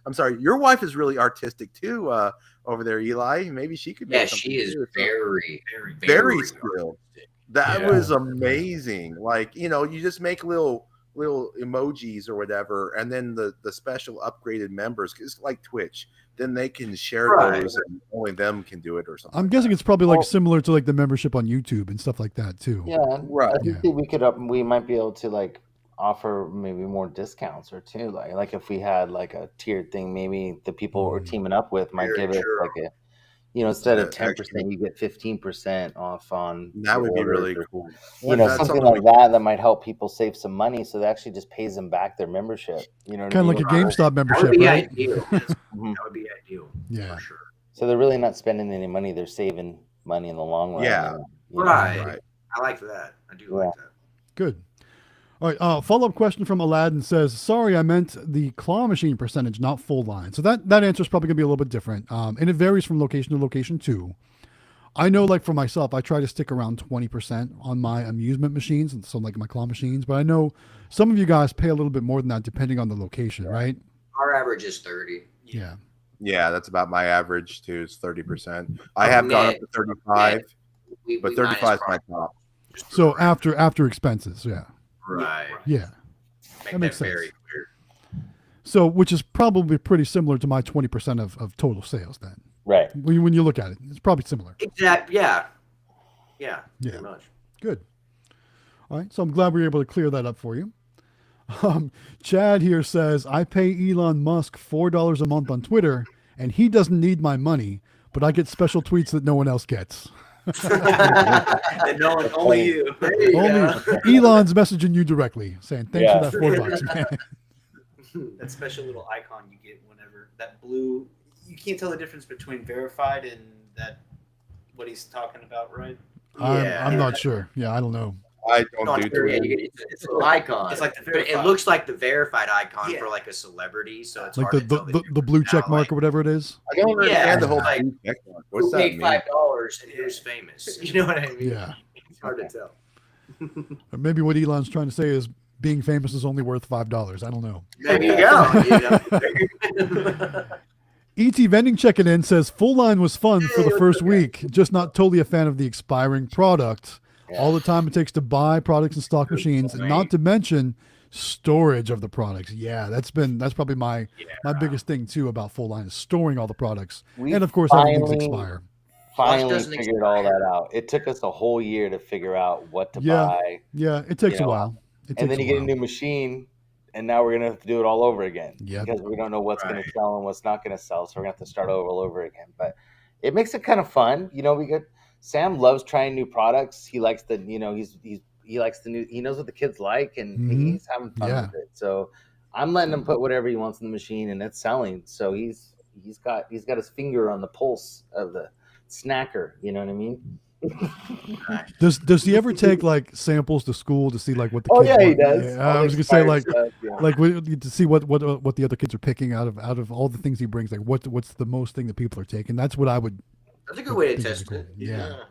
I'm sorry, your wife is really artistic too. Over there, Eli. Maybe she could. Yeah, she is very skilled. That was amazing. Like you just make little emojis or whatever, and then the special upgraded members, it's like Twitch. Then they can share those, and only them can do it or something. I'm guessing it's probably like similar to like the membership on YouTube and stuff like that too. Yeah, right. I think we might be able to like offer maybe more discounts or two. Like if we had like a tiered thing, maybe the people we're teaming up with might give us like a, instead of 10%, you get 15% off on. That would be really cool. Something like that might help people save some money. So that actually just pays them back their membership. Kind of like a GameStop membership, that would be right? Ideal. That would be ideal. Yeah, for sure. So they're really not spending any money; they're saving money in the long run. Yeah, right. I like that. I do like that. Good. All right. Follow-up question from Aladdin says, "Sorry, I meant the claw machine percentage, not full line." So that answer is probably gonna be a little bit different, and it varies from location to location too. I know, like for myself, I try to stick around 20% on my amusement machines, and so like my claw machines. But I know some of you guys pay a little bit more than that, depending on the location, right? Our average is 30. Yeah. Yeah, that's about my average too. Is 30%. I have gone up to 35, but 35 is my top. So after expenses, yeah. Right. Yeah. That makes sense. very clear. So, which is probably pretty similar to my 20% of total sales then. Right. When you look at it, it's probably similar. Exactly. Yeah. Pretty much. Good. All right. So I'm glad we were able to clear that up for you. Chad here says, I pay Elon Musk $4 a month on Twitter, and he doesn't need my money, but I get special tweets that no one else gets. Only you. Elon's messaging you directly, saying thanks for that $4, man. That special little icon you get whenever that blue. You can't tell the difference between verified and that what he's talking about, right? I'm not sure. Yeah, I don't know. I don't do Twitter. It's an icon. It's like but it looks like the verified icon for like a celebrity, so it's like hard the blue check mark or whatever it is. I don't understand the whole like, blue check mark. What's that mean? $5 and who's famous? You know what I mean? Yeah. It's hard to tell. Or maybe what Elon's trying to say is being famous is only worth $5. I don't know. There you go. ET Vending checking in says full line was fun for the first week, just not totally a fan of the expiring product. All the time it takes to buy products and stock machines, and not to mention storage of the products. Yeah, that's probably my biggest thing too about full line is storing all the products, and of course having things expire. Finally figured all that out. It took us a whole year to figure out what to buy. Yeah, it takes a while. And then you get a new machine, and now we're gonna have to do it all over again. Yeah, because we don't know what's gonna sell and what's not gonna sell, so we're gonna have to start all over again. But it makes it kind of fun. Sam loves trying new products. He likes he likes the new. He knows what the kids like, and he's having fun with it. So I'm letting him put whatever he wants in the machine, and it's selling. So he's got his finger on the pulse of the snacker. You know what I mean? Does he ever take like samples to school to see like what the kids he does. Yeah, I was gonna say like to see what the other kids are picking out of all the things he brings. Like what's the most thing that people are taking? That's what I would. That's a good way to test it. Yeah.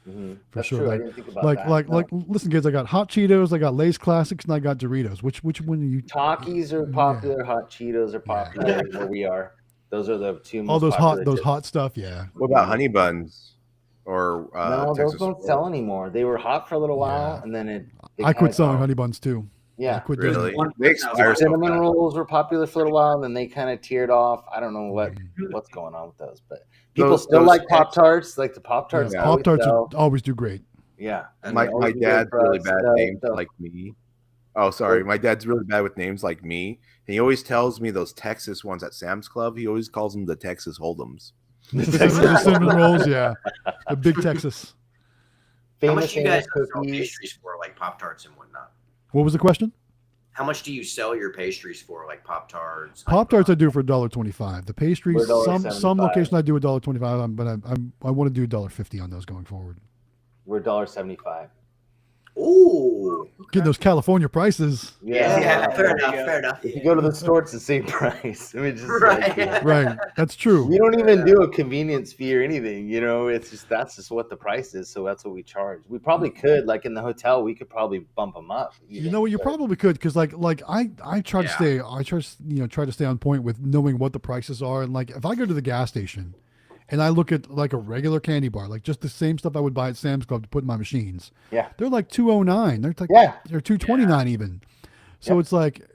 Mm-hmm. For That's sure. true. Like, I didn't think about like listen, kids, I got Hot Cheetos, I got Lay's Classics, and I got Doritos. Which one are you? Takis are popular. Hot Cheetos are popular where we are. Those are the two most all those popular hot stuff. Yeah. What about honey buns? Or no, those don't sell anymore. They were hot for a little while, and then I quit selling honey buns too. Yeah, I quit really. Cinnamon rolls were popular for a little while, and then they kind of teared off. I don't know what's going on with those, but people still like Pop-Tarts. Like the Pop-Tarts. Yeah. Pop-Tarts always do great. Yeah, my dad's really bad at names like me. Oh, sorry, my dad's really bad with names like me. He always tells me those Texas ones at Sam's Club. He always calls them the Texas Hold'ems. The cinnamon rolls, yeah, the big Texas. How much you guys sell pastries for, like Pop-Tarts and whatnot? What was the question? How much do you sell your pastries for, like Pop-Tarts? Pop-Tarts I do for $1.25. The pastries, We're some $1.75. location I do $1.25, but I want to do $1.50 on those going forward. We're $1.75. Ooh. Getting those California prices. Yeah, fair there you enough. go. Fair enough. If you go to the store, it's the same price. I mean, just Right. Right. That's true. we don't even do a convenience fee or anything. You know, that's just what the price is. So that's what we charge. We probably could, like in the hotel, we could probably bump them up. You know what? You probably could, because like I try to stay. I try to stay on point with knowing what the prices are. And like if I go to the gas station, and I look at like a regular candy bar, like just the same stuff I would buy at Sam's Club to put in my machines. Yeah. They're like $2.09. They're like they're $2.29 even. So it's like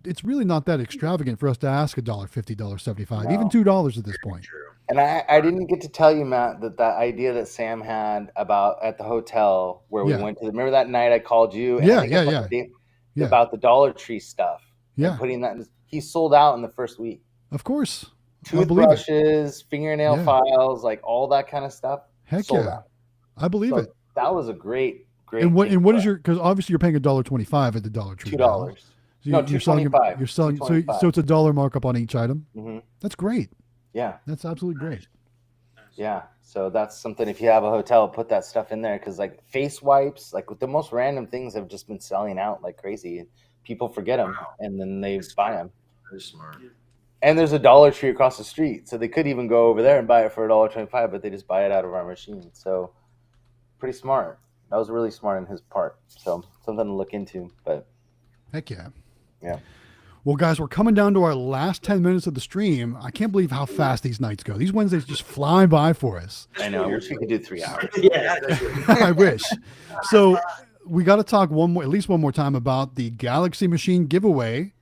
it's really not that extravagant for us to ask $1.50, $1.75, even $2 at this point. And I didn't get to tell you, Matt, that idea that Sam had about at the hotel where we went to. Remember that night I called you? And about the Dollar Tree stuff. Yeah. And putting that in, he sold out in the first week. Of course. Toothbrushes, fingernail files, like all that kind of stuff. Heck sold yeah. out. I believe it. That was a great. And what is your, because obviously you're paying $1.25 at the Dollar Tree. $2. So you're selling so it's $1 markup on each item. Mm-hmm. That's great. Yeah. That's absolutely great. Yeah. So that's something, if you have a hotel, put that stuff in there, because like face wipes, like the most random things have just been selling out like crazy. People forget them and then they buy them. Very smart. And there's a Dollar Tree across the street, so they could even go over there and buy it for $1.25, but they just buy it out of our machine. So pretty smart. That was really smart on his part. So something to look into. But heck yeah. Yeah. Well, guys, we're coming down to our last 10 minutes of the stream. I can't believe how fast these nights go. These Wednesdays just fly by for us. I know. I wish we could do 3 hours. Yeah. I wish. So we got to talk at least one more time about the Galaxy Machine giveaway,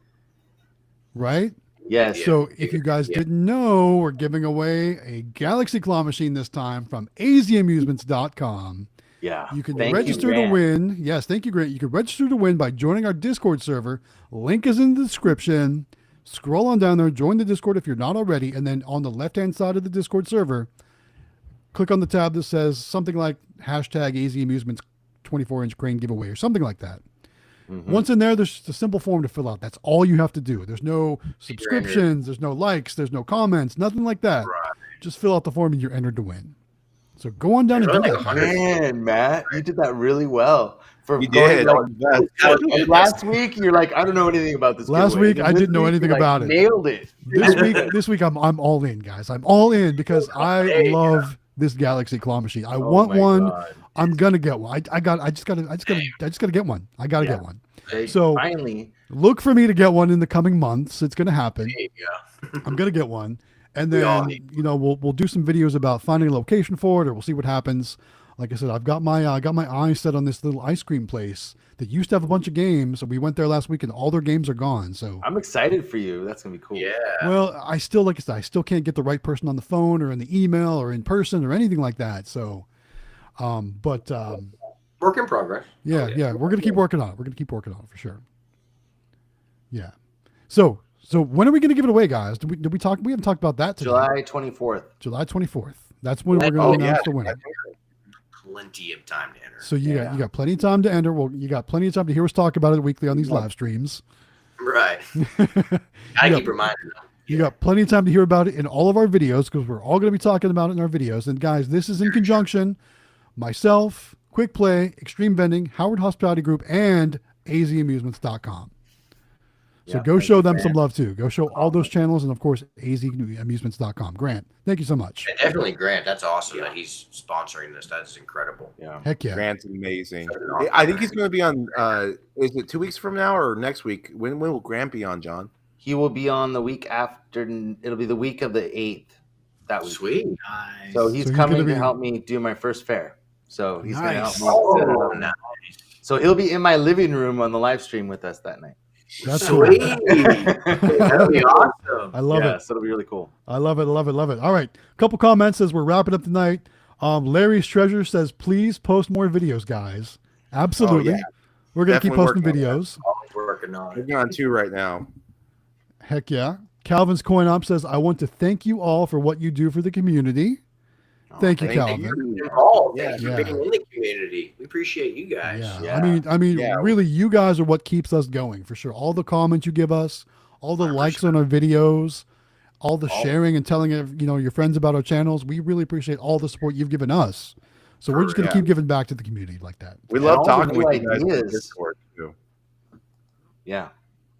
right? Yes. So if you guys didn't know, we're giving away a Galaxy claw machine this time from azamusements.com. Yeah. You can register to win. Yes, thank you, Grant. You can register to win by joining our Discord server. Link is in the description. Scroll on down there, join the Discord if you're not already, and then on the left-hand side of the Discord server, click on the tab that says something like #AZAmusements 24-inch crane giveaway or something like that. Mm-hmm. Once in there, there's just a simple form to fill out. That's all you have to do. There's no subscriptions, there's no likes, there's no comments, nothing like that. Right. Just fill out the form and you're entered to win. So go on down and do that. Man, Matt, you did that really well. You did. Last week, you're like, I don't know anything about this. Last week, I didn't know anything about it. Nailed it. This week, I'm all in, guys. I'm all in because I love this Galaxy claw machine. I want one. God. I'm gonna get one. I just gotta get one. I gotta get one. So finally, look for me to get one in the coming months. It's gonna happen. I'm gonna get one, and then we'll do some videos about finding a location for it, or we'll see what happens. Like I said, I've got my eyes set on this little ice cream place that used to have a bunch of games. So we went there last week, and all their games are gone. So I'm excited for you. That's gonna be cool. Yeah. Well, I still can't get the right person on the phone or in the email or in person or anything like that. So, work in progress. Yeah, we're gonna keep working on it. We're gonna keep working on it for sure. Yeah. So when are we gonna give it away, guys? Did we talk? We haven't talked about that today. July 24th. July 24th. That's when we're gonna announce the winner. Plenty of time to enter. So you got plenty of time to enter. Well, you got plenty of time to hear us talk about it weekly on these live streams. Right. I keep reminding them. You got plenty of time to hear about it in all of our videos because we're all going to be talking about it in our videos. And guys, this is in conjunction, myself, Quick Play, Xtreme Vending, Howard Hospitality Group, and azamusements.com. So go show them some love too. Go show all those channels and of course azamusements.com. Grant, thank you so much. And definitely Grant. That's awesome that he's sponsoring this. That is incredible. Yeah. Heck yeah. Grant's amazing. I think he's going to be on. Is it 2 weeks from now or next week? When will Grant be on, John? He will be on the week after. It'll be the week of the 8th. That week. Sweet. Nice. So he's coming to help me do my first fair. So he's going to help me. Oh, nice. So he'll be in my living room on the live stream with us that night. That's sweet. That'll be awesome. I love it. So it'll be really cool. I love it. Love it. Love it. All right. A couple comments as we're wrapping up tonight. Larry's Treasure says, please post more videos, guys. Absolutely. We're going to keep posting videos. Working on it. Working on 2 right now. Heck yeah. Calvin's Coin Op says, I want to thank you all for what you do for the community. Thank you, Thank Calvin. you. Involved. Yeah. Thank you for being in the community. We appreciate you guys. Yeah. I mean, Yeah. really, you guys are what keeps us going for sure. All the comments you give us, all the likes on our videos, all the sharing and telling your friends about our channels. We really appreciate all the support you've given us. So we're just going to keep giving back to the community like that. We love talking with you guys on Discord too. Yeah.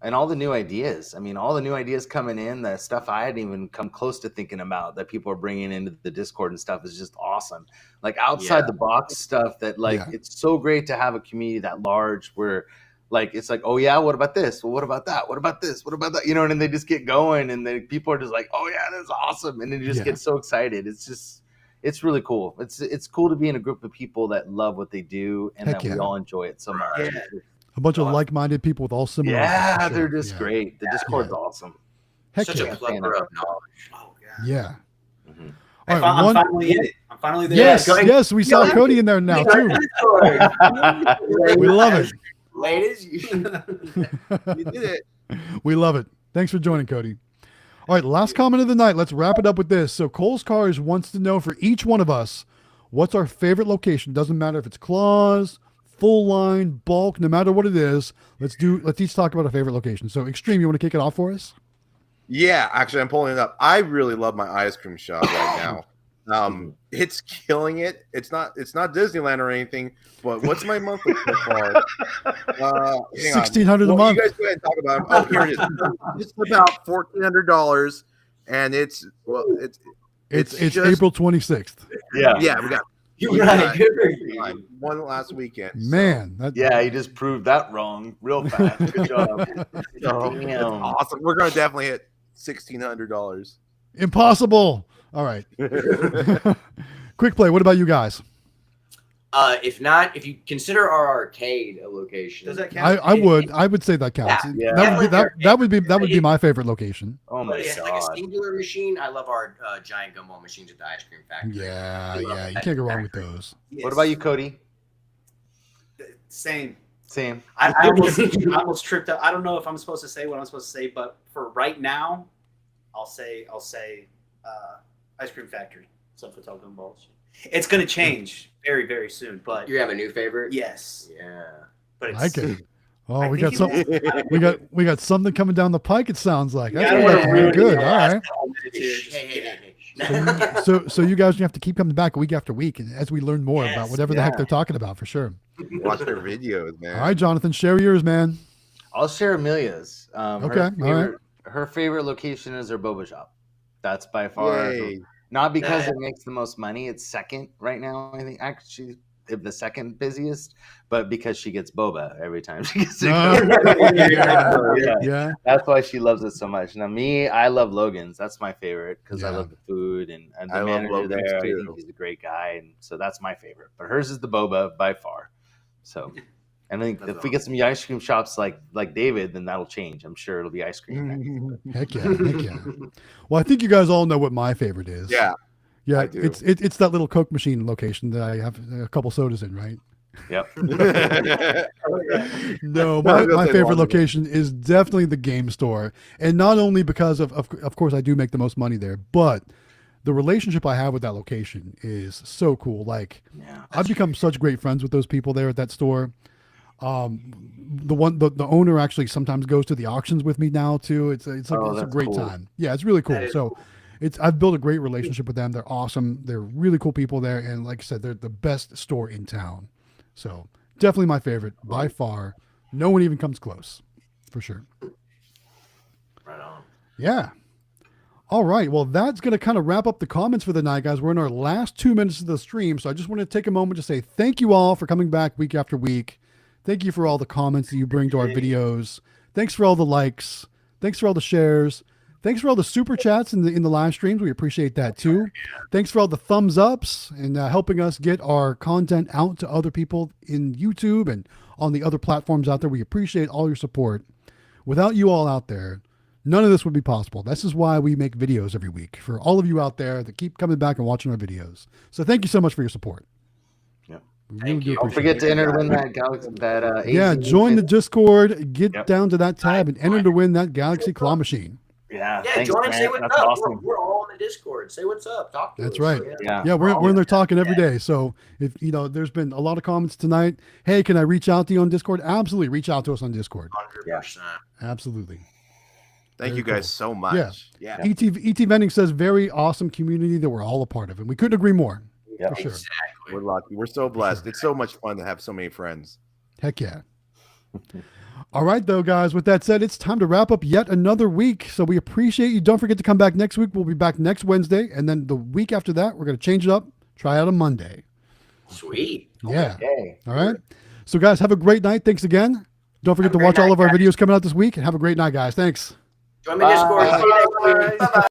And all the new ideas. I mean, all the new ideas coming in, the stuff I hadn't even come close to thinking about that people are bringing into the Discord and stuff is just awesome. Like outside the box stuff that it's so great to have a community that large where like, it's like, oh yeah, what about this? Well, what about that? What about this? What about that? You know, and then they just get going and then people are just like, oh yeah, that's awesome. And then you just get so excited. It's really cool. It's cool to be in a group of people that love what they do and that we all enjoy it so much. Yeah. A bunch of like-minded people with all similar. Yeah, they're just great. The Discord's awesome. Heck Such a plethora of knowledge. Oh, yeah. Mm-hmm. All right, I'm finally in it. I'm finally there. Yes, we saw Cody in there now too. We love it. Ladies, you did it. We love it. Thanks for joining, Cody. All right, last comment of the night. Let's wrap it up with this. So Cole's Cars wants to know for each one of us, what's our favorite location? Doesn't matter if it's claws, full line, bulk, no matter what it is. Let's each talk about a favorite location. So Xtreme, you want to kick it off for us? Yeah, actually, I'm pulling it up. I really love my ice cream shop right now. It's killing it. It's not Disneyland or anything, but what's my monthly so far? $1,600 a month. You guys go ahead and talk about it. Oh, here it is. It's about $1,400, and it's just April 26th. Yeah, we got. You're right. One last weekend. Man, you just proved that wrong real fast. Good job. That's awesome. We're gonna definitely hit $1,600. Impossible. All right. Quick play. What about you guys? If you consider our arcade a location, does that count? I would say that counts. Yeah. That would be my favorite location. Oh my it's god! like a singular machine. I love our giant gumball machines at the ice cream factory. Yeah, you can't go wrong with those. Yes. What about you, Cody? Same. I almost tripped up. I don't know if I'm supposed to say what I'm supposed to say, but for right now, I'll say ice cream factory. Some photo gumballs. It's going to change very, very soon. But you have a new favorite? Yes. Yeah. But it's, like it. Oh, we got something. we got something coming down the pike. It sounds like that's good. All right. So you guys have to keep coming back week after week, and as we learn more about whatever the heck they're talking about, for sure. Watch their videos, man. All right, Jonathan, share yours, man. I'll share Amelia's. Her favorite location is her boba shop. That's by far. Yay. Not because it makes the most money. It's second right now. I think actually the second busiest, but because she gets boba every time she gets it. Yeah. That's why she loves it so much. Now me, I love Logan's. That's my favorite because I love the food and the manager there. I think he's a great guy, and so that's my favorite. But hers is the boba by far. So, and I think if we get some ice cream shops like David, then that'll change. I'm sure it'll be ice cream. Heck yeah. Well, I think you guys all know what my favorite is. Yeah. Yeah, it's that little Coke machine location that I have a couple sodas in, right? Yep. No, my favorite location is definitely the game store, and not only because of course I do make the most money there, but the relationship I have with that location is so cool. Like, I've become such great friends with those people there at that store. The owner actually sometimes goes to the auctions with me now too. It's a great time. Yeah, it's really cool. So I've built a great relationship with them. They're awesome. They're really cool people there. And like I said, they're the best store in town. So definitely my favorite by far. No one even comes close, for sure. Right on. Yeah. All right. Well, that's going to kind of wrap up the comments for the night, guys. We're in our last 2 minutes of the stream. So I just want to take a moment to say thank you all for coming back week after week. Thank you for all the comments that you bring to our videos. Thanks for all the likes. Thanks for all the shares. Thanks for all the super chats in the live streams. We appreciate that too. Thanks for all the thumbs ups and helping us get our content out to other people in YouTube and on the other platforms out there. We appreciate all your support. Without you all out there, none of this would be possible. This is why we make videos every week, for all of you out there that keep coming back and watching our videos. So thank you so much for your support. Thank you. Don't forget to enter to win that Galaxy. Join the Discord, get down to that tab and enter to win that Galaxy Claw Machine. Yeah. Yeah, Thanks, join, man. say what's That's up. awesome. We're all in the Discord. Say what's up. Talk to us. That's right. Yeah. Yeah, we're in there talking every day. So if there's been a lot of comments tonight. Hey, can I reach out to you on Discord? Absolutely, reach out to us on Discord. 100%. Absolutely. Thank you guys so much. Yeah. ET Vending says very awesome community that we're all a part of, and we couldn't agree more. Yeah, for sure. Exactly. We're lucky. We're so blessed. It's so much fun to have so many friends. Heck yeah. All right, though, guys. With that said, it's time to wrap up yet another week. So we appreciate you. Don't forget to come back next week. We'll be back next Wednesday, and then the week after that, we're going to change it up. Try out on Monday. Sweet. Yeah. Okay. All right. So, guys, have a great night. Thanks again. Don't forget to watch all of our videos coming out this week, and have a great night, guys. Thanks. Join my Discord. See you next week. Bye-bye.